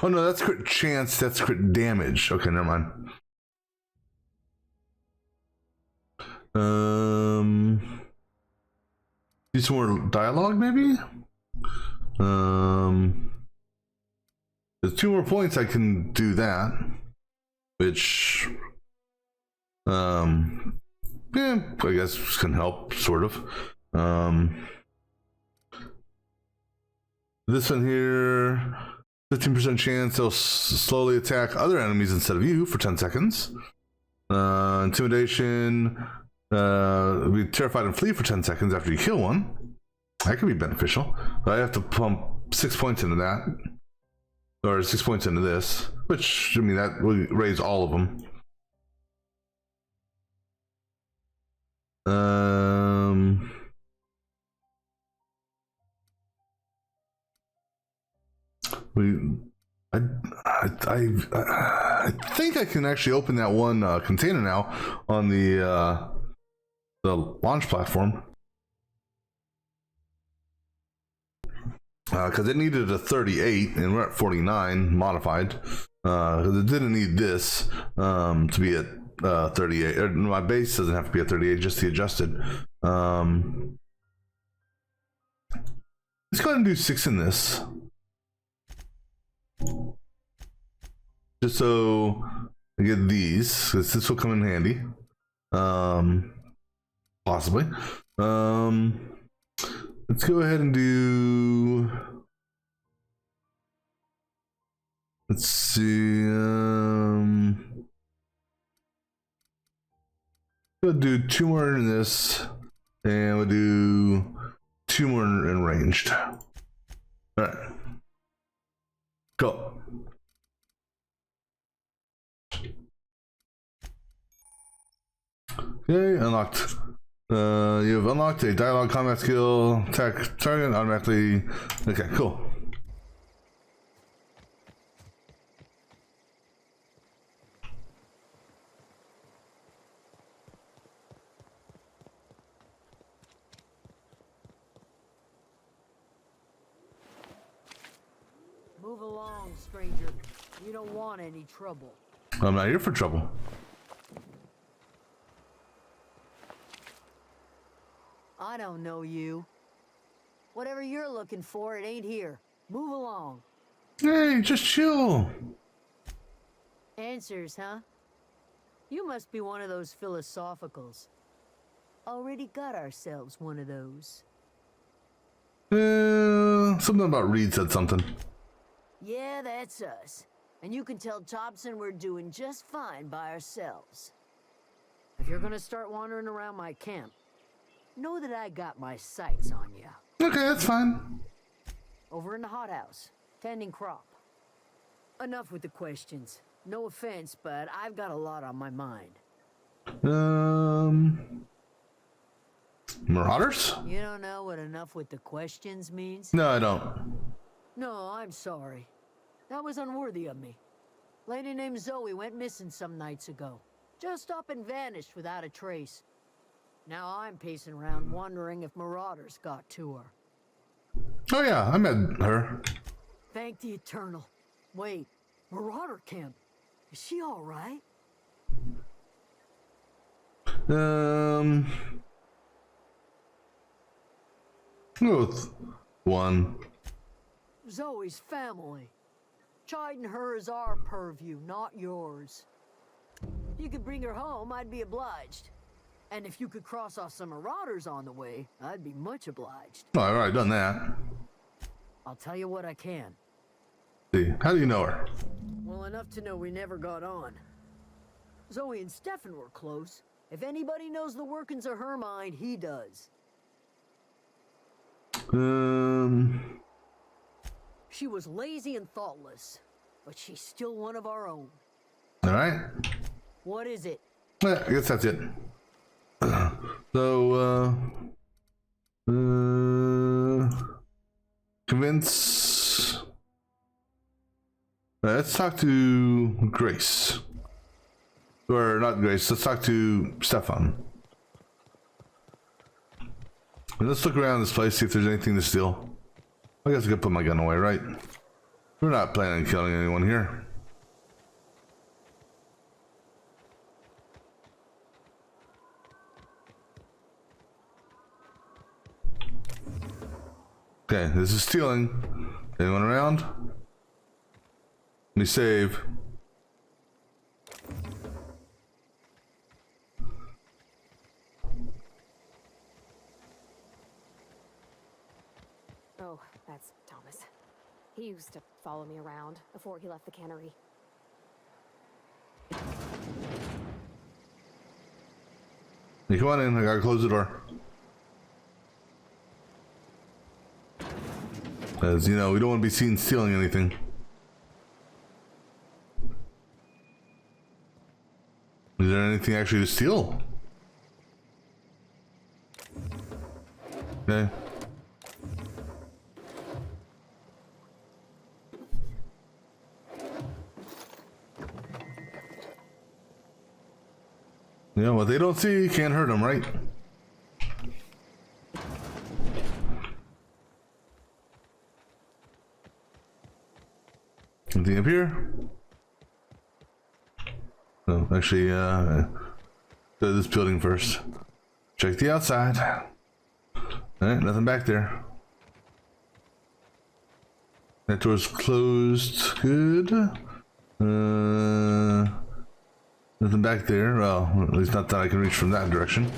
Oh no, that's crit chance, that's crit damage. Okay, never mind. Do some more dialogue, maybe? There's 2 more points I can do that. Which, yeah, I guess can help, sort of. This one here, 15% chance they'll slowly attack other enemies instead of you for 10 seconds. Intimidation, be terrified and flee for 10 seconds after you kill one. That could be beneficial. But I have to pump 6 points into that. Or 6 points into this. Which, I mean, that will raise all of them. I think I can actually open that one container now on the launch platform, because it needed a 38 and we're at 49 modified, because it didn't need this to be at 38. My base doesn't have to be at 38, just the adjusted. Let's go ahead and do 6 in this. Just so I get these, because this will come in handy. Possibly. Let's go ahead and do... Let's see. We'll do 2 more in this, and we'll do 2 more in ranged. Alright. Go. Okay, unlocked. You have unlocked a dialogue combat skill. Attack target automatically. Okay, cool. Move along, stranger. You don't want any trouble. I'm not here for trouble. I don't know you. Whatever you're looking for, it ain't here. Move along. Hey, just chill. Answers, huh? You must be one of those philosophicals. Already got ourselves one of those. Something about Reed said something. Yeah, that's us. And you can tell Thompson we're doing just fine by ourselves. If you're gonna start wandering around my camp, know that I got my sights on you. Okay, that's fine. Over in the hothouse, tending crop. Enough with the questions. No offense, but I've got a lot on my mind. Marauders? You don't know what enough with the questions means? No, I don't. No, I'm sorry. That was unworthy of me. Lady named Zoe went missing some nights ago. Just up and vanished without a trace. Now I'm pacing around wondering if marauders got to her. Oh yeah, I met her. Thank the Eternal. Wait, Marauder Camp. Is she all right? Go with 1. Zoe's family. Chiding her is our purview, not yours. If you could bring her home, I'd be obliged. And if you could cross off some marauders on the way, I'd be much obliged. Oh, I've already done that. I'll tell you what I can. See, how do you know her? Well, enough to know we never got on. Zoe and Stefan were close. If anybody knows the workings of her mind, he does. She was lazy and thoughtless, but she's still one of our own. All right. What is it? Yeah, I guess that's it. So, convince. Let's talk to Grace. Or not Grace, let's talk to Stefan. And let's look around this place, see if there's anything to steal. I guess I could put my gun away, right? We're not planning on killing anyone here. Okay, this is stealing. Anyone around? Let me save. Oh, that's Thomas. He used to follow me around before he left the cannery. Hey, come on in, I gotta close the door. As you know, we don't want to be seen stealing anything. Is there anything actually to steal? Okay. Yeah, what they don't see can't hurt them, right? Anything up here? No, actually, go to this building first. Check the outside. Alright, nothing back there. That door's closed. Good. Nothing back there. Well, at least not that I can reach from that direction.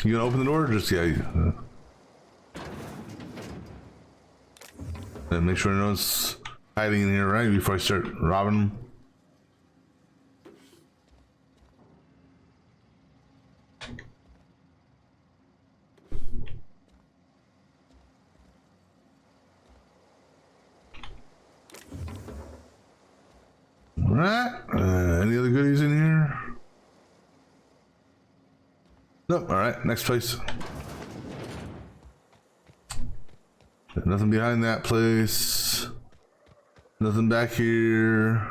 You gonna open the door or just, yeah. And make sure no one's hiding in here, right? Before I start robbing them. Alright. Any other goodies in here? Nope. Alright, next place. Nothing behind that place. Nothing back here.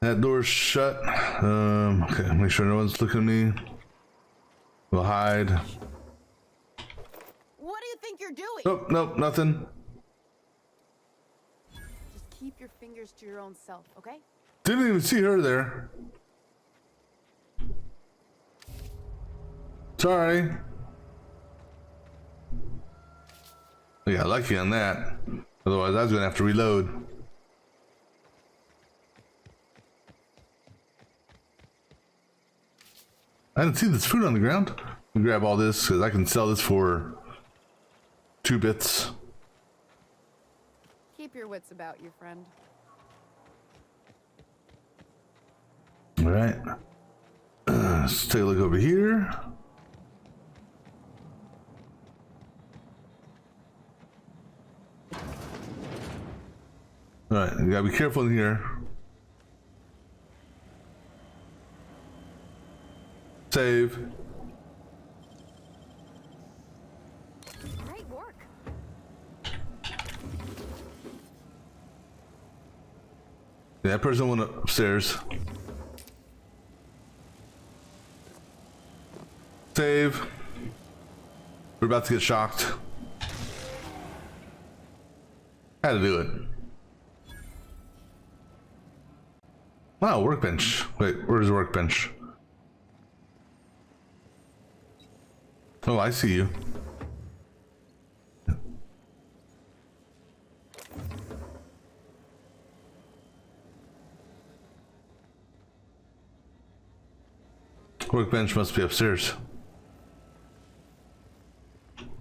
That door's shut. Okay, make sure no one's looking at me. We'll hide. What do you think you're doing? Nope, nope, nothing. Just keep your fingers to your own self, okay? Didn't even see her there. Sorry. I got lucky on that. Otherwise, I was gonna have to reload. I didn't see this food on the ground. Let me grab all this because I can sell this for 2 bits. Keep your wits about you, friend. All right. Let's take a look over here. All right, you gotta be careful in here. Save. Great work. Yeah, that person went upstairs. Save. We're about to get shocked. Had to do it. Wow, workbench. Wait, where's the workbench? Oh, I see you. Workbench must be upstairs.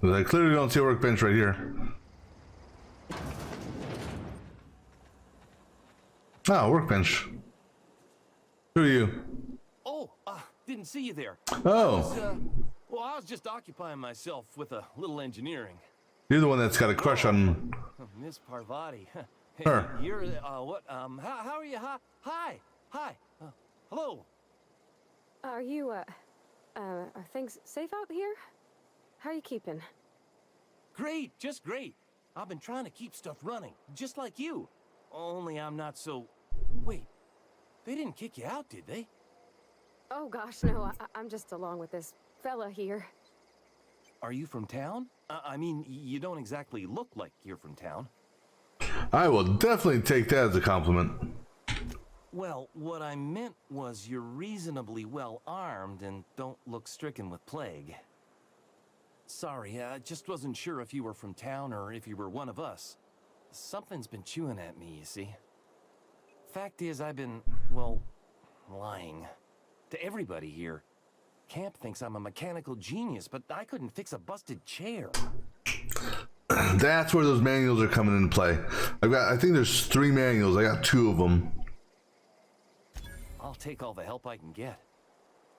I clearly don't see a workbench right here. Ah, workbench. Who are you? Oh, didn't see you there. Oh. I was just occupying myself with a little engineering. You're the one that's got a crush on Miss Parvati. Hey, her. You're, what, how are you? Hi. Hello. Are you, are things safe out here? How are you keeping? Great, just great. I've been trying to keep stuff running, just like you. Only I'm not so... Wait, they didn't kick you out, did they? Oh gosh, no, I'm just along with this fella here. Are you from town? I mean, you don't exactly look like you're from town. I will definitely take that as a compliment. Well, what I meant was you're reasonably well armed and don't look stricken with plague. Sorry, I just wasn't sure if you were from town or if you were one of us. Something's been chewing at me, you see. Fact is, I've been, well, lying. To everybody here. Camp thinks I'm a mechanical genius, but I couldn't fix a busted chair. That's where those manuals are coming into play. I think there's 3 manuals. I got 2 of them. I'll take all the help I can get.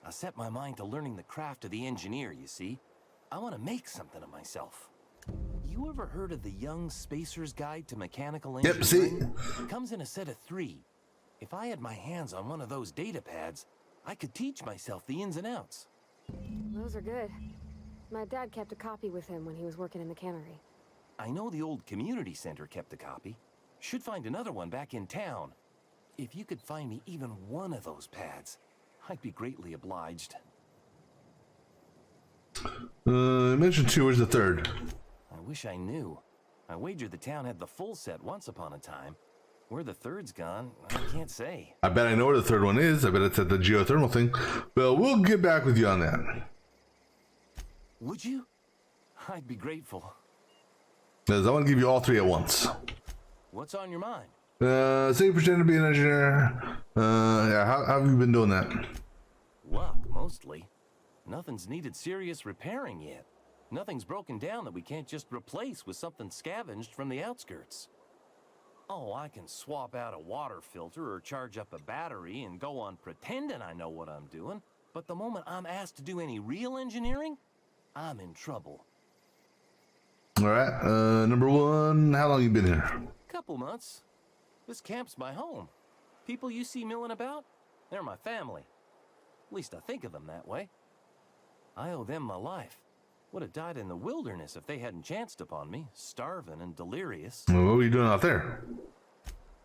I set my mind to learning the craft of the engineer, you see. I want to make something of myself. You ever heard of the Young Spacer's Guide to Mechanical Engineering? Yep, see? It comes in a set of 3. If I had my hands on one of those data pads, I could teach myself the ins and outs. Those are good. My dad kept a copy with him when he was working in the cannery. I know the old community center kept a copy. Should find another one back in town. If you could find me even one of those pads, I'd be greatly obliged. I mentioned 2. Where's the 3rd? I wish I knew. I wagered the town had the full set once upon a time. Where the 3rd's gone, I can't say. I bet I know where the 3rd one is. I bet it's at the geothermal thing. Well, we'll get back with you on that. Would you? I'd be grateful. Because I want to give you all 3 at once. What's on your mind? Say you pretend to be an engineer. Yeah, how have you been doing that? Luck, mostly. Nothing's needed serious repairing yet. Nothing's broken down that we can't just replace with something scavenged from the outskirts. Oh, I can swap out a water filter or charge up a battery and go on pretending I know what I'm doing, but the moment I'm asked to do any real engineering, I'm in trouble. Alright, number 1, how long you been here? Couple months. This camp's my home. People you see milling about, they're my family. At least I think of them that way. I owe them my life. Would have died in the wilderness if they hadn't chanced upon me, starving and delirious. Well, what were you doing out there?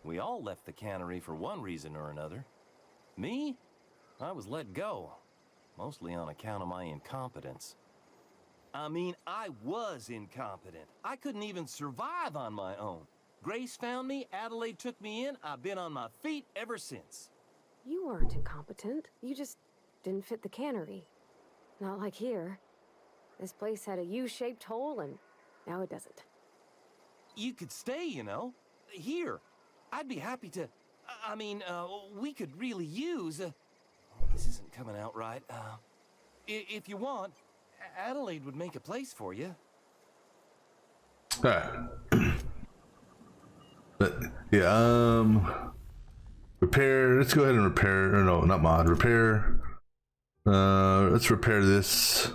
We all left the cannery for one reason or another. Me? I was let go, mostly on account of my incompetence. I mean, I was incompetent. I couldn't even survive on my own. Grace found me, Adelaide took me in, I've been on my feet ever since. You weren't incompetent. You just didn't fit the cannery. Not like here. This place had a U-shaped hole, and now it doesn't. You could stay, you know. Here. I'd be happy to... I mean, we could really use... this isn't coming out right. If you want, Adelaide would make a place for you. Alright. Yeah, repair, let's go ahead and repair, or no, not mod, repair. Let's repair this.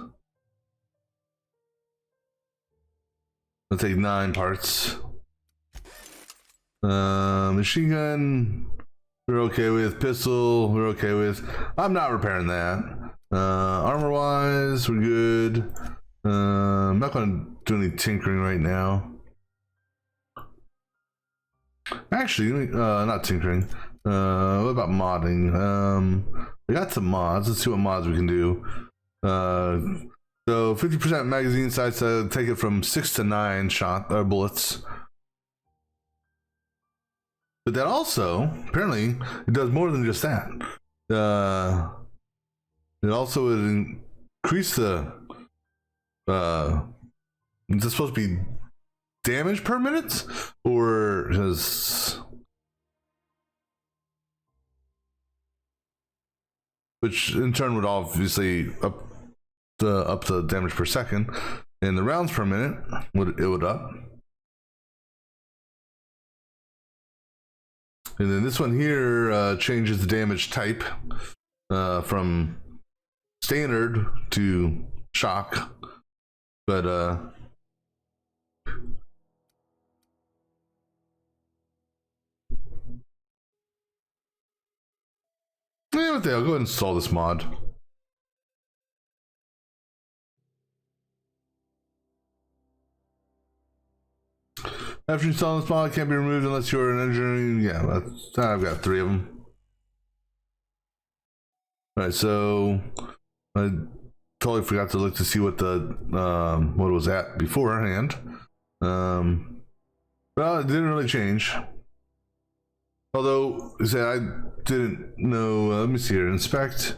Let's take 9 parts. Machine gun, we're okay with. Pistol, we're okay with. I'm not repairing that. Armor wise, we're good. I'm not going to do any tinkering right now. Actually, not tinkering. What about modding? We got some mods. Let's see what mods we can do. So 50% magazine size, take it from 6 to 9 shot bullets. But that also, apparently, it does more than just that. It also would increase the. Is this supposed to be damage per minute, or has? Which in turn would obviously up the damage per second, and the rounds per minute would up. And then this one here changes the damage type from standard to shock, but yeah, what the hell? Go ahead and install this mod. After installing this mod, it can't be removed unless you're an engineering. Yeah, I've got 3 of them. All right, so I totally forgot to look to see what the what it was at beforehand. Well, it didn't really change. Although, say I didn't know. Let me see here. Inspect.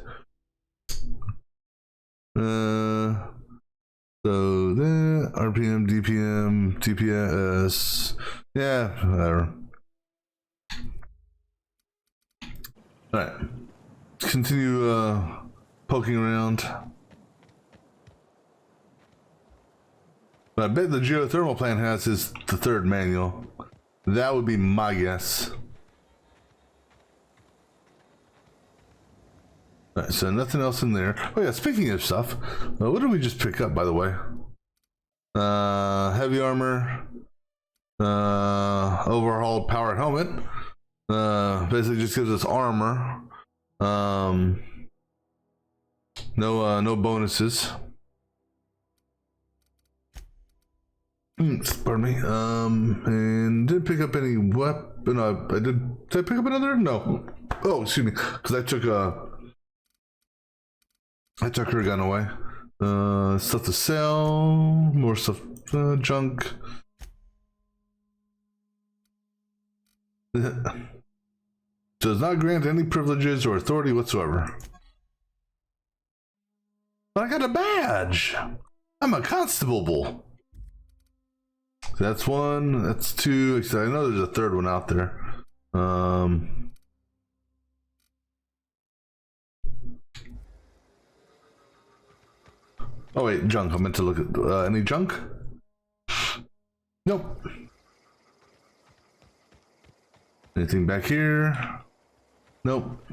So the RPM, DPM, TPS, yeah, whatever. All right, let's continue poking around. But I bet the geothermal plant has the 3rd manual. That would be my guess. All right, so nothing else in there. Oh yeah, speaking of stuff, what did we just pick up, by the way? Heavy armor, overhauled power helmet. Basically just gives us armor. No bonuses. Pardon me. And didn't pick up any weapon. I did I pick up another? No. Oh, excuse me. Because I took her gun away. Stuff to sell. More stuff. Junk. Does not grant any privileges or authority whatsoever. But I got a badge. I'm a constable. That's 1. That's 2. I know there's a 3rd one out there. Oh wait, junk. I meant to look at any junk. Nope. Anything back here? Nope.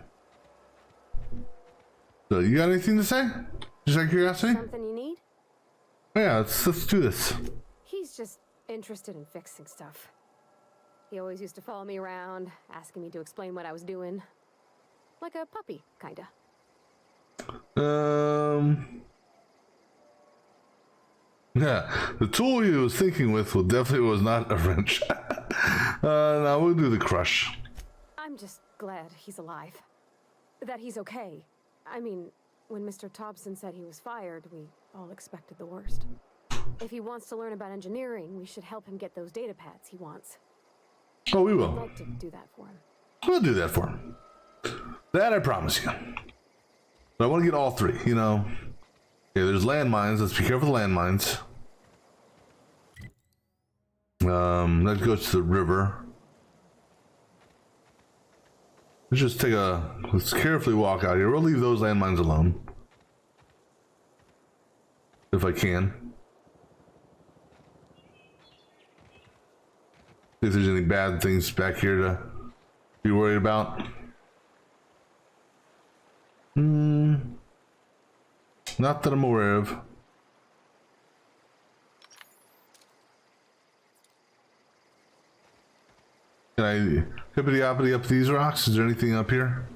So you got anything to say? Just out of curiosity? Something you need? Yeah, let's do this. He's just interested in fixing stuff. He always used to follow me around, asking me to explain what I was doing. Like a puppy, kinda. Yeah, the tool he was thinking with definitely was not a wrench. Now we'll do the crush. I'm just glad he's alive. That he's okay. I mean, when Mr. Thompson said he was fired, we all expected the worst. If he wants to learn about engineering, we should help him get those data pads he wants. Oh, we will. I'd like to do that for him. We'll do that for him. That I promise you. But I want to get all 3, you know. Okay, there's landmines. Let's be careful of the landmines. That goes to the river. Let's carefully walk out here. We'll leave those landmines alone. If I can. See if there's any bad things back here to be worried about. Not that I'm aware of. Can I hippity-hoppity up these rocks? Is there anything up here?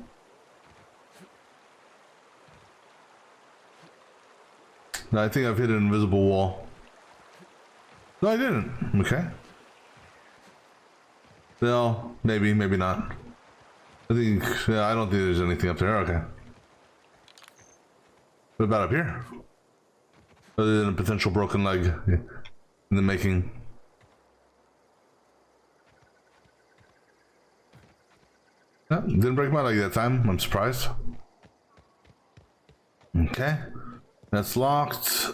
No, I think I've hit an invisible wall. No, I didn't. Okay. No, maybe not. I don't think there's anything up there. Okay. What about up here? Other than a potential broken leg in the making. No, didn't break my leg that time. I'm surprised. Okay, that's locked.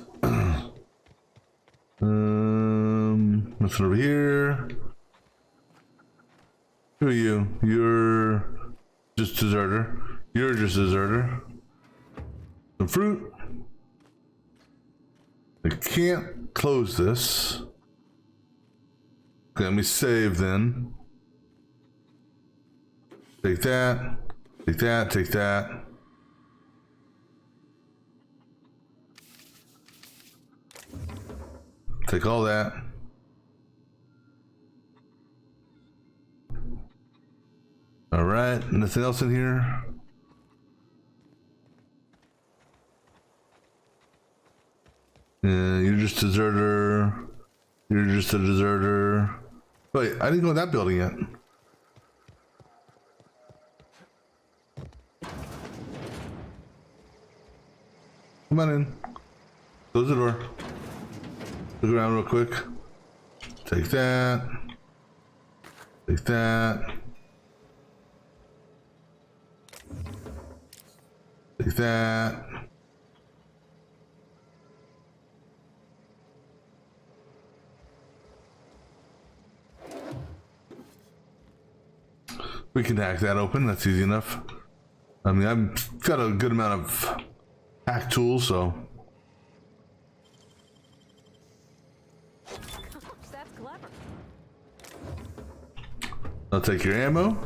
Nothing over here. Who are you? You're just deserter. You're just deserter. Some fruit. I can't close this. Okay, let me save then. Take that. Take that. Take that. Take all that. All right, nothing else in here. You're just a deserter. You're just a deserter. Wait, I didn't go in that building yet. Come on in. Close the door. Look around real quick. Take that. Take that. Take that. We can hack that open. That's easy enough. I mean, I've got a good amount of hack tools, so. That's clever. I'll take your ammo.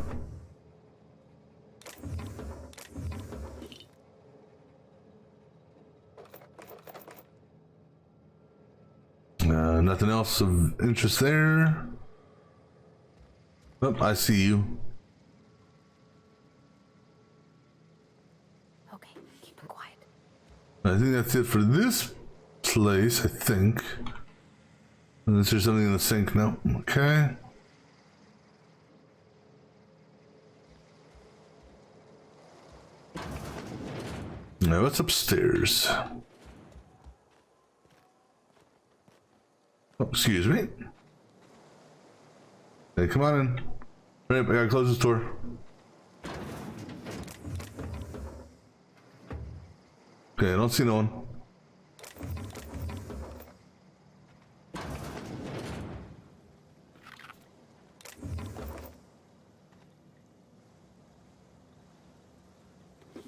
Nothing else of interest there. Oh, I see you. Okay, keep it quiet. I think that's it for this place, I think. Unless there's something in the sink. No. Okay. Now what's upstairs? Oh, excuse me. Hey, come on in. Hurry up, I gotta close this door. Okay, I don't see no one.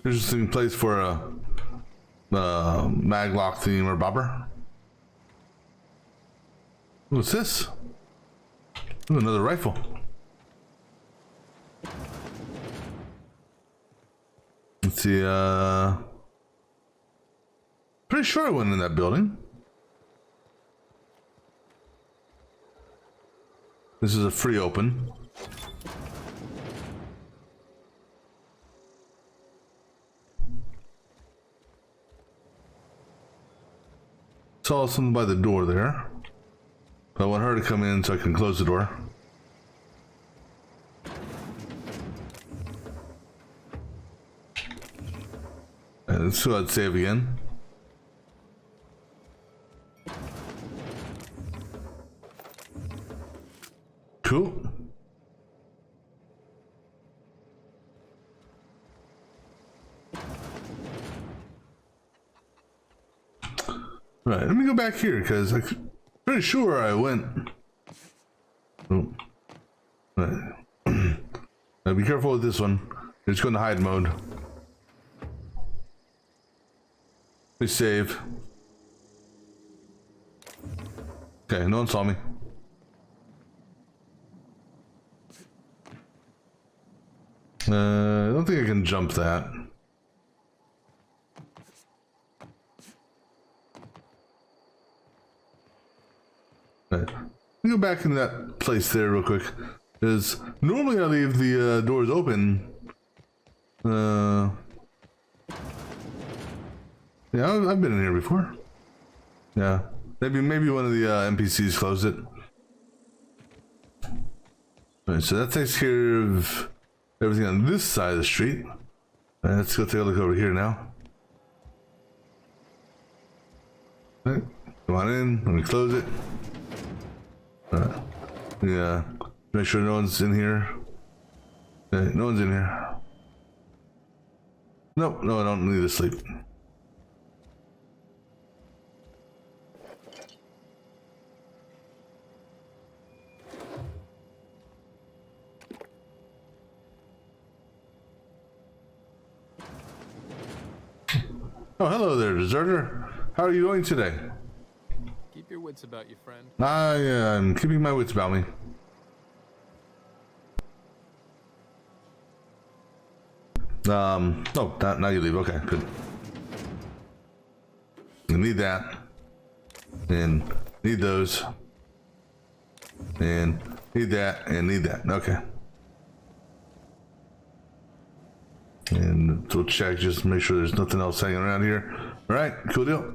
Interesting place for a maglock theme or bobber. What's this? Ooh, another rifle. Let's see, pretty sure I went in that building. This is a free open. Saw something by the door there. I want her to come in so I can close the door. And let's go ahead and save again. Cool. Right, let me go back here because I'm pretty sure I went. Oh. Right. Now be careful with this one. It's going to hide mode. We save. Okay, no one saw me. I don't think I can jump that. Right. Let me go back in that place there real quick. Because normally I leave the doors open. Yeah, I've been in here before. Yeah, maybe one of the NPCs closed it. Alright, so that takes care of everything on this side of the street. Alright, let's go take a look over here now. Alright, come on in, let me close it. Alright, yeah, make sure no one's in here. Okay, no one's in here. Nope, no, I don't need to sleep. Oh, hello there, deserter. How are you doing today? Keep your wits about you, friend. I am keeping my wits about me. Oh, now you leave. Okay, good. I need that. And need those. And need that and need that. Okay. And we'll check, just make sure there's nothing else hanging around here. All right, cool deal.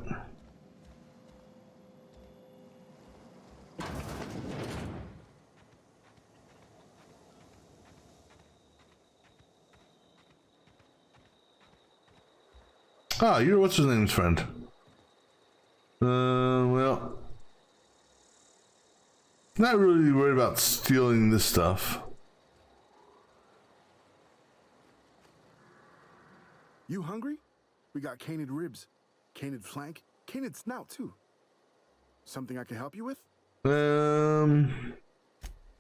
Ah, you're what's his name's friend. Well, not really worried about stealing this stuff. You hungry? We got canid ribs, canid flank, canid snout too. Something I can help you with? You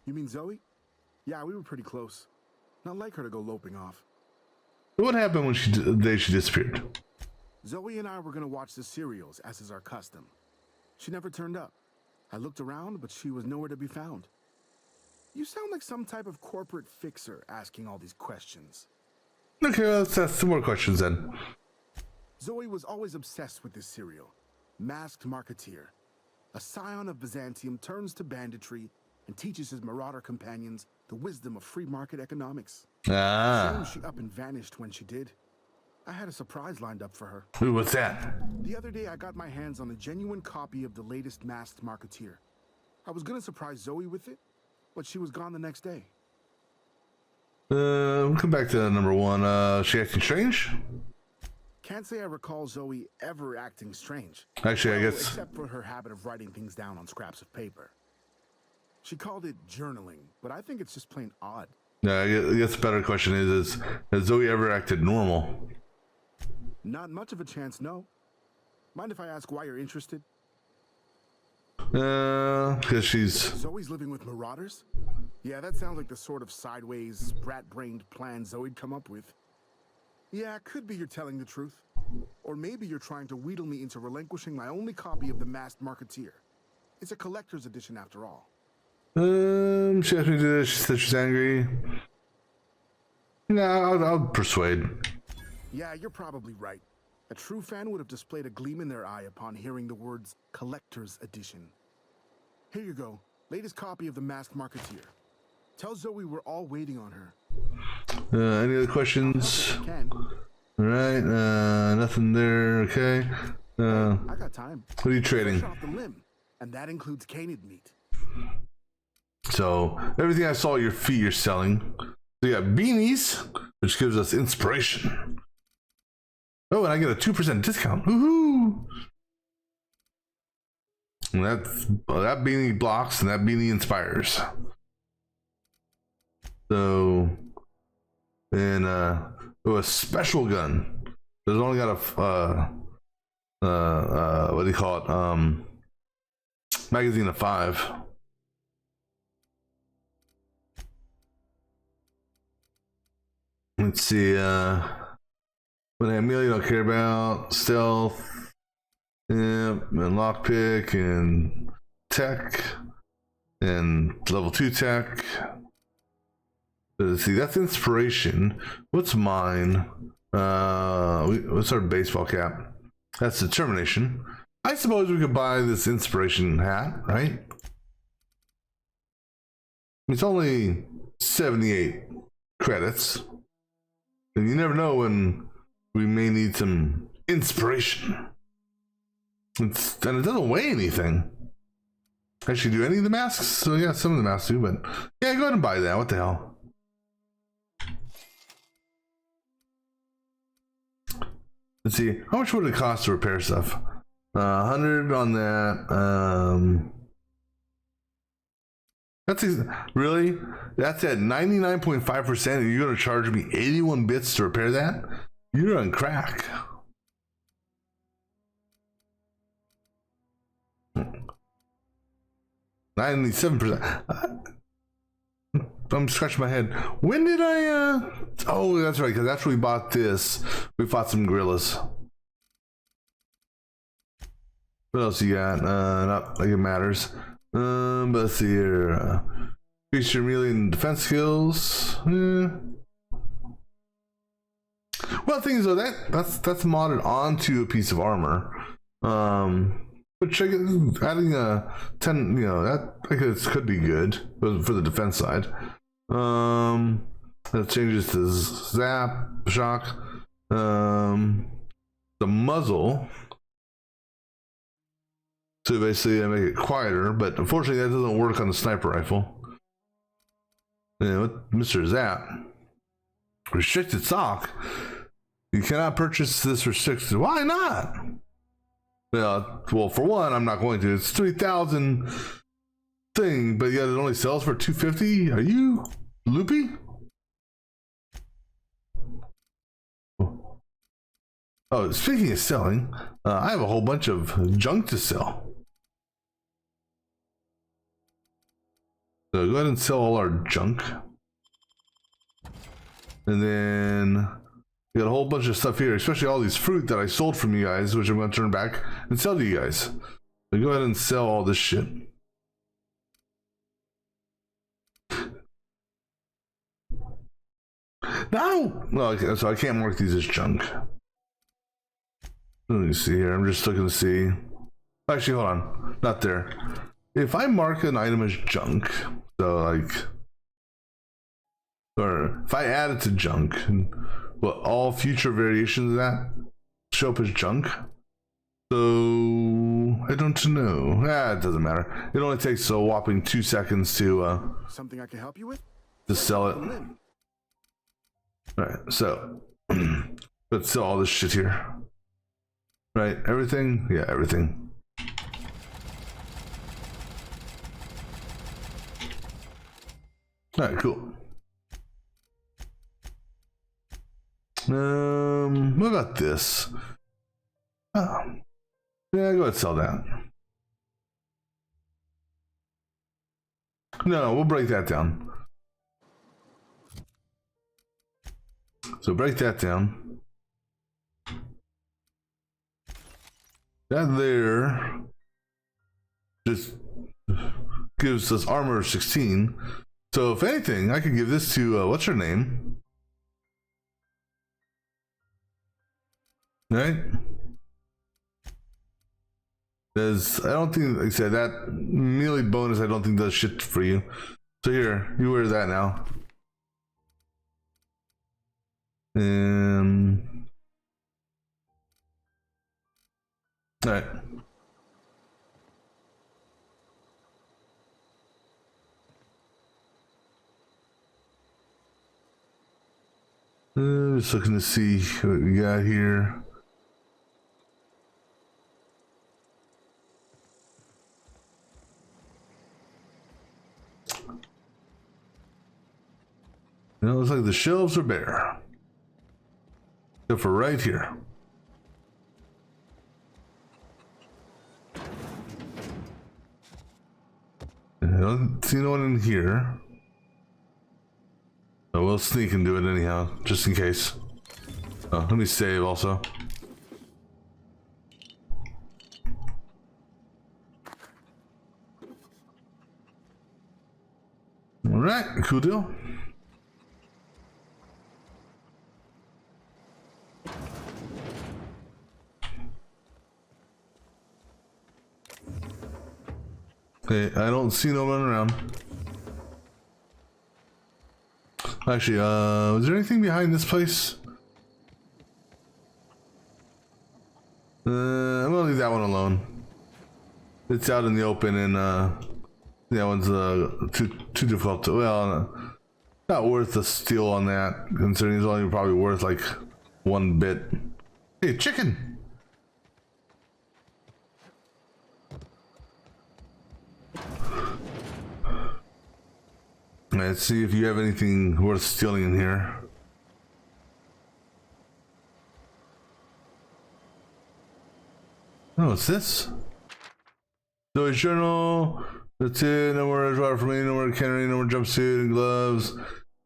mean Zoe? Yeah, we were pretty close. Not like her to go loping off. What happened when the day she disappeared? Zoe and I were gonna watch the serials, as is our custom. She never turned up. I looked around, but she was nowhere to be found. You sound like some type of corporate fixer asking all these questions. Okay, let's ask some more questions then. Zoe was always obsessed with this serial. Masked Marketeer. A scion of Byzantium turns to banditry and teaches his marauder companions the wisdom of free market economics. Ah. Shame she up and vanished when she did. I had a surprise lined up for her. Ooh, what's that? The other day I got my hands on a genuine copy of the latest Masked Marketeer. I was gonna surprise Zoe with it, but she was gone the next day. We'll come back to number one. She acting strange? Can't say I recall Zoe ever acting strange. Actually, I guess... Except for her habit of writing things down on scraps of paper. She called it journaling, but I think it's just plain odd. Yeah, I guess the better question is has Zoe ever acted normal? Not much of a chance, no. Mind if I ask why you're interested? Because she's... Zoe's living with marauders? Yeah, that sounds like the sort of sideways, brat-brained plan Zoe'd come up with. Yeah, could be you're telling the truth. Or maybe you're trying to wheedle me into relinquishing my only copy of the Masked Marketeer. It's a collector's edition after all. She asked me to do this. She said she's angry. No, I'll persuade. Yeah, you're probably right. A true fan would have displayed a gleam in their eye upon hearing the words collector's edition. Here you go. Latest copy of the Masked Marketeer. Tell Zoe we're all waiting on her. Any other questions? All right, nothing there. Okay. I got time. What are you trading? Fresh off the limb, and that includes canid meat. So everything I saw at your feet, you're selling. So you got beanies, which gives us inspiration. Oh, and I get a 2% discount. Woohoo! And that beanie blocks and that beanie inspires. So, and a special gun. There's only got a what do you call it? Magazine of 5. Let's see. What Amelia don't care about stealth, and lockpick, and tech, and level 2 tech. Let's see, that's inspiration. What's mine? What's our baseball cap? That's determination. I suppose we could buy this inspiration hat, right? It's only 78 credits. And you never know when we may need some inspiration. And it doesn't weigh anything. Actually, do any of the masks? So yeah, some of the masks do, but yeah, go ahead and buy that. What the hell? Let's see, how much would it cost to repair stuff? 100 on that. Really? That's at 99.5%, and you're gonna charge me 81 bits to repair that? You're on crack. $97%. I'm scratching my head. When did I? Oh, that's right, because after we bought this, we fought some gorillas. What else you got? Not like it matters. But let's see here. Increase your melee and defense skills. Well, the thing is though, that's modded onto a piece of armor. Which I guess adding a 10, that I guess could be good for the defense side. That changes to zap, shock, the muzzle. So basically I make it quieter, but unfortunately that doesn't work on the sniper rifle. With Mr. Zap. Restricted sock? You cannot purchase this restricted. Why not? Well, for one, I'm not going to. It's 3,000 thing, but yet it only sells for 250. Are you loopy? Oh, speaking of selling, I have a whole bunch of junk to sell. So go ahead and sell all our junk. And then we got a whole bunch of stuff here, especially all these fruit that I sold from you guys, which I'm going to turn back and sell to you guys. So go ahead and sell all this shit. No! Okay, so I can't mark these as junk. Let me see here. I'm just looking to see. Actually, hold on. Not there. If I mark an item as junk, so like, or if I add it to junk, well, all future variations of that show up as junk. So I don't know. It doesn't matter. It only takes a whopping 2 seconds to something I can help you with? To sell it. Alright, so let's sell all this shit here. Right, everything? Yeah, everything. Alright, cool. What about this? Oh. Yeah, go ahead and sell that. No, we'll break that down. So break that down. That there just gives us armor 16. So if anything, I could give this to, what's her name? Right? Because I don't think, like I said, that melee bonus I don't think does shit for you. So here, you wear that now. And all right. Just looking to see what we got here. It looks like the shelves are bare. Except for right here. I don't see no one in here. So we'll sneak and do it anyhow, just in case. Oh, let me save also. Alright, cool deal. Okay, I don't see no one around. Actually, is there anything behind this place? I'm gonna leave that one alone. It's out in the open and that one's too difficult to, well, not worth the steal on that, considering it's only probably worth like 1 bit. Hey, chicken! Let's see if you have anything worth stealing in here. Oh, what's this? Zoe's journal. That's it. No more water for me. No more cannery. No more jumpsuit and gloves.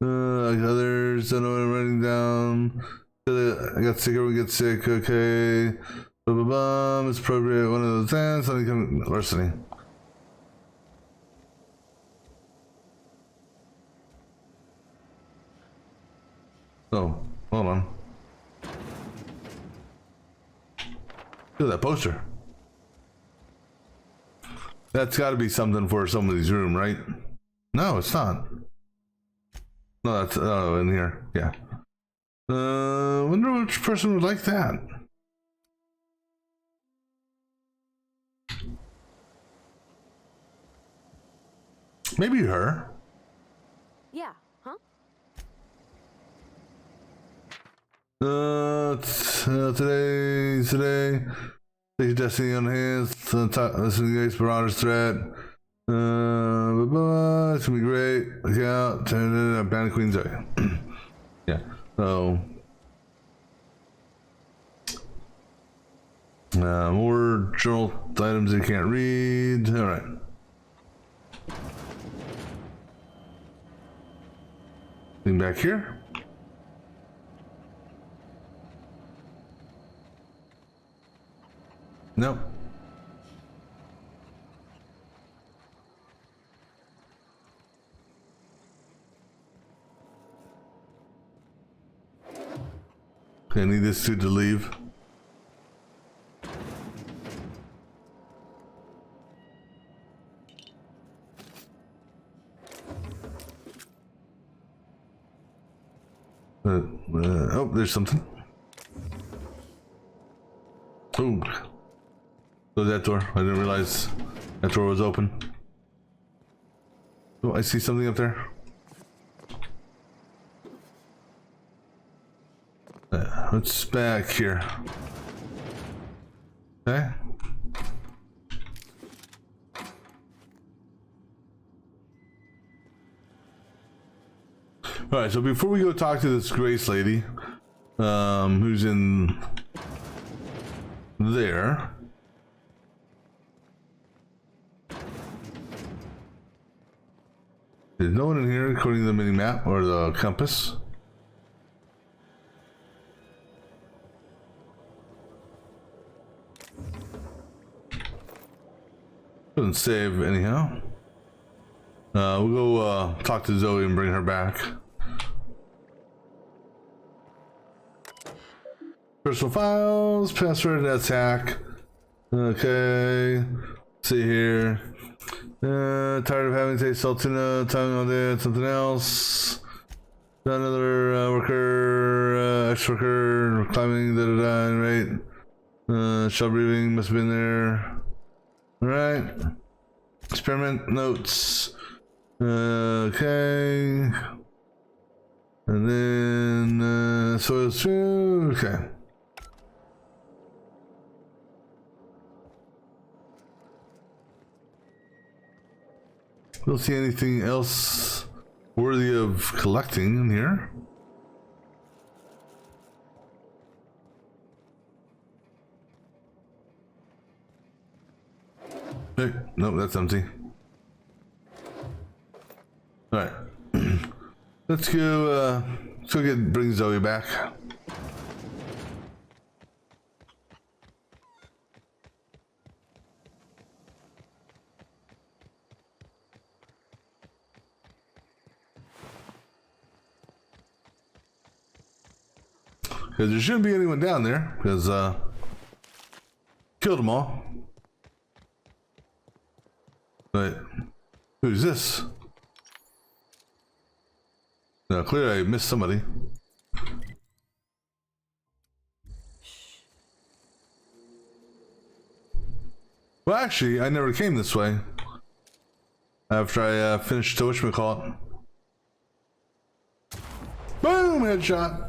Like others. Don't know what I'm writing down. I got sick. Everyone gets sick. Okay. Blah, blah, blah. It's appropriate. One of those things. Something coming. Larceny. Oh, hold on. Look at that poster. That's got to be something for somebody's room, right? No, it's not. No, that's in here. Yeah. Wonder which person would like that. Maybe her. Yeah, huh? Today. Take destiny on hands. Listen to Gates Marauders threat. It's gonna be great. Look out. Band Queen Zoe. Yeah. So. More journal items you can't read. All right. Thing back here. Nope. Okay, I need this dude to leave. Oh, there's something. Oh. Close that door. I didn't realize that door was open. Oh, I see something up there. What's back here? Okay. Alright, so before we go talk to this Grace lady, who's in there. There's no one in here according to the mini map or the compass. Doesn't save anyhow. We'll go talk to Zoe and bring her back. Personal files, password, attack. Okay. See here. Tired of having to say Saltuna, tongue all day, something else. Another worker, ex-worker, climbing, right? Shell breathing must have been there. Alright. Experiment notes. Okay. And then, soil through. Okay. Don't see anything else worthy of collecting in here. Hey, nope, that's empty. All right, let's go bring Zoe back. Because there shouldn't be anyone down there, because killed them all. But who's this? No, clearly I missed somebody. Well, actually, I never came this way. After I finished the whatchamacallit. Boom! Headshot!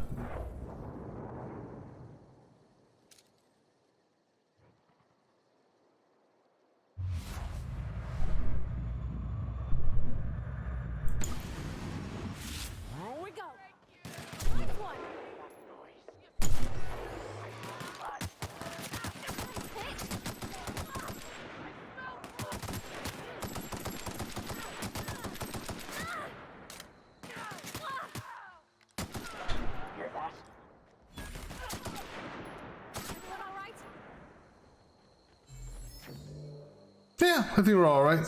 Yeah, I think we're all right.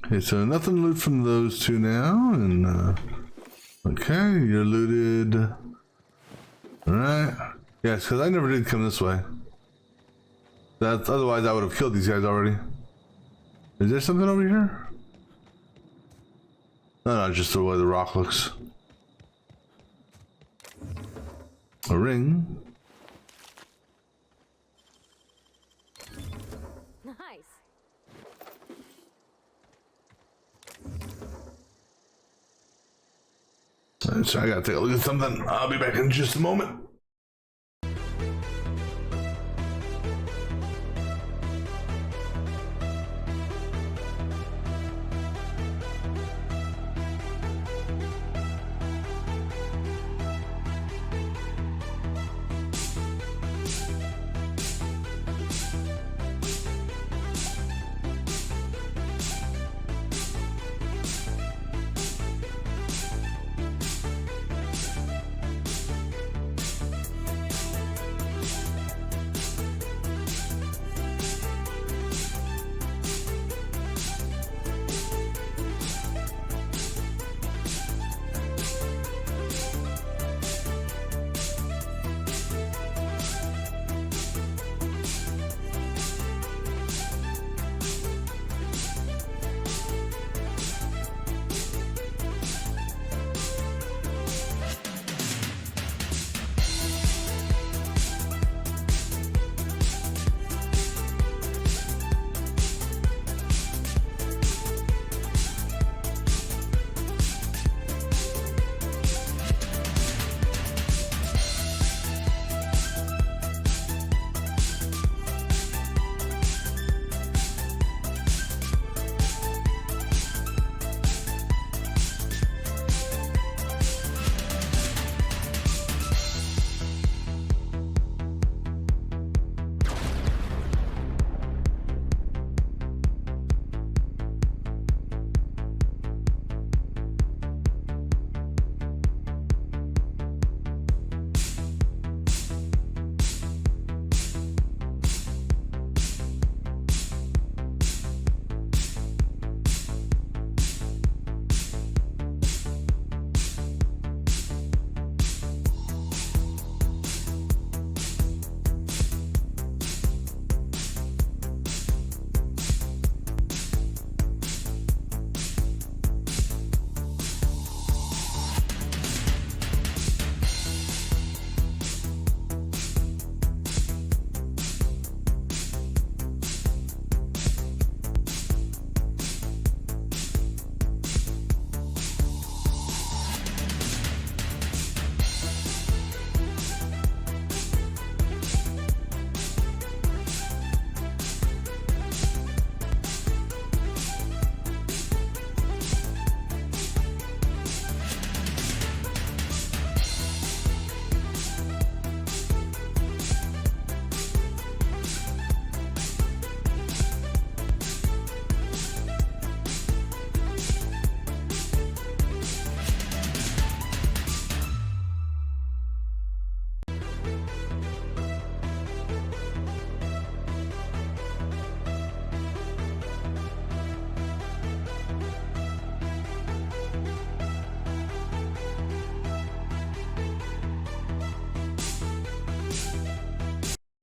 Okay, so nothing loot from those two now, and okay, you're looted. All right. Yes, because I never did come this way. That's otherwise I would have killed these guys already. Is there something over here? No, just the way the rock looks. A ring. Nice. Alright, so I gotta take a look at something. I'll be back in just a moment.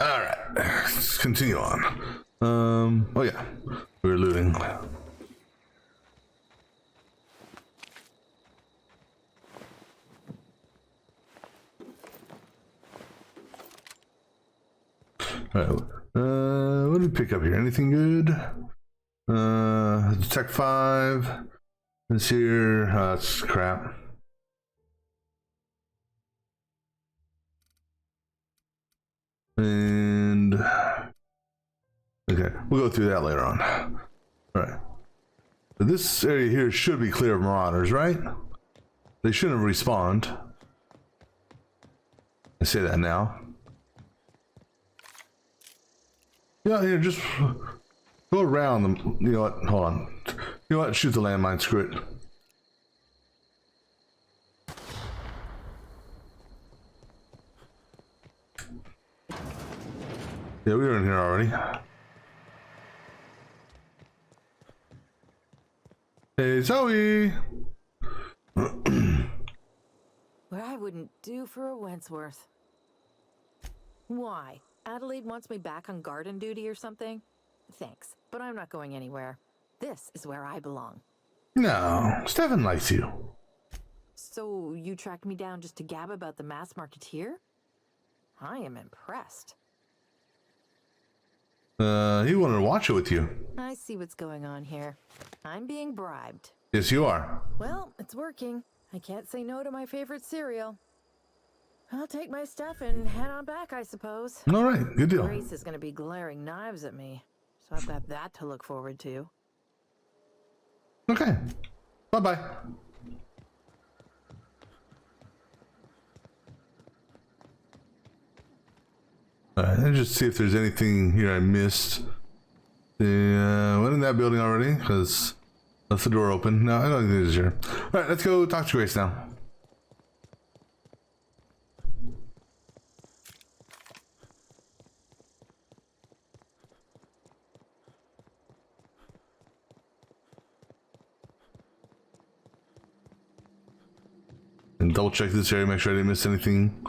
All right, let's continue on. Oh yeah, we're looting. All right, what did we pick up here? Anything good? Tech 5. This here, that's crap. And okay, we'll go through that later on. All right, but this area here should be clear of marauders, right? They shouldn't have respawned. I say that now. Yeah, here, just go around them. You know what? Hold on. You know what? Shoot the landmine. Screw it. Yeah, we were in here already. Hey, Zoe! What I wouldn't do for a Wentworth. Why? Adelaide wants me back on garden duty or something? Thanks, but I'm not going anywhere. This is where I belong. No, Stefan likes you. So you tracked me down just to gab about the mass marketeer? I am impressed. He wanted to watch it with you. I see what's going on here. I'm being bribed. Yes, you are. Well, it's working. I can't say no to my favorite cereal. I'll take my stuff and head on back, I suppose. All right, good deal. Grace is going to be glaring knives at me, so I've got that to look forward to. Okay. Bye-bye. Alright, let's just see if there's anything here I missed. Went in that building already, because that's the door open. No, I don't think there's here. Alright, let's go talk to Grace now. And double check this area, make sure I didn't miss anything.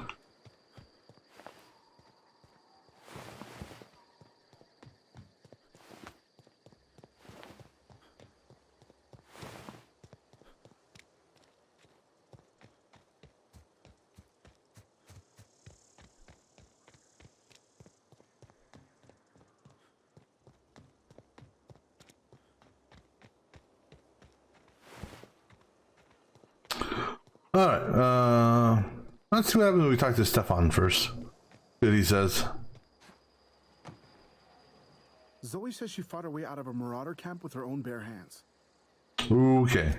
Alright, let's see what happens when we talk to Stefan first. See what he says. Zoe says she fought her way out of a marauder camp with her own bare hands. Okay.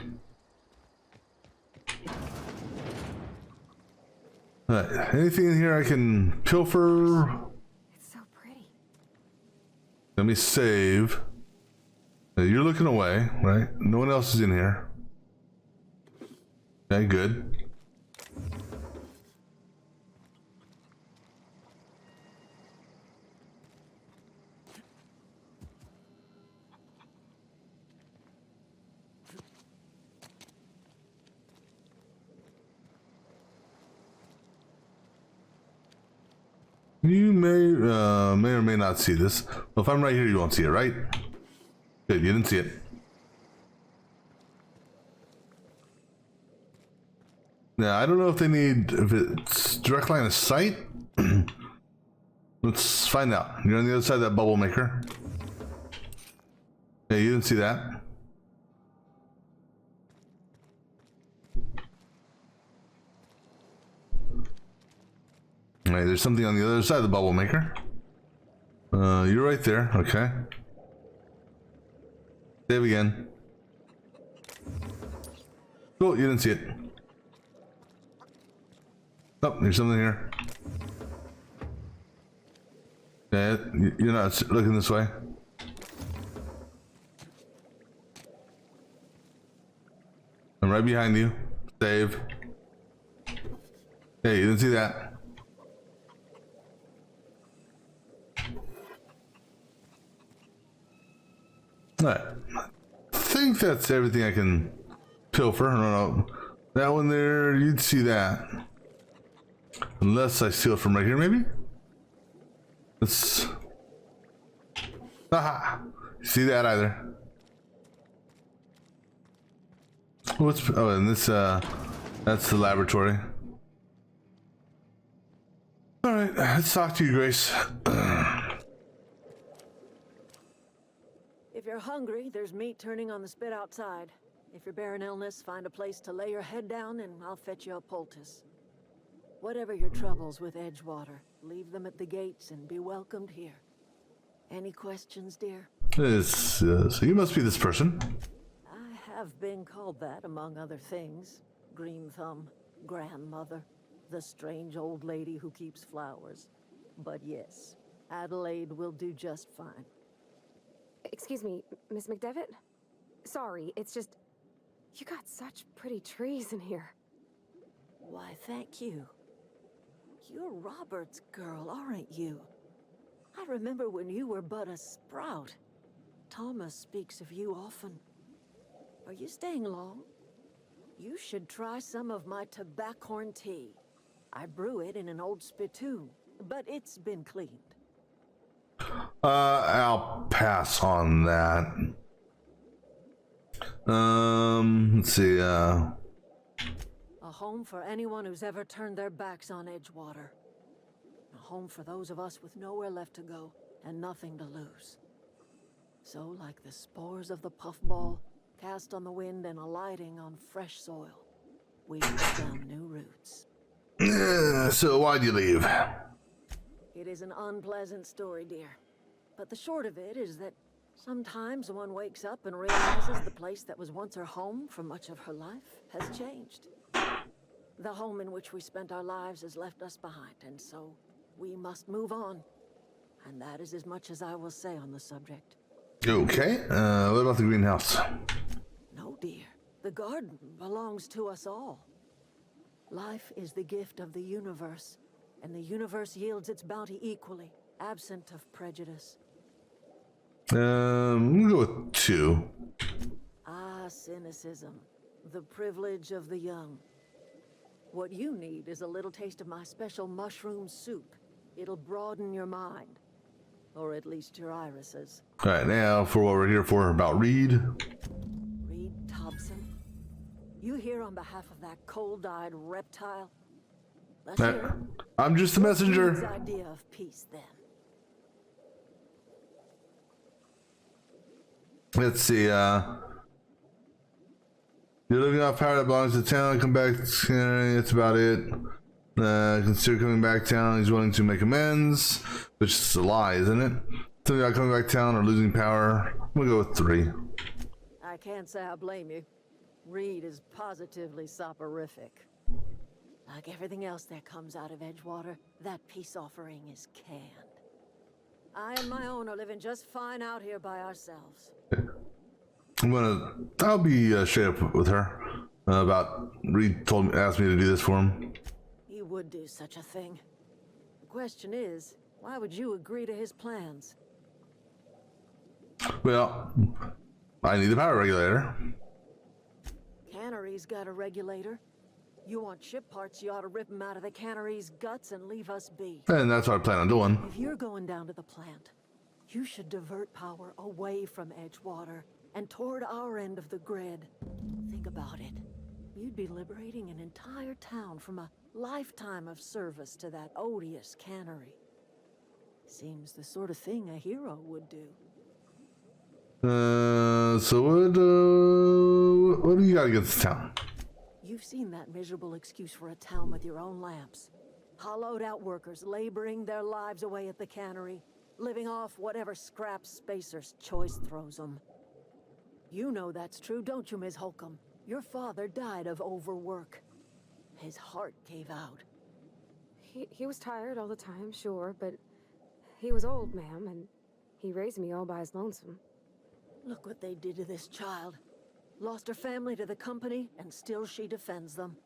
Alright, anything in here I can pilfer? It's so pretty. Let me save. You're looking away, right? No one else is in here. Okay, good. You may or may not see this. Well, if I'm right here, you won't see it, right? Good, you didn't see it. Now, I don't know if they need, if it's direct line of sight. Let's find out. You're on the other side of that bubble maker. Yeah, you didn't see that. Alright, there's something on the other side of the bubble maker. You're right there, okay. Save again. Cool, you didn't see it. Oh, there's something here. Yeah, you're not looking this way. I'm right behind you. Save. Hey, you didn't see that. Alright. I think that's everything I can pilfer. I don't know. That one there, you'd see that. Unless I steal it from right here, maybe? Let's... Aha! See that either. What's... Oh, and this, that's the laboratory. Alright, let's talk to you, Grace. If you're hungry, there's meat turning on the spit outside. If you're bearing illness, find a place to lay your head down and I'll fetch you a poultice. Whatever your troubles with Edgewater, leave them at the gates and be welcomed here. Any questions, dear? So you must be this person. I have been called that, among other things. Green Thumb, grandmother, the strange old lady who keeps flowers. But yes, Adelaide will do just fine. Excuse me, Miss McDevitt? Sorry, it's just... You got such pretty trees in here. Why, thank you. You're Robert's girl, aren't you? I remember when you were but a sprout. Thomas speaks of you often. Are you staying long? You should try some of my tobaccorn tea. I brew it in an old spittoon, but it's been cleaned. I'll pass on that. Let's see, A home for anyone who's ever turned their backs on Edgewater. A home for those of us with nowhere left to go and nothing to lose. So, like the spores of the puffball, cast on the wind and alighting on fresh soil, we put down new roots. So why'd you leave? It is an unpleasant story, dear. But the short of it is that sometimes one wakes up and realizes the place that was once her home for much of her life has changed. The home in which we spent our lives has left us behind, and so we must move on. And that is as much as I will say on the subject. Okay, what about the greenhouse? No, dear. The garden belongs to us all. Life is the gift of the universe, and the universe yields its bounty equally, absent of prejudice. We'll go with 2. Ah, cynicism. The privilege of the young. What you need is a little taste of my special mushroom soup. It'll broaden your mind. Or at least your irises. Alright, now for what we're here for, about Reed. Reed Thompson? You here on behalf of that cold-eyed reptile? Let's hear it. I'm just the messenger. Reed's idea of peace, then. Let's see, you're living off power that belongs to town, come back, that's about it. Consider coming back town, he's willing to make amends, which is a lie, isn't it? Something about coming back town or losing power, we'll go with 3. I can't say I blame you. Reed is positively soporific. Like everything else that comes out of Edgewater, that peace offering is canned. I and my own are living just fine out here by ourselves. I'll be straight up with her about Reed asked me to do this for him. He would do such a thing. The question is, why would you agree to his plans? Well, I need the power regulator. Cannery's got a regulator. You want ship parts, you ought to rip them out of the cannery's guts and leave us be. And that's what I plan on doing. If you're going down to the plant, you should divert power away from Edgewater and toward our end of the grid. Think about it. You'd be liberating an entire town from a lifetime of service to that odious cannery. Seems the sort of thing a hero would do. So what do you got against the town? You've seen that miserable excuse for a town with your own lamps. Hollowed out workers laboring their lives away at the cannery, living off whatever scraps Spacer's choice throws them. You know that's true, don't you, Ms. Holcomb? Your father died of overwork. His heart gave out. He was tired all the time, sure, but he was old, ma'am, and he raised me all by his lonesome. Look what they did to this child. Lost her family to the company, and still she defends them.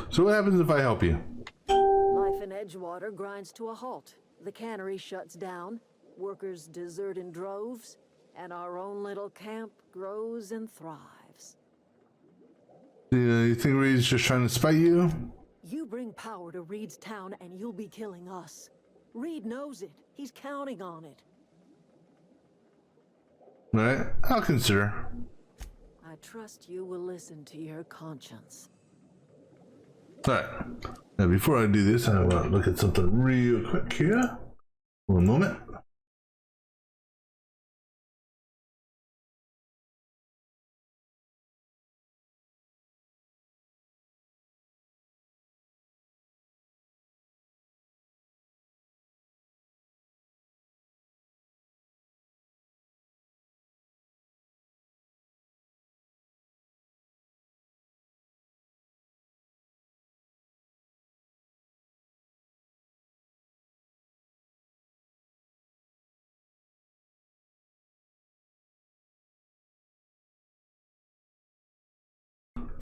So what happens if I help you? Life in Edgewater grinds to a halt. The cannery shuts down, workers desert in droves, and our own little camp grows and thrives. You think Reed's just trying to spite you? You bring power to Reed's town and you'll be killing us. Reed knows it. He's counting on it. Alright, I'll consider. I trust you will listen to your conscience. Alright, now before I do this, I want to look at something real quick here. One moment.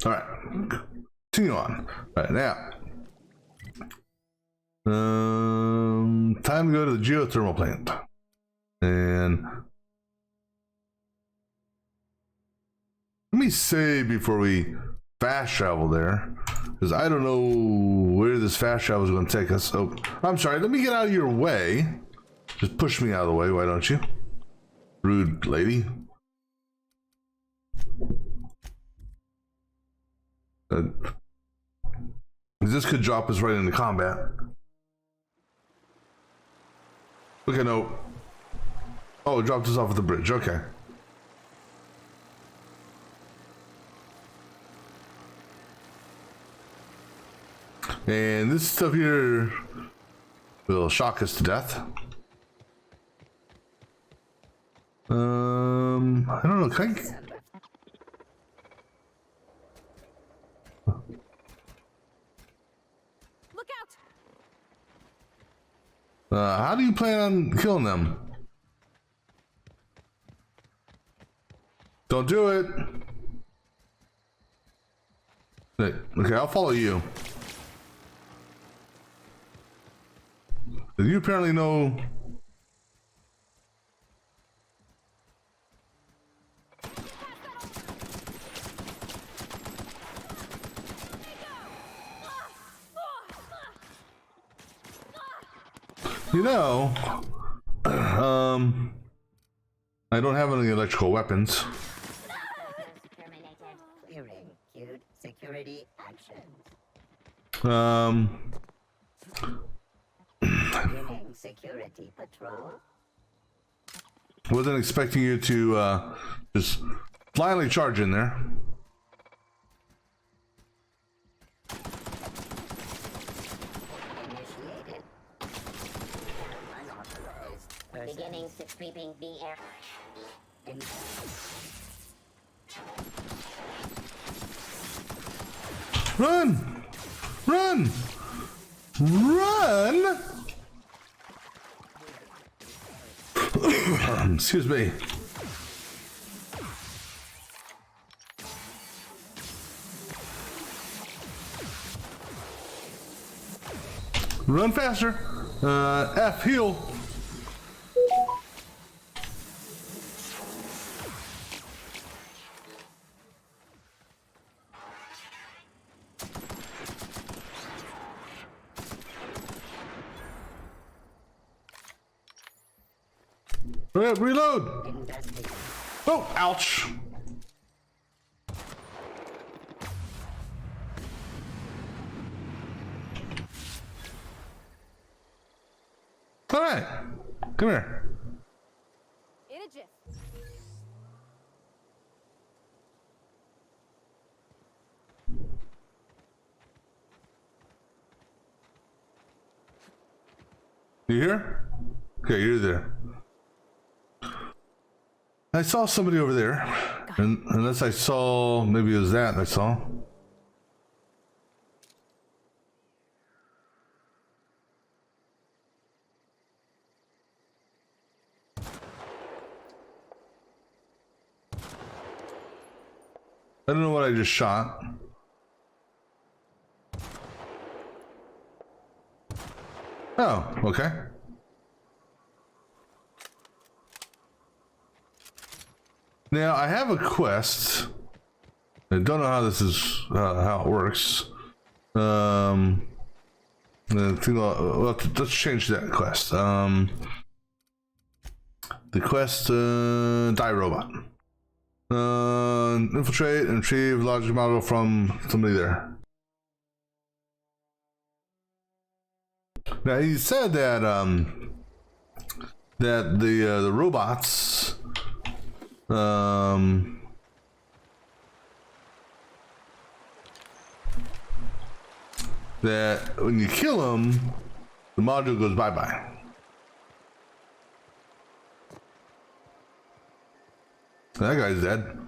All right, continue on. All right, now, time to go to the geothermal plant, and let me say before we fast travel there, because I don't know where this fast travel is going to take us. Oh, I'm sorry. Let me get out of your way. Just push me out of the way, why don't you? Rude lady. This could drop us right into combat. Okay, no. Oh, it dropped us off at the bridge. Okay. And this stuff here will shock us to death. I don't know. Can I... Look out! How do you plan on killing them? Don't do it. Okay, I'll follow you. You apparently know. You know, I don't have any electrical weapons. Security actions. Security patrol. Wasn't expecting you to just blindly charge in there. Beginning sweeping the air. Run! Run! Run! Excuse me. Run faster. F, heal. Reload! Oh, ouch! All right, come here. In a jiff. You here? Okay, you're there. I saw somebody over there, and unless I saw, maybe it was that I saw. I don't know what I just shot. Oh, okay. Now I have a quest. I don't know how this is how it works. Let's change that quest. The quest die robot. Infiltrate and retrieve large model from somebody there. Now he said that that the robots that when you kill them, the module goes bye-bye. That guy's dead.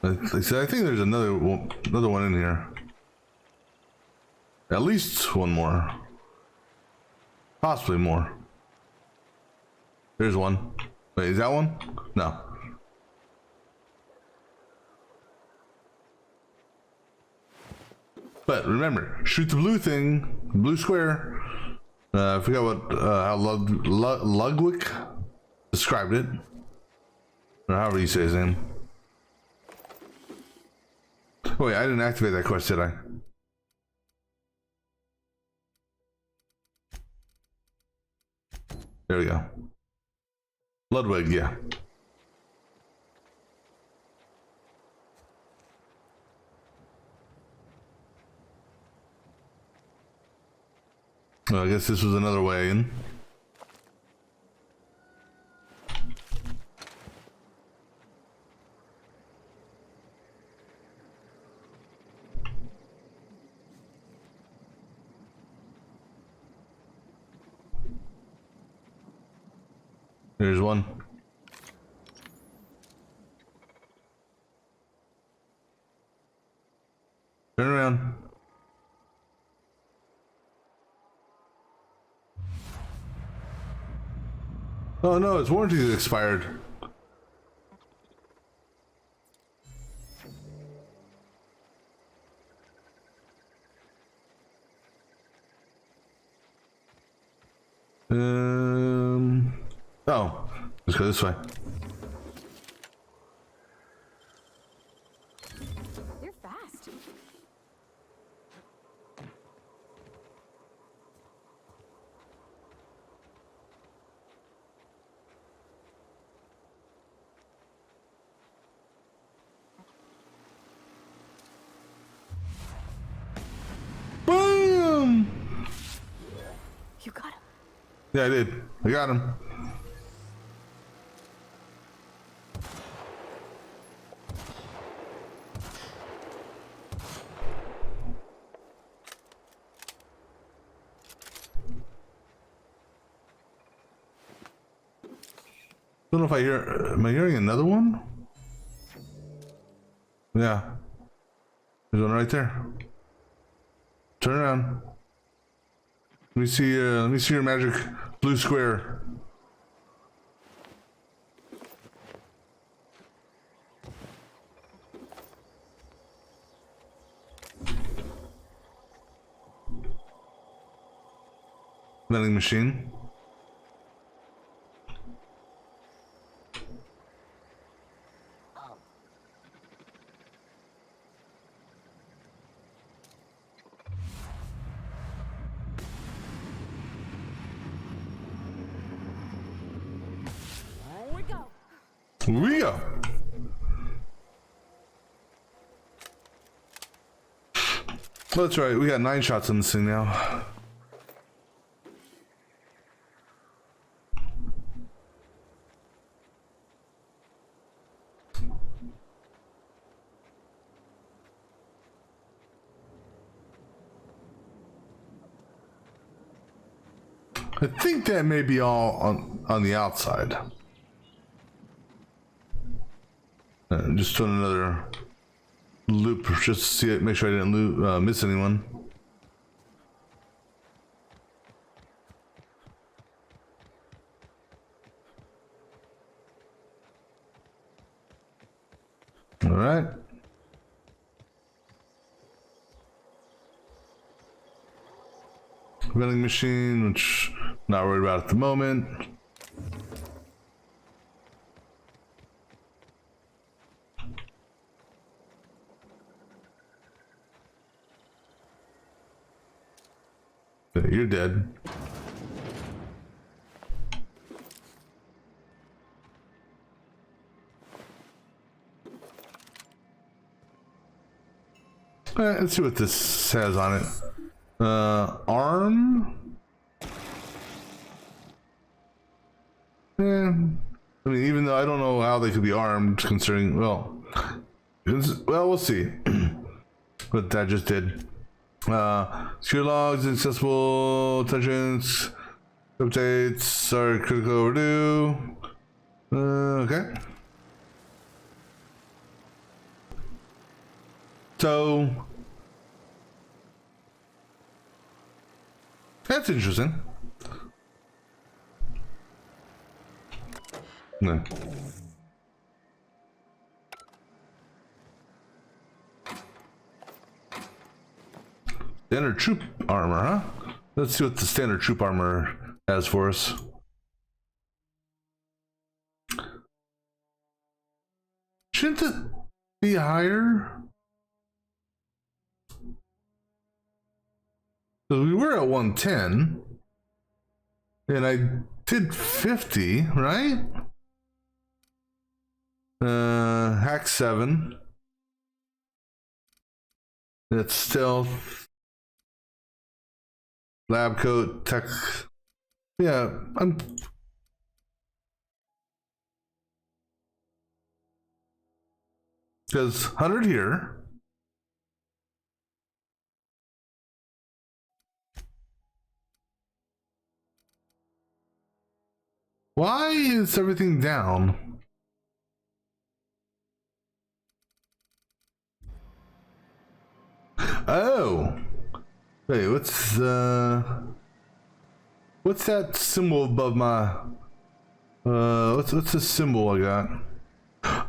I think there's another one in here. At least one more. Possibly more. There's one. Wait, is that one? No. But remember, shoot the blue thing, blue square. I forgot what how Ludwig described it, or however you say his name. Oh wait, I didn't activate that quest, did I? There we go. Ludwig, yeah. Well, I guess this was another way in. There's one. Turn around. Oh no, its warranty is expired. Oh, let's go this way. You're fast. Boom! You got him. Yeah, I did. I got him. Don't know if I hear. Am I hearing another one? Yeah. There's one right there. Turn around. Let me see. Let me see your magic blue square. Vending machine. We go. That's right. We got 9 shots on this thing now. I think that may be all on the outside. Just doing another loop just to see it, make sure I didn't miss anyone. All right. Vending machine, which I'm not worried about at the moment. You're dead. Let's see what this says on it. Arm? I mean, even though I don't know how they could be armed, considering, well, we'll see. What that just did. Secure logs, accessible attentions, updates are critical overdue. Okay. So That's interesting. No. Standard troop armor, huh? Let's see what the standard troop armor has for us. Shouldn't it be higher? So we were at 110. And I did 50, right? Hack 7. It's stealth. Lab coat, tech. Yeah, I'm. Because 100 here. Why is everything down? Oh. Wait, what's that symbol above my what's the symbol I got?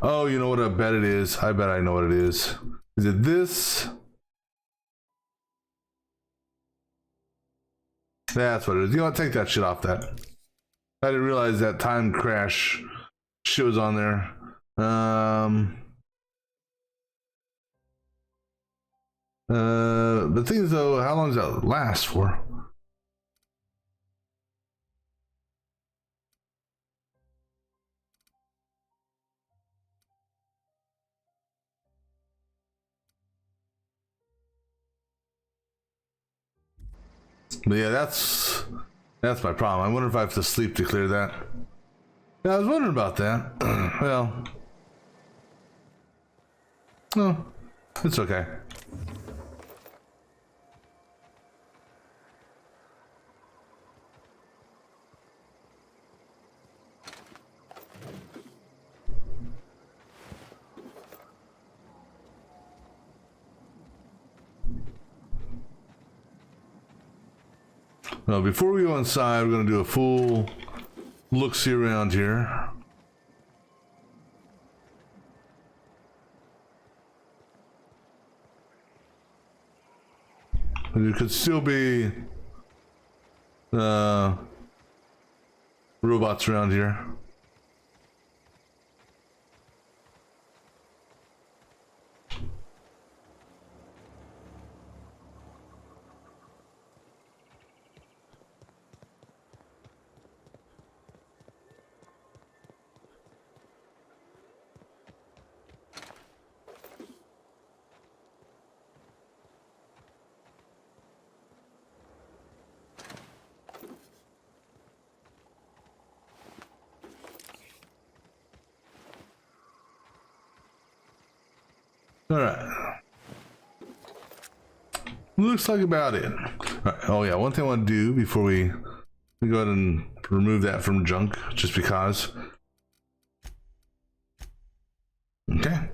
Oh, you know what I bet it is? I bet I know what it is. Is it this? That's what it is. You know what? Take that shit off that. I didn't realize that time crash shit was on there. The thing is though, how long does that last for? But yeah, that's my problem. I wonder if I have to sleep to clear that. Yeah, I was wondering about that. Well, no, it's okay. Now, before we go inside, we're going to do a full look-see around here. There could still be robots around here. All right. Looks like about it. Right. Oh yeah, one thing I want to do before we go ahead and remove that from junk, just because. Okay.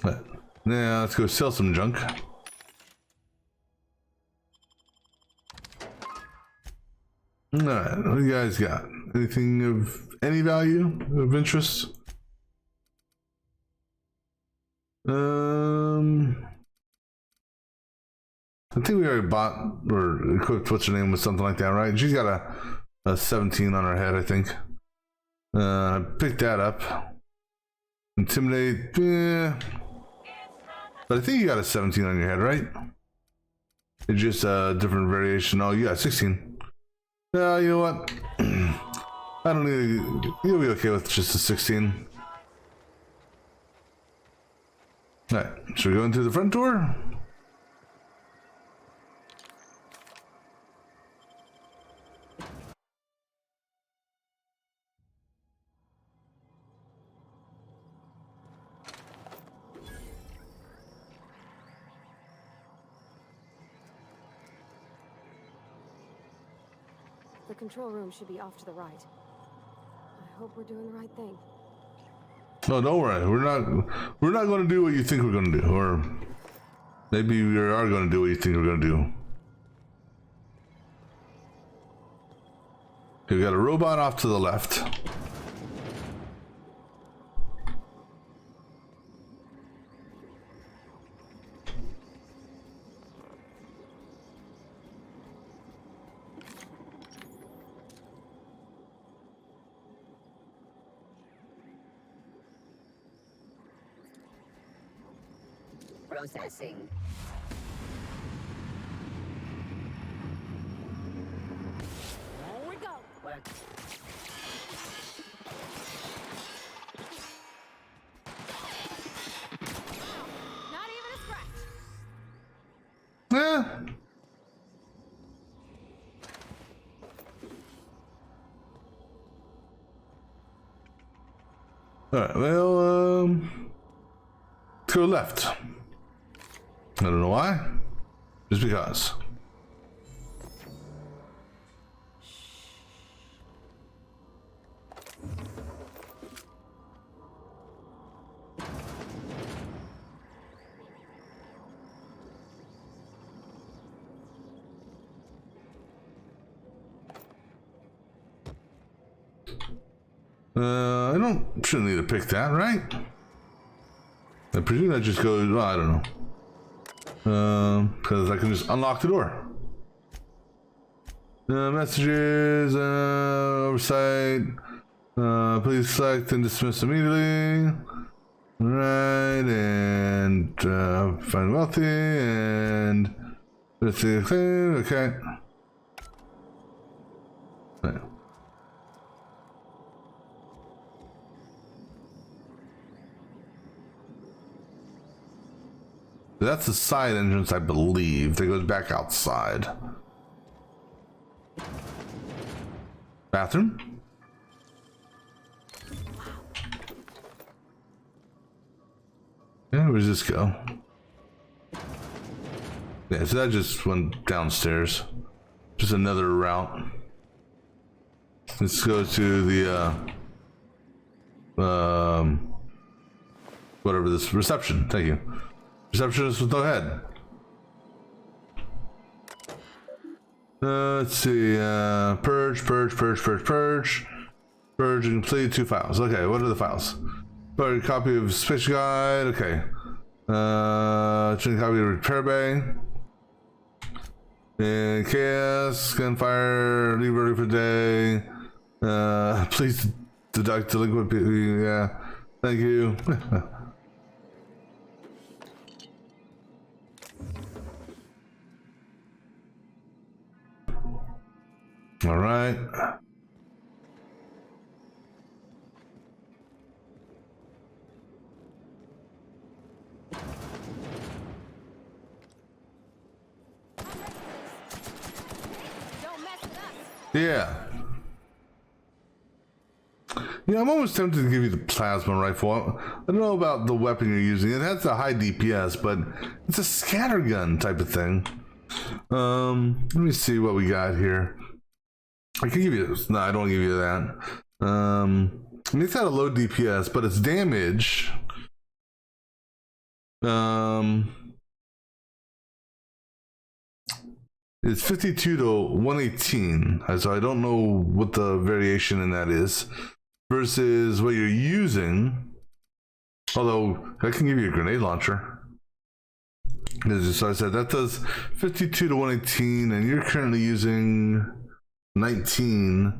Right. Now let's go sell some junk. All right, what do you guys got? Anything of any value, of interest? I think we already bought or equipped what's her name with something like that, right? She's got a 17 on her head, I think. I picked that up. Intimidate, yeah. But I think you got a 17 on your head, right? It's just a different variation. Oh, you got 16. Yeah, you know what? I don't need. You'll be okay with just a 16. All right, should we go into the front door? The control room should be off to the right. I hope we're doing the right thing. No, don't worry. We're not going to do what you think we're going to do. Or Maybe we are going to do what you think we're going to do. Okay, we got a robot off to the left. Processing. There we go. Work. Not even a scratch. Yeah. Alright, well, let's go left. I don't know why. Just because. Shouldn't need to pick that, right? I presume that just goes, well, I don't know. Because I can just unlock the door. Messages, oversight. Please select and dismiss immediately. Right, and find wealthy, and let's see, okay. Right. That's the side entrance, I believe. That goes back outside. Bathroom? Yeah, where does this go? Yeah, so that just went downstairs. Just another route. Let's go to the whatever this reception. Thank you. Receptionist with no head. Let's see. Purge and complete 2 files. Okay, what are the files? A copy of Space Guide. Okay. Copy of Repair Bay. And Chaos, Gunfire, leave early for the day. Please deduct delinquent people. Yeah. Thank you. All right. Yeah. Yeah, I'm almost tempted to give you the plasma rifle. I don't know about the weapon you're using. It has a high DPS, but it's a scattergun type of thing. Let me see what we got here. I can give you this. No, I don't give you that. I mean, it's got a low DPS, but its damage. It's 52 to 118. So I don't know what the variation in that is. Versus what you're using. Although, I can give you a grenade launcher. So I said that does 52 to 118, and you're currently using 19.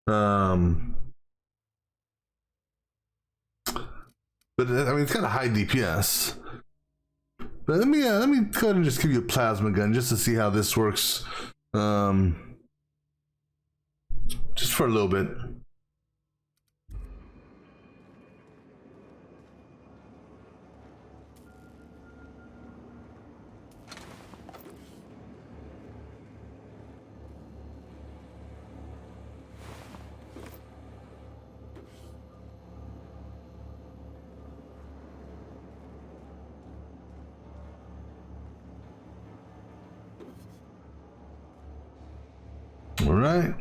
But I mean, it's got a high DPS. But let me go ahead and just give you a plasma gun just to see how this works. Just for a little bit. All right.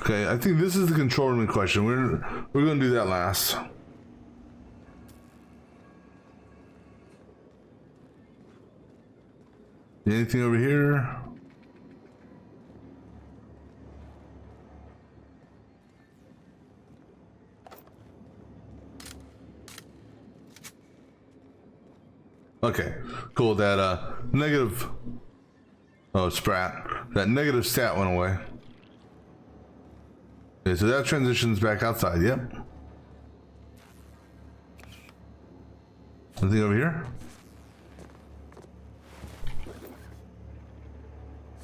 Okay, I think this is the control room in question. We're gonna do that last. Anything over here? Okay, cool. That negative. Oh, Sprat. That negative stat went away. Okay, so that transitions back outside. Yep. Anything over here?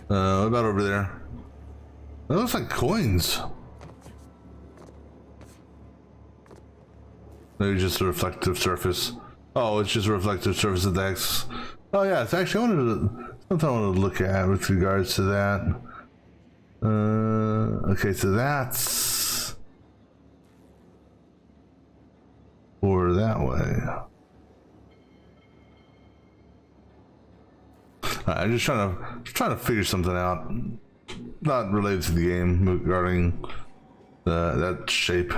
What about over there? That looks like coins. Maybe just a reflective surface. Oh, it's just a reflective surface of the X. Oh yeah, it's actually something I wanted to look at with regards to that. Okay, so that's or that way. I'm just trying to figure something out, not related to the game, regarding that shape.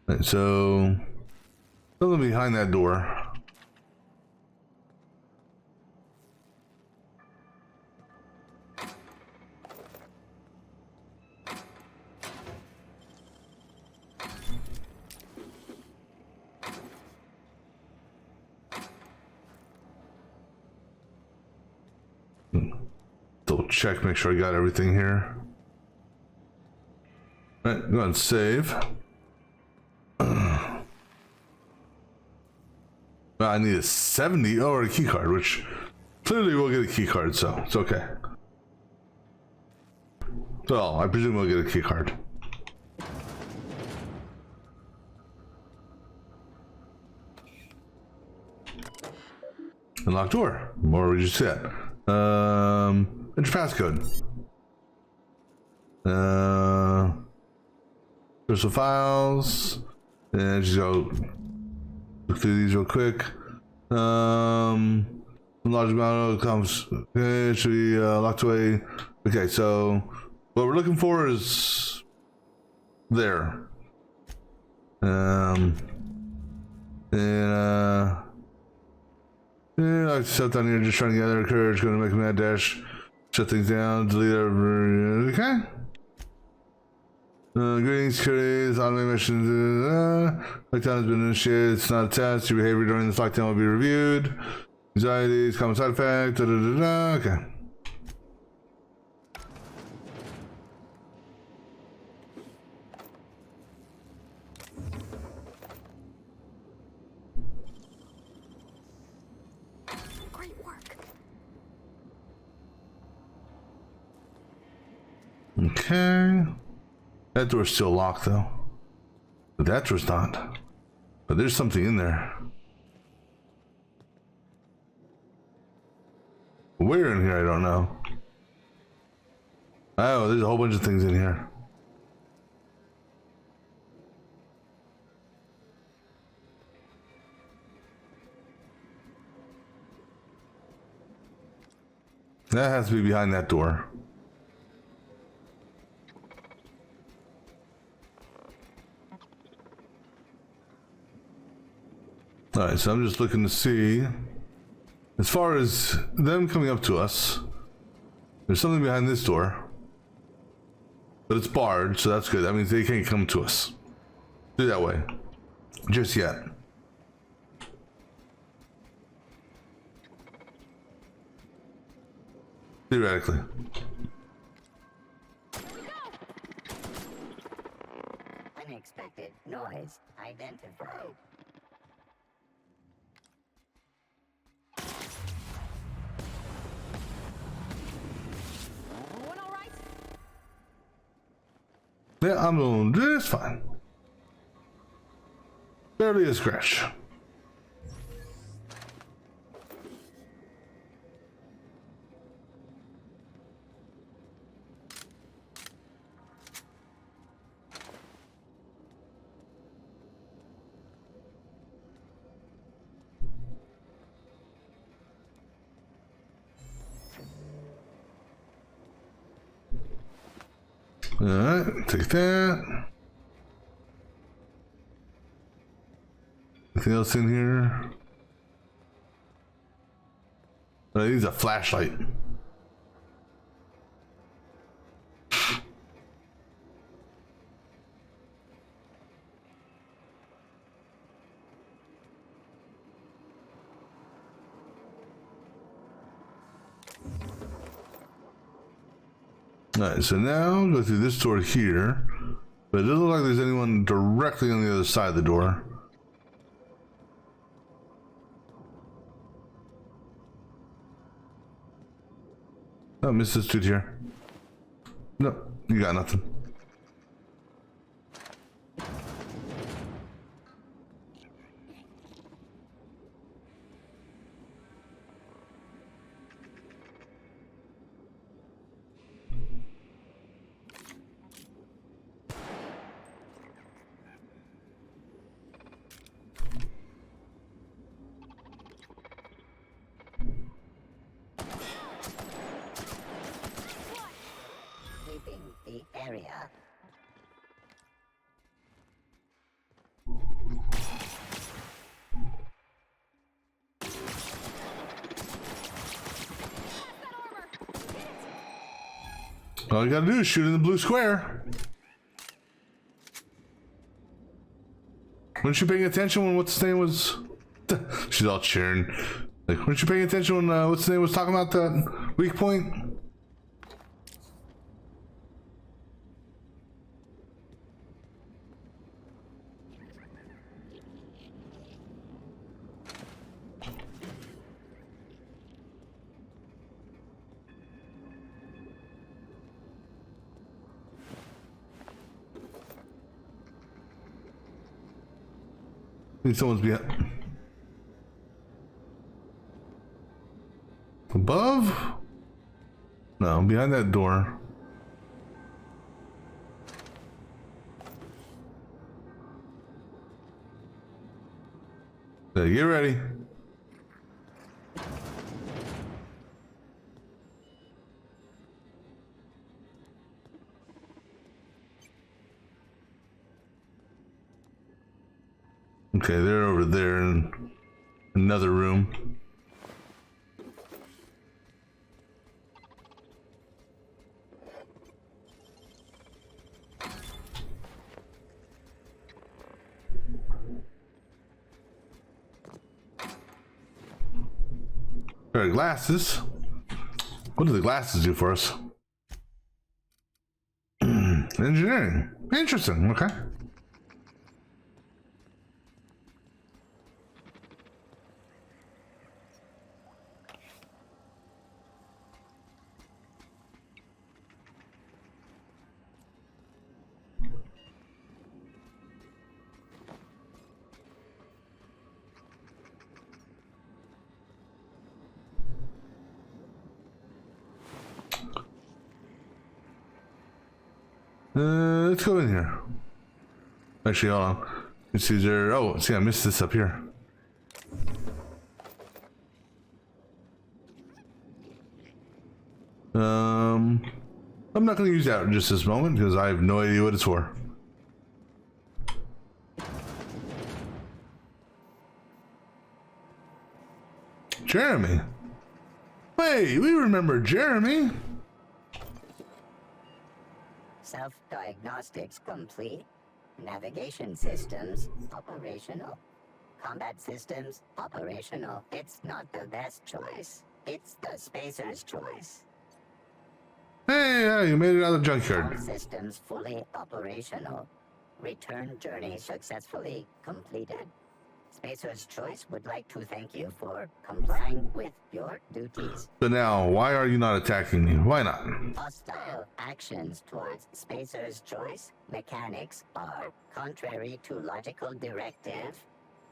Right, so something behind that door. Double check, make sure I got everything here. All right, go ahead and save. I need a 70 or a key card, which clearly we'll get a key card, so it's okay. So I presume we'll get a key card. Unlocked door. More we just said. Enter passcode. Personal files. And just go look through these real quick. Large amount of comes. Okay, it should be locked away. Okay, so what we're looking for is there. Yeah, I sat down here just trying to gather courage, going to make a mad dash, shut things down, delete every. Okay. Greetings, securities, automated missions. Lockdown has been initiated. It's not a test. Your behavior during this lockdown will be reviewed. Anxieties, common side effect. Okay. Okay. That door's still locked though. But that door's not. But there's something in there. Where in here, I don't know. Oh, there's a whole bunch of things in here. That has to be behind that door. Alright, so I'm just looking to see, as far as them coming up to us, there's something behind this door, but it's barred, so that's good. That means they can't come to us. Do that way. Just yet. Theoretically. Unexpected noise identified. Yeah, I'm doing just fine. Barely a scratch. Alright, take that. Anything else in here? I need a flashlight. Alright, so now go through this door here. But it doesn't look like there's anyone directly on the other side of the door. Oh, Mrs. Dude here. No, you got nothing. Area. All you gotta do is shoot in the blue square. Weren't you paying attention when what's his name was? She's all cheering. Like, weren't you paying attention when what's his name was talking about that weak point? I think someone's behind. Above? No, behind that door. Okay, get ready. Okay, they're over there in another room. There are glasses. What do the glasses do for us? Engineering. Interesting, okay. Let's go in here. Actually, hold on. Let's see there. Oh, see, I missed this up here. I'm not going to use that in just this moment because I have no idea what it's for. Jeremy. Wait, we remember Jeremy. Self-diagnostics complete. Navigation systems operational. Combat systems operational. It's not the best choice. It's the Spacer's choice. Hey, you made it out of the junkyard. All systems fully operational. Return journey successfully completed. Spacer's Choice would like to thank you for complying with your duties. So now, why are you not attacking me? Why not? Hostile actions towards Spacer's Choice mechanics are contrary to logical directive.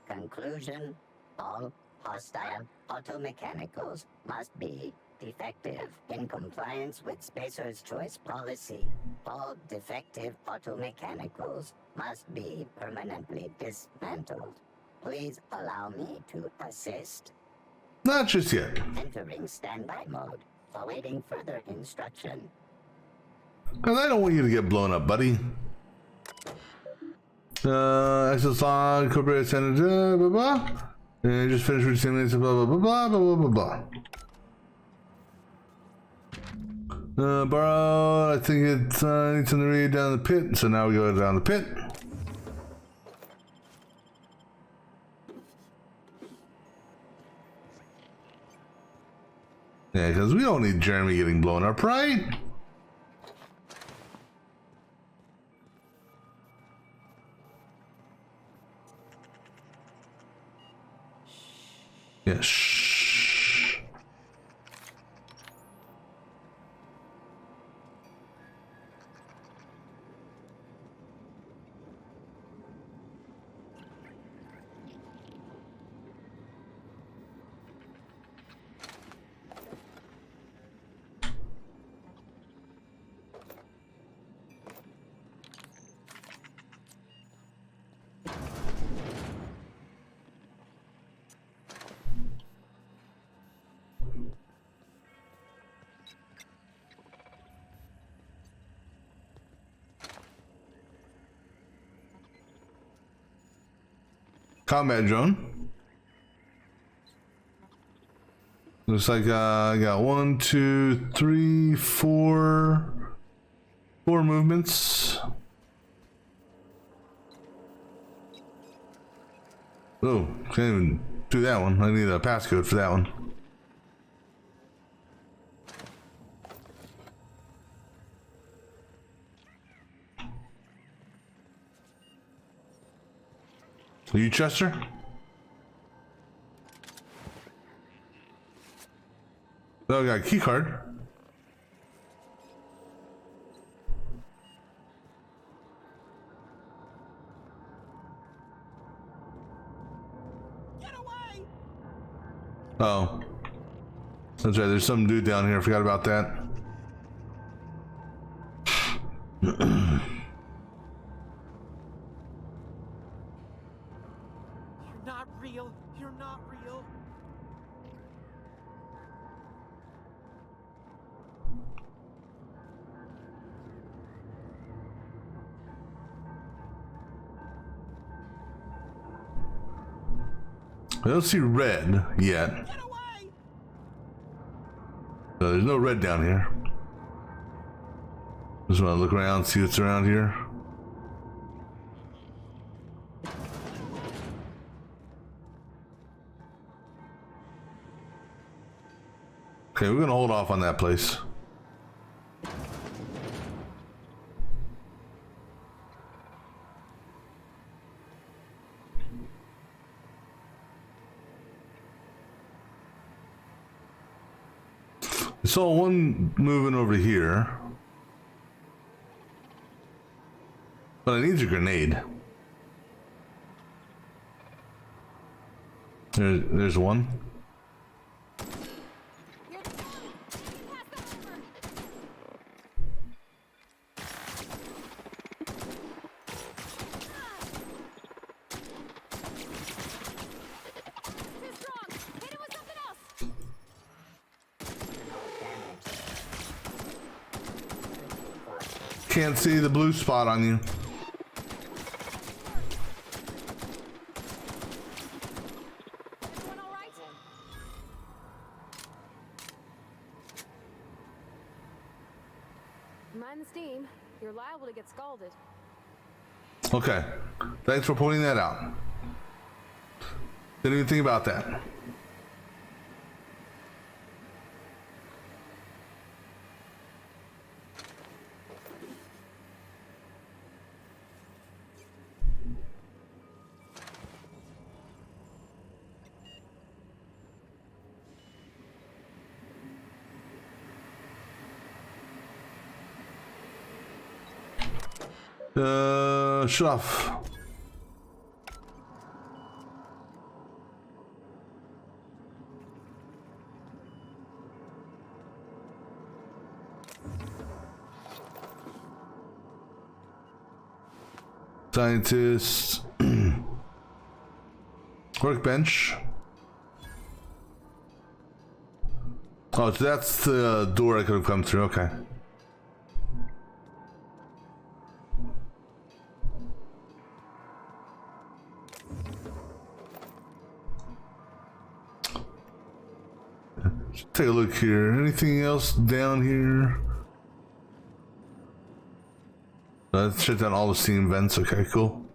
Conclusion: all hostile automechanicals must be defective in compliance with Spacer's Choice policy. All defective automechanicals must be permanently dismantled. Please allow me to assist. Not just yet. Entering standby mode, awaiting further instruction. Because I don't want you to get blown up, buddy. Access log, corporate center, blah, blah. And just finished with 10 minutes, blah, blah, blah, blah, blah, blah, blah. Borrow, I think it's in the read down the pit, so now we go down the pit. Yeah, because we don't need Jeremy getting blown up, right? Yeah, shh. Combat drone. Looks like I got 1, 2, 3, 4 movements. Oh, can't even do that one. I need a passcode for that one. Are you Chester? Oh, I got a key card. Get away! Oh. That's right, there's some dude down here. I forgot about that. You're not real. I don't see red yet. So there's no red down here. Just want to look around, see what's around here. Okay, we're gonna hold off on that place. I saw one moving over here. But I need a grenade. There's one. Can't see the blue spot on you. Mind the steam. You're liable to get scalded. Okay. Thanks for pointing that out. Didn't even think about that. Shut off. Scientist. Workbench. Oh, so that's the door I could have come through. Okay. Let's take a look here. Anything else down here? Let's shut down all the steam vents. Okay, cool.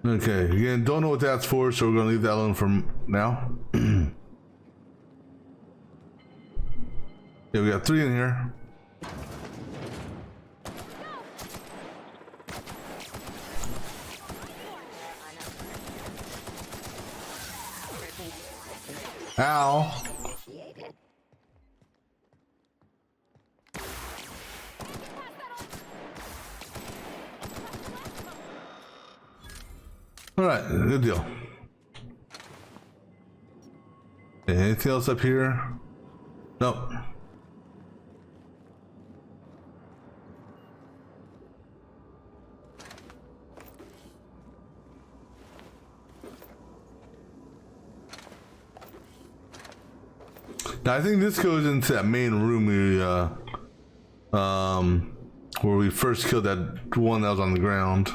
Okay, again, don't know what that's for, so we're gonna leave that alone for now. Yeah, we got 3 in here. Ow. All right, good deal. Anything else up here? Nope. Now I think this goes into that main room where we first killed that one that was on the ground.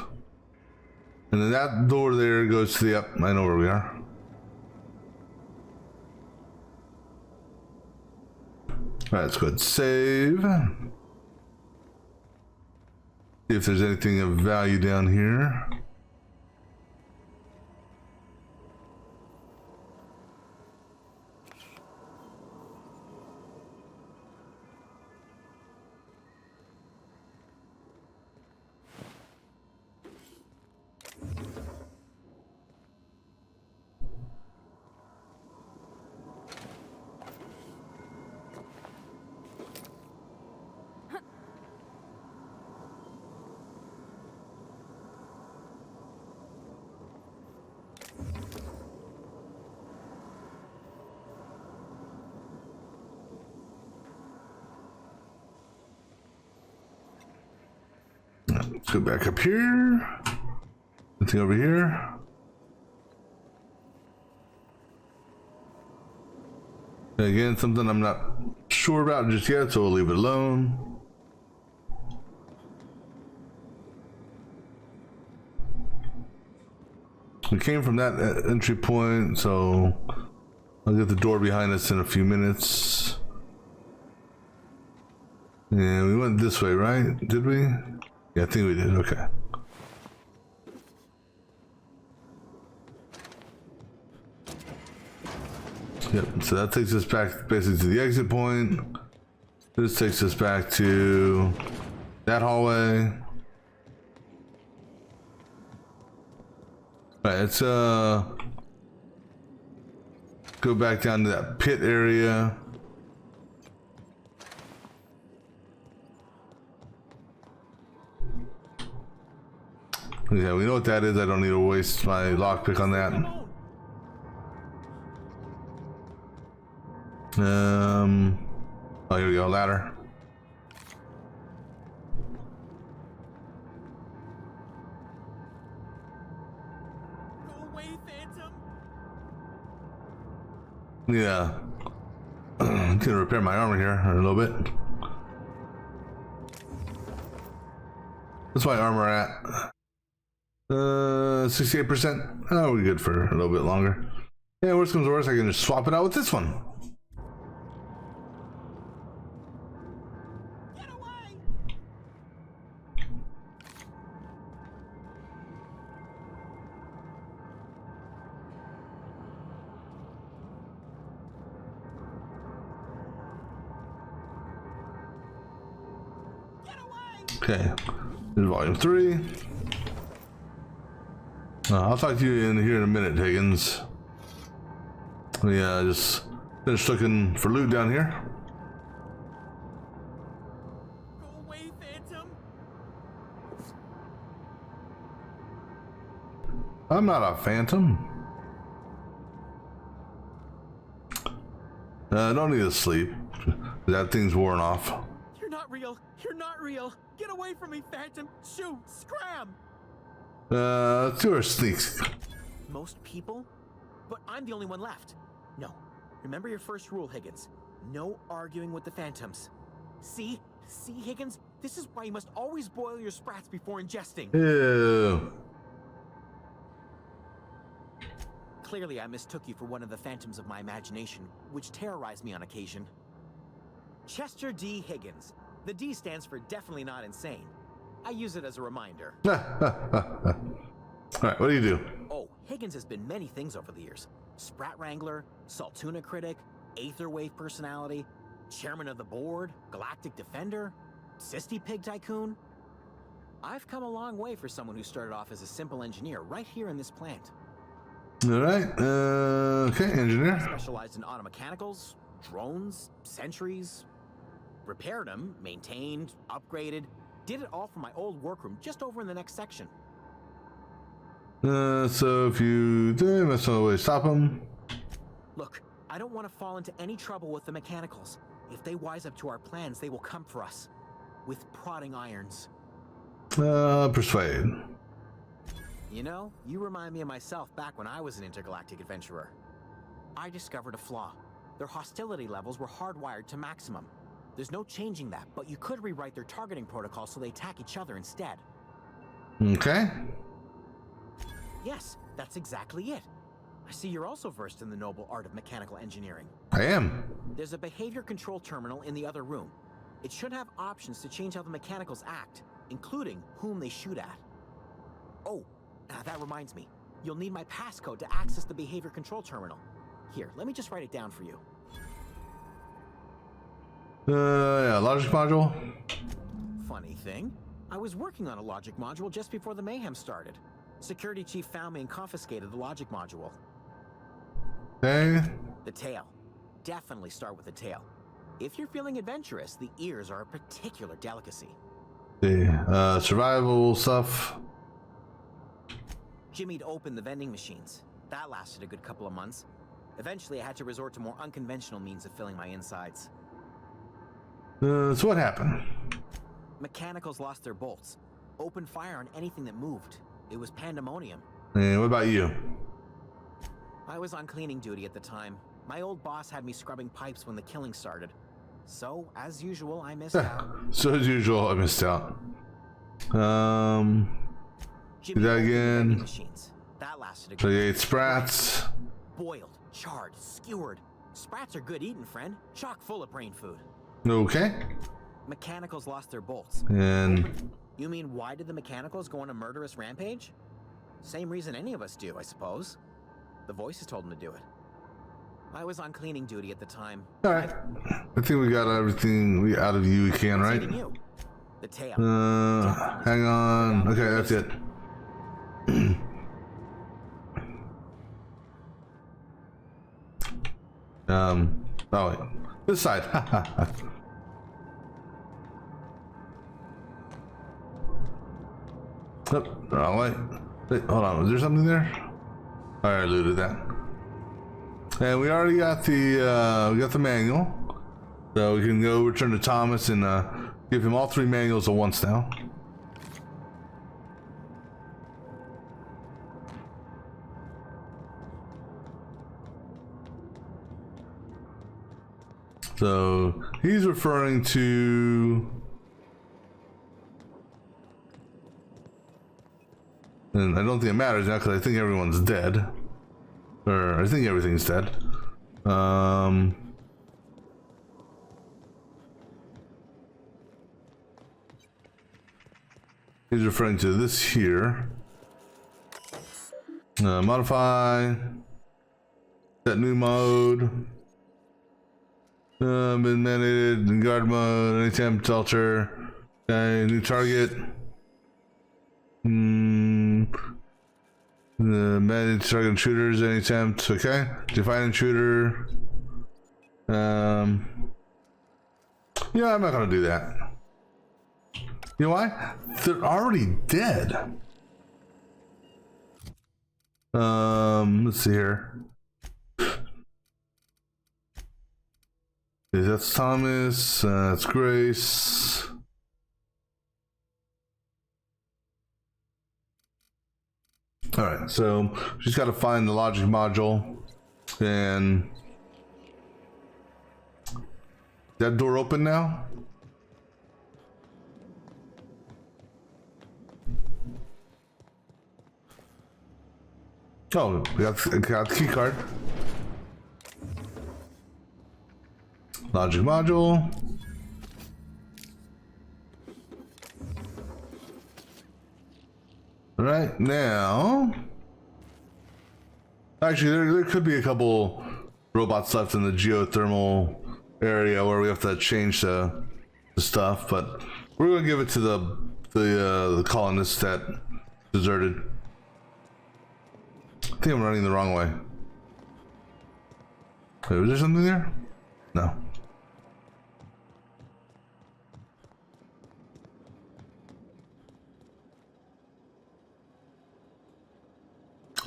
And then that door there goes to the, yep, I know where we are. Alright, let's go ahead and save. See if there's anything of value down here. Let's go back up here. Anything over here? Again, something I'm not sure about just yet, so we'll leave it alone. We came from that entry point, so I'll get the door behind us in a few minutes. Yeah, we went this way, right? Did we? Yeah, I think we did. Okay. Yep, so that takes us back basically to the exit point. This takes us back to that hallway. Alright, let's go back down to that pit area. Yeah, we know what that is. I don't need to waste my lockpick on that. Oh, here we go, ladder. Go away, Phantom. Yeah. I'm gonna repair my armor here a little bit. What's my armor at? 68%. Oh, we're good for a little bit longer. Yeah, worst comes to worst, I can just swap it out with this one. Get away! Okay, here's volume 3. I'll talk to you in here in a minute, Higgins. Yeah, just finished looking for loot down here. Go away, Phantom. I'm not a phantom. I don't need to sleep. That thing's worn off. You're not real. You're not real. Get away from me, Phantom. Shoot. Scram. Let's do our sneaks. Most people but I'm the only one left. No. Remember your first rule, Higgins. No arguing with the phantoms. See? See, Higgins? This is why you must always boil your sprats before ingesting. Ew. Clearly, I mistook you for one of the phantoms of my imagination, which terrorized me on occasion. Chester D. Higgins. The D stands for definitely not insane. I use it as a reminder. Alright, what do you do? Oh, Higgins has been many things over the years. Sprat Wrangler, Saltuna Critic, Aetherwave Personality, Chairman of the Board, Galactic Defender, Sisty Pig Tycoon. I've come a long way for someone who started off as a simple engineer right here in this plant. Alright, okay, engineer. Specialized in automechanicals, drones, sentries. Repaired them, maintained, upgraded. Did it all from my old workroom just over in the next section. So if you do, that's no way to stop them. Look, I don't want to fall into any trouble with the mechanicals. If they wise up to our plans, they will come for us. With prodding irons. Persuade. You know, you remind me of myself back when I was an intergalactic adventurer. I discovered a flaw. Their hostility levels were hardwired to maximum. There's no changing that, but you could rewrite their targeting protocol so they attack each other instead. Okay. Yes, that's exactly it. I see you're also versed in the noble art of mechanical engineering. I am. There's a behavior control terminal in the other room. It should have options to change how the mechanicals act, including whom they shoot at. Oh, that reminds me. You'll need my passcode to access the behavior control terminal. Here, let me just write it down for you. Yeah, logic module. Funny thing, I was working on a logic module just before the mayhem started. Security chief found me and confiscated the logic module. Okay. The tail. Definitely start with the tail. If you're feeling adventurous, the ears are a particular delicacy. The survival stuff. Jimmy'd opened the vending machines. That lasted a good couple of months. Eventually, I had to resort to more unconventional means of filling my insides. So what happened? Mechanicals lost their bolts. Opened fire on anything that moved. It was pandemonium. And what about you? I was on cleaning duty at the time. My old boss had me scrubbing pipes when the killing started. So, as usual, I missed out. So as usual, I missed out. Do that again. Machines. That lasted a 38 sprats. Boiled, charred, skewered. Sprats are good eating, friend. Chock full of brain food. Okay. Mechanicals lost their bolts. And you mean why did the mechanicals go on a murderous rampage? Same reason any of us do, I suppose. The voices told them to do it. I was on cleaning duty at the time. All right. I think we got everything out of you we can, right? You. The tail. Hang on. Okay, that's it. Oh wait. This side. Oh, wrong way. Wait, hold on. Was there something there? I looted that. And we already got the manual, so we can go return to Thomas and give him all 3 manuals at once now. So he's referring to, and I don't think it matters now because I think everyone's dead. Or I think everything's dead. He's referring to this here. Modify. Set new mode. Been mandated in guard mode. Any temp alter. Okay, new target. The managed target shooters, any attempt, okay. Define intruder. Yeah, I'm not gonna do that. You know why? They're already dead. Let's see here. That's Thomas, that's Grace. All right, so she's got to find the logic module. And that door open now? Oh, we got the key card. Logic module. All right, now. Actually, there could be a couple robots left in the geothermal area where we have to change the stuff, but we're gonna give it to the colonists that deserted. I think I'm running the wrong way. Wait, was there something there? No.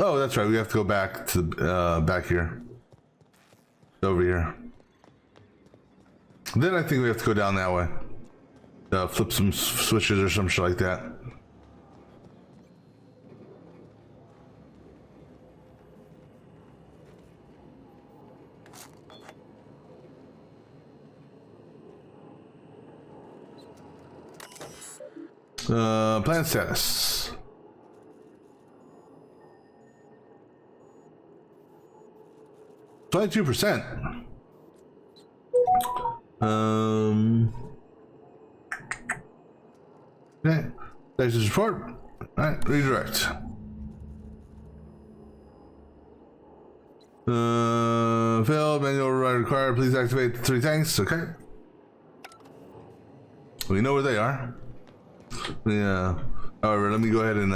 Oh, that's right. We have to go back to back here. Over here. Then I think we have to go down that way. Flip some switches or some shit like that. Plan status. %. Okay. Status report. Alright, redirect. Failed, manual override required. Please activate the 3 tanks. Okay. We know where they are. Yeah. However, let me go ahead and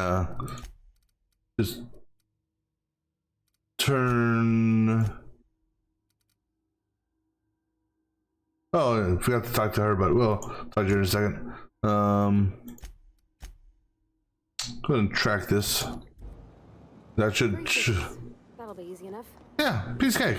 just turn. Oh, I forgot to talk to her, but we'll talk to her in a second. Go ahead and track this. That should. That'll be easy enough. Yeah, piece of cake.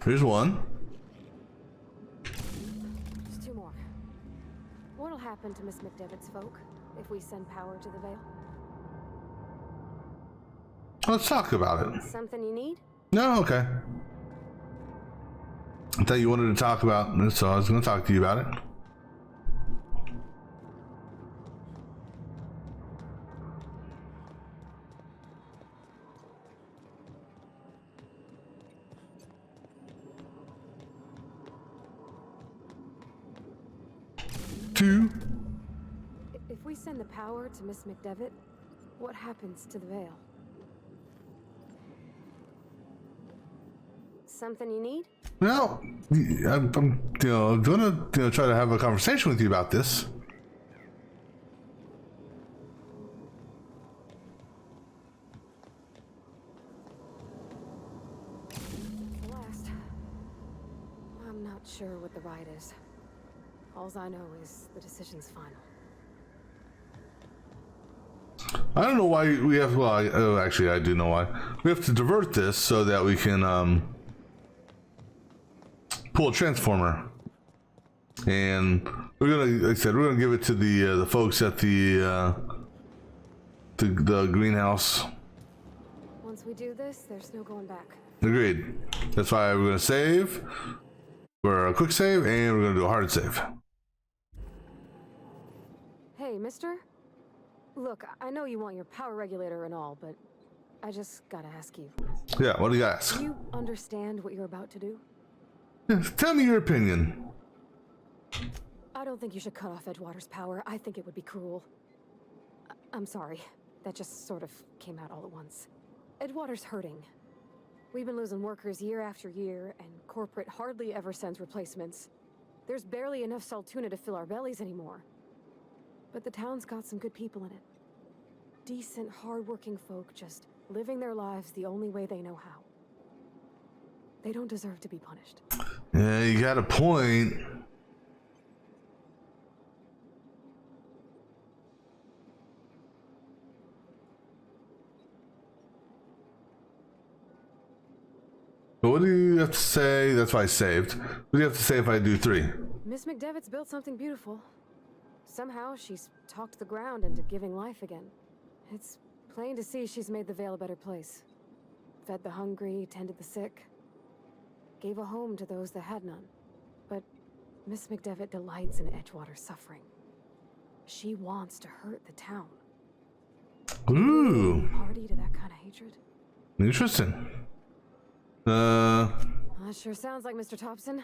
Here's one. Just 2 more. What'll happen to Miss McDevitt's folk if we send power to the Vale? Let's talk about it. Something you need? No, okay. I thought you wanted to talk about this, so I was going to talk to you about it. If we send the power to Miss McDevitt, what happens to the Vale? Something you need? Well, I'm gonna try to have a conversation with you about this. The last. I'm not sure what the right is. Alls I know is the decision's final. I don't know why we have. Well, actually, I do know why. We have to divert this so that we can pull a transformer, and we're gonna, like I said, we're gonna give it to the folks at the greenhouse. Once we do this, there's no going back. Agreed. That's why we're gonna save. We're a quick save, and we're gonna do a hard save. Hey, mister? Look, I know you want your power regulator and all, but I just gotta ask you. Yeah, what do you ask? Do you understand what you're about to do? Yeah, tell me your opinion. I don't think you should cut off Edgewater's power. I think it would be cruel. I'm sorry. That just sort of came out all at once. Edgewater's hurting. We've been losing workers year after year, and corporate hardly ever sends replacements. There's barely enough Saltuna to fill our bellies anymore. But the town's got some good people in it. Decent, hard-working folk just living their lives the only way they know how. They don't deserve to be punished. Yeah, you got a point. But what do you have to say? That's why I saved. What do you have to say if I do 3? Miss McDevitt's built something beautiful. Somehow she's talked the ground into giving life again. It's plain to see she's made the Vale a better place. Fed the hungry, tended the sick. Gave a home to those that had none. But Miss McDevitt delights in Edgewater's suffering. She wants to hurt the town. Ooh. Party to that kind of hatred? Interesting. That sure sounds like Mr. Thompson.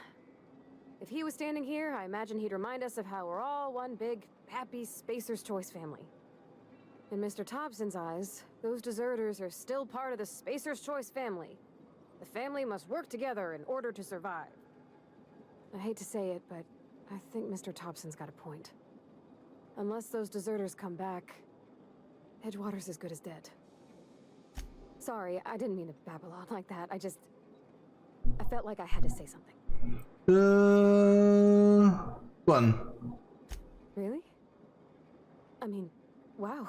If he was standing here, I imagine he'd remind us of how we're all one big, happy Spacer's Choice family. In Mr. Thompson's eyes, those deserters are still part of the Spacer's Choice family. The family must work together in order to survive. I hate to say it, but I think Mr. Thompson's got a point. Unless those deserters come back, Edgewater's as good as dead. Sorry, I didn't mean to babble on like that. I felt like I had to say something. 1. Really? I mean, wow.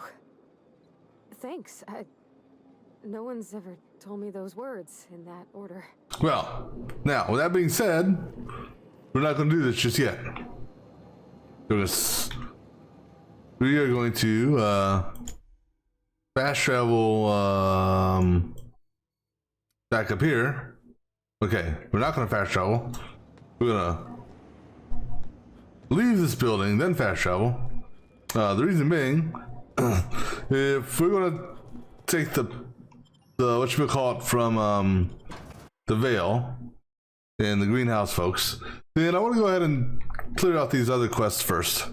Thanks. No one's ever told me those words in that order. Well, now, with that being said, we're not going to do this just yet. We are going to fast travel back up here. Okay, we're not going to fast travel. We're going to leave this building, then fast travel. The reason being, if we're going to take the whatchamacallit from the Vale and the greenhouse folks, then I want to go ahead and clear out these other quests first.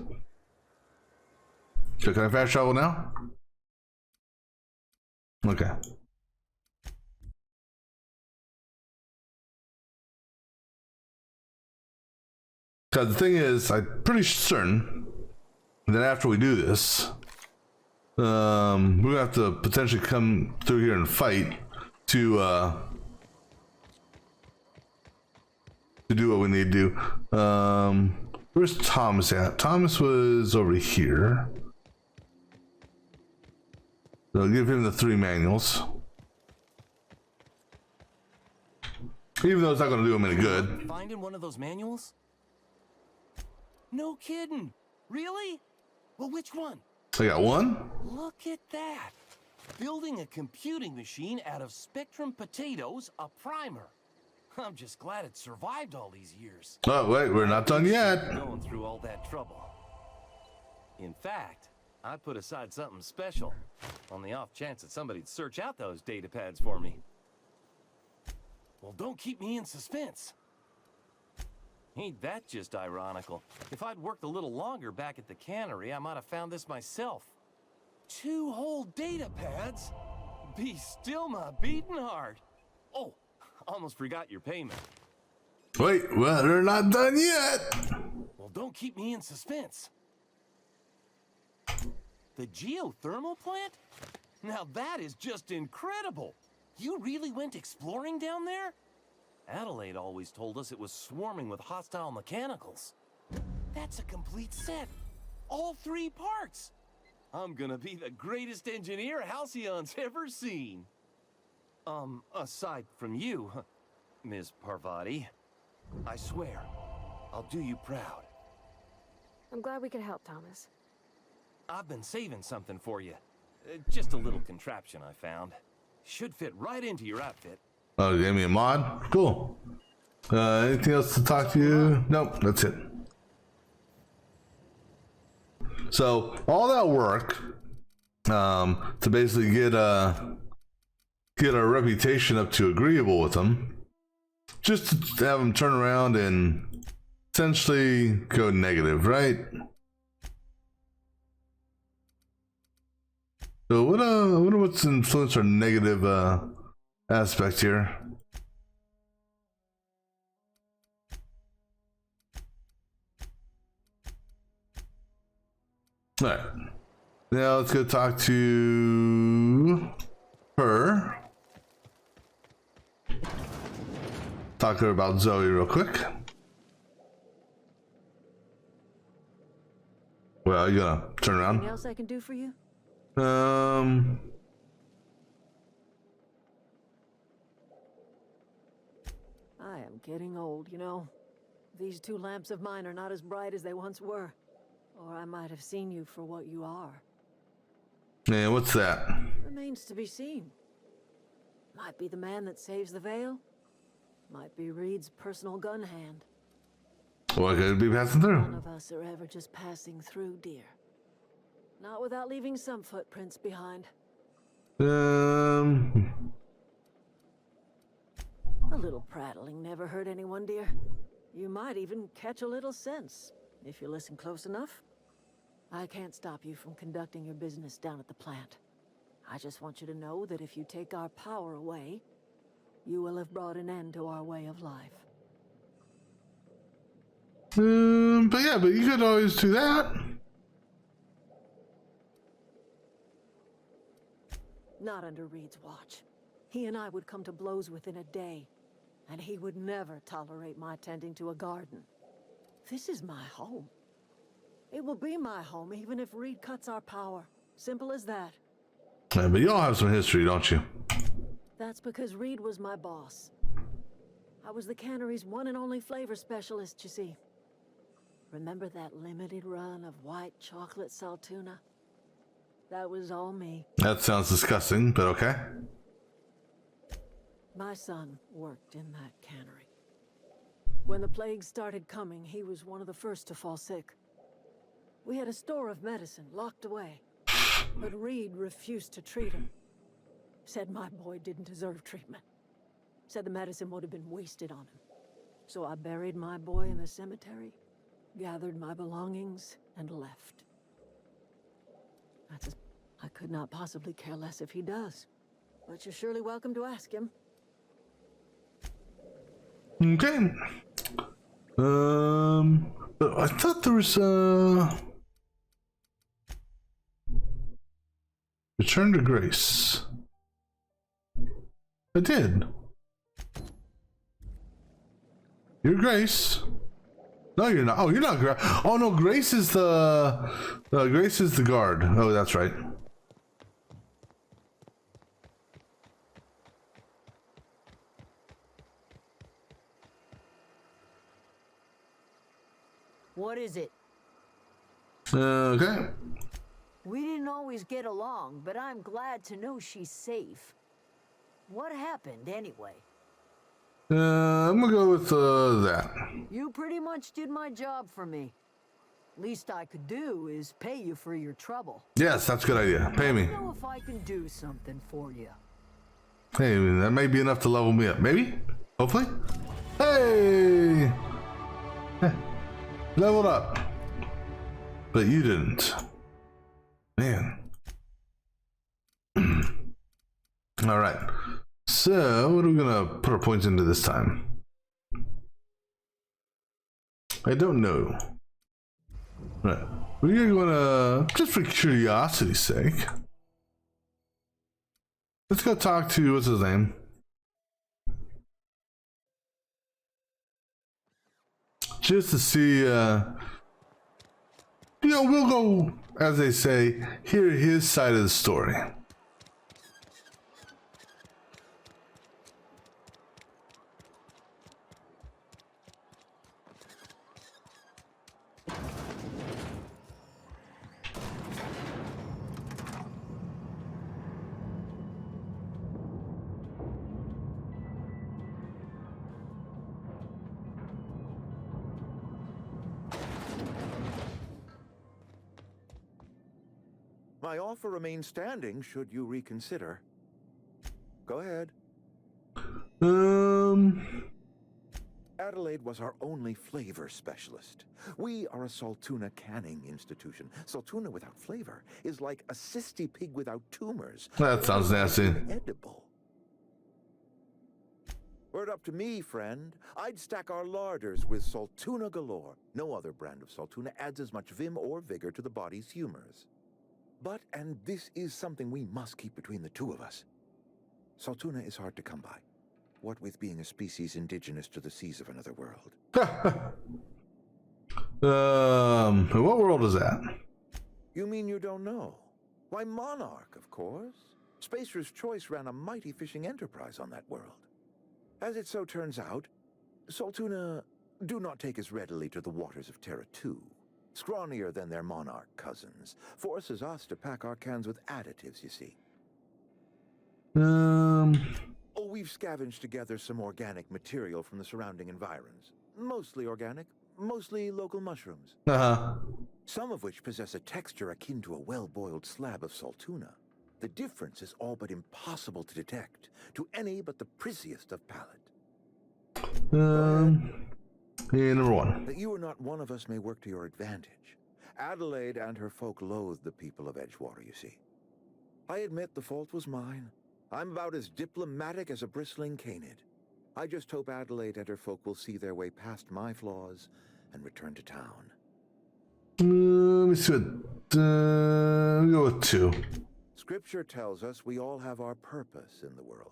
So can I fast travel now? Okay. Because the thing is, I'm pretty certain that after we do this, we're gonna have to potentially come through here and fight to do what we need to do. Where's Thomas at? Thomas was over here. So give him the 3 manuals. Even though it's not going to do him any good. Finding one of those manuals? No kidding. Really? Well, which one? I got 1. Look at that. Building a computing machine out of Spectrum potatoes, a primer. I'm just glad it survived all these years. Oh, wait, we're not done yet. Going through all that trouble. In fact, I put aside something special on the off chance that somebody'd search out those data pads for me. Well, don't keep me in suspense. Ain't that just ironical? If I'd worked a little longer back at the cannery, I might have found this myself. 2 whole data pads? Be still my beating heart. Oh, almost forgot your payment. Wait, well, they're not done yet. Well, don't keep me in suspense. The geothermal plant? Now that is just incredible. You really went exploring down there? Adelaide always told us it was swarming with hostile mechanicals. That's a complete set. All 3 parts. I'm gonna be the greatest engineer Halcyon's ever seen. Aside from you, Ms. Parvati. I swear, I'll do you proud. I'm glad we could help, Thomas. I've been saving something for you. Just a little contraption I found. Should fit right into your outfit. Oh, you gave me a mod? Cool. Anything else to talk to you? Nope, that's it. So, all that work to basically get our reputation up to agreeable with them, just to have them turn around and essentially go negative, right? So what I wonder what's influenced our negative aspect here. All right. Now let's go talk to her. Talk to her about Zoe real quick. Well, you gonna turn around? Anything else I can do for you? I am getting old, you know. These two lamps of mine are not as bright as they once were. Or I might have seen you for what you are. Man, what's that? Remains to be seen. Might be the man that saves the veil. Might be Reed's personal gun hand. What could be passing through? None of us are ever just passing through, dear. Not without leaving some footprints behind. A little prattling never hurt anyone, dear. You might even catch a little sense, if you listen close enough. I can't stop you from conducting your business down at the plant. I just want you to know that if you take our power away, you will have brought an end to our way of life. But yeah, but you could always do that. Not under Reed's watch. He and I would come to blows within a day, and he would never tolerate my tending to a garden. This is my home. It will be my home even if Reed cuts our power. Simple as that. Yeah, but you all have some history, don't you? That's because Reed was my boss. I was the cannery's one and only flavor specialist, you see. Remember that limited run of white chocolate saltuna? That was all me. That sounds disgusting, but okay. My son worked in that cannery. When the plague started coming, he was one of the first to fall sick. We had a store of medicine locked away, but Reed refused to treat him. Said my boy didn't deserve treatment. Said the medicine would have been wasted on him. So I buried my boy in the cemetery, gathered my belongings, and left. I could not possibly care less if he does. But you're surely welcome to ask him. Okay. But I thought there was Return to Grace. I did. You're Grace. No, you're not. Oh, you're not Grace. Oh no, Grace is the guard. Oh, that's right. What is it? Okay. We didn't always get along, but I'm glad to know she's safe. What happened, anyway? I'm gonna go with that. You pretty much did my job for me. Least I could do is pay you for your trouble. Yes, that's a good idea. Pay me. I don't know if I can do something for you. Hey, that may be enough to level me up. Maybe? Hopefully? Hey! Leveled up. But you didn't. Man. Alright. So, what are we gonna put our points into this time? I don't know. Right. We're gonna, just for curiosity's sake, let's go talk to, what's his name? Just to see, we'll go, as they say, hear his side of the story. My offer remains standing should you reconsider. Go ahead. Adelaide was our only flavor specialist. We are a Saltuna canning institution. Saltuna without flavor is like a cysty pig without tumors. That sounds nasty. Edible. Were it up to me, friend, I'd stack our larders with Saltuna galore. No other brand of Saltuna adds as much vim or vigor to the body's humors. But, and this is something we must keep between the two of us, Saltuna is hard to come by. What with being a species indigenous to the seas of another world. What world is that? You mean you don't know? Why, Monarch, of course. Spacer's Choice ran a mighty fishing enterprise on that world. As it so turns out, Saltuna do not take as readily to the waters of Terra 2. Scrawnier than their monarch cousins. Forces us to pack our cans with additives, you see. Oh, we've scavenged together some organic material from the surrounding environs. Mostly organic, mostly local mushrooms. Some of which possess a texture akin to a well-boiled slab of Saltuna. The difference is all but impossible to detect to any but the prissiest of palate. Yeah, number one. That you are not one of us may work to your advantage. Adelaide and her folk loathe the people of Edgewater, you see. I admit the fault was mine. I'm about as diplomatic as a bristling canid. I just hope Adelaide and her folk will see their way past my flaws and return to town. Let me see what, we'll go with 2. Scripture tells us we all have our purpose in the world.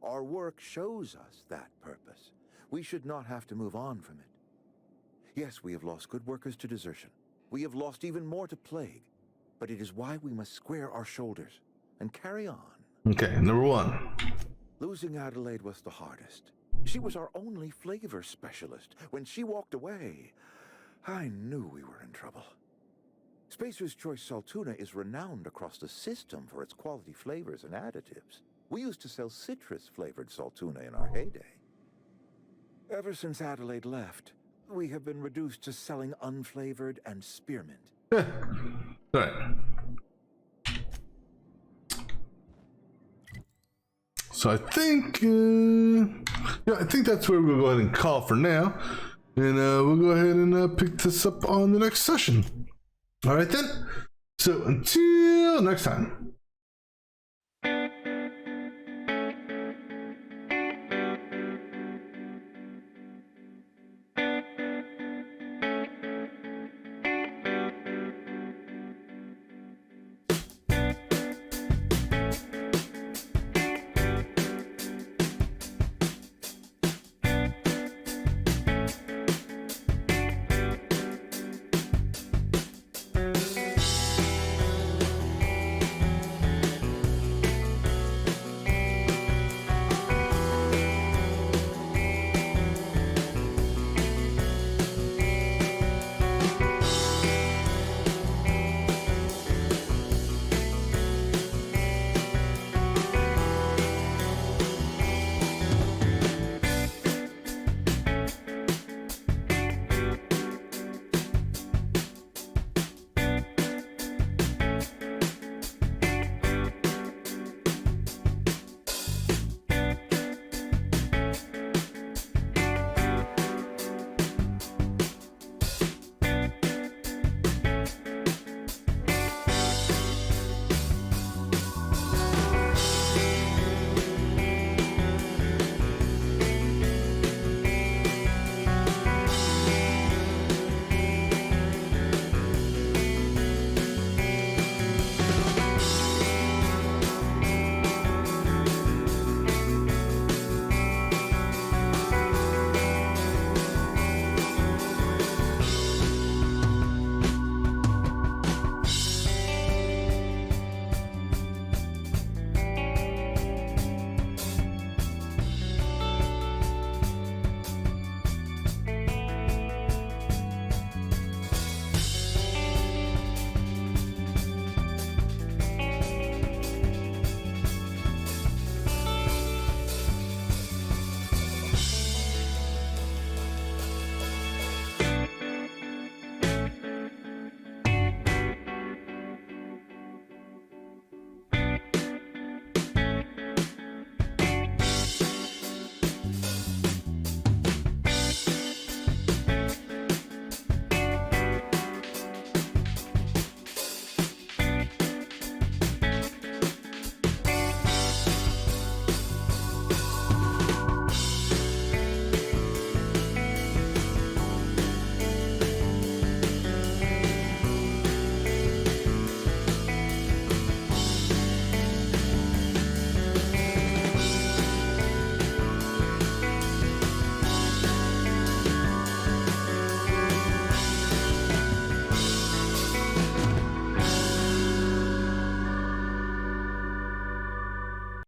Our work shows us that purpose. We should not have to move on from it. Yes, we have lost good workers to desertion. We have lost even more to plague. But it is why we must square our shoulders and carry on. Okay, number 1. Losing Adelaide was the hardest. She was our only flavor specialist. When she walked away, I knew we were in trouble. Spacer's Choice Saltuna is renowned across the system for its quality flavors and additives. We used to sell citrus-flavored Saltuna in our heyday. Ever since Adelaide left, we have been reduced to selling unflavored and spearmint. Right. So I think, I think that's where we'll go ahead and call for now. And we'll go ahead and pick this up on the next session. All right then. So until next time.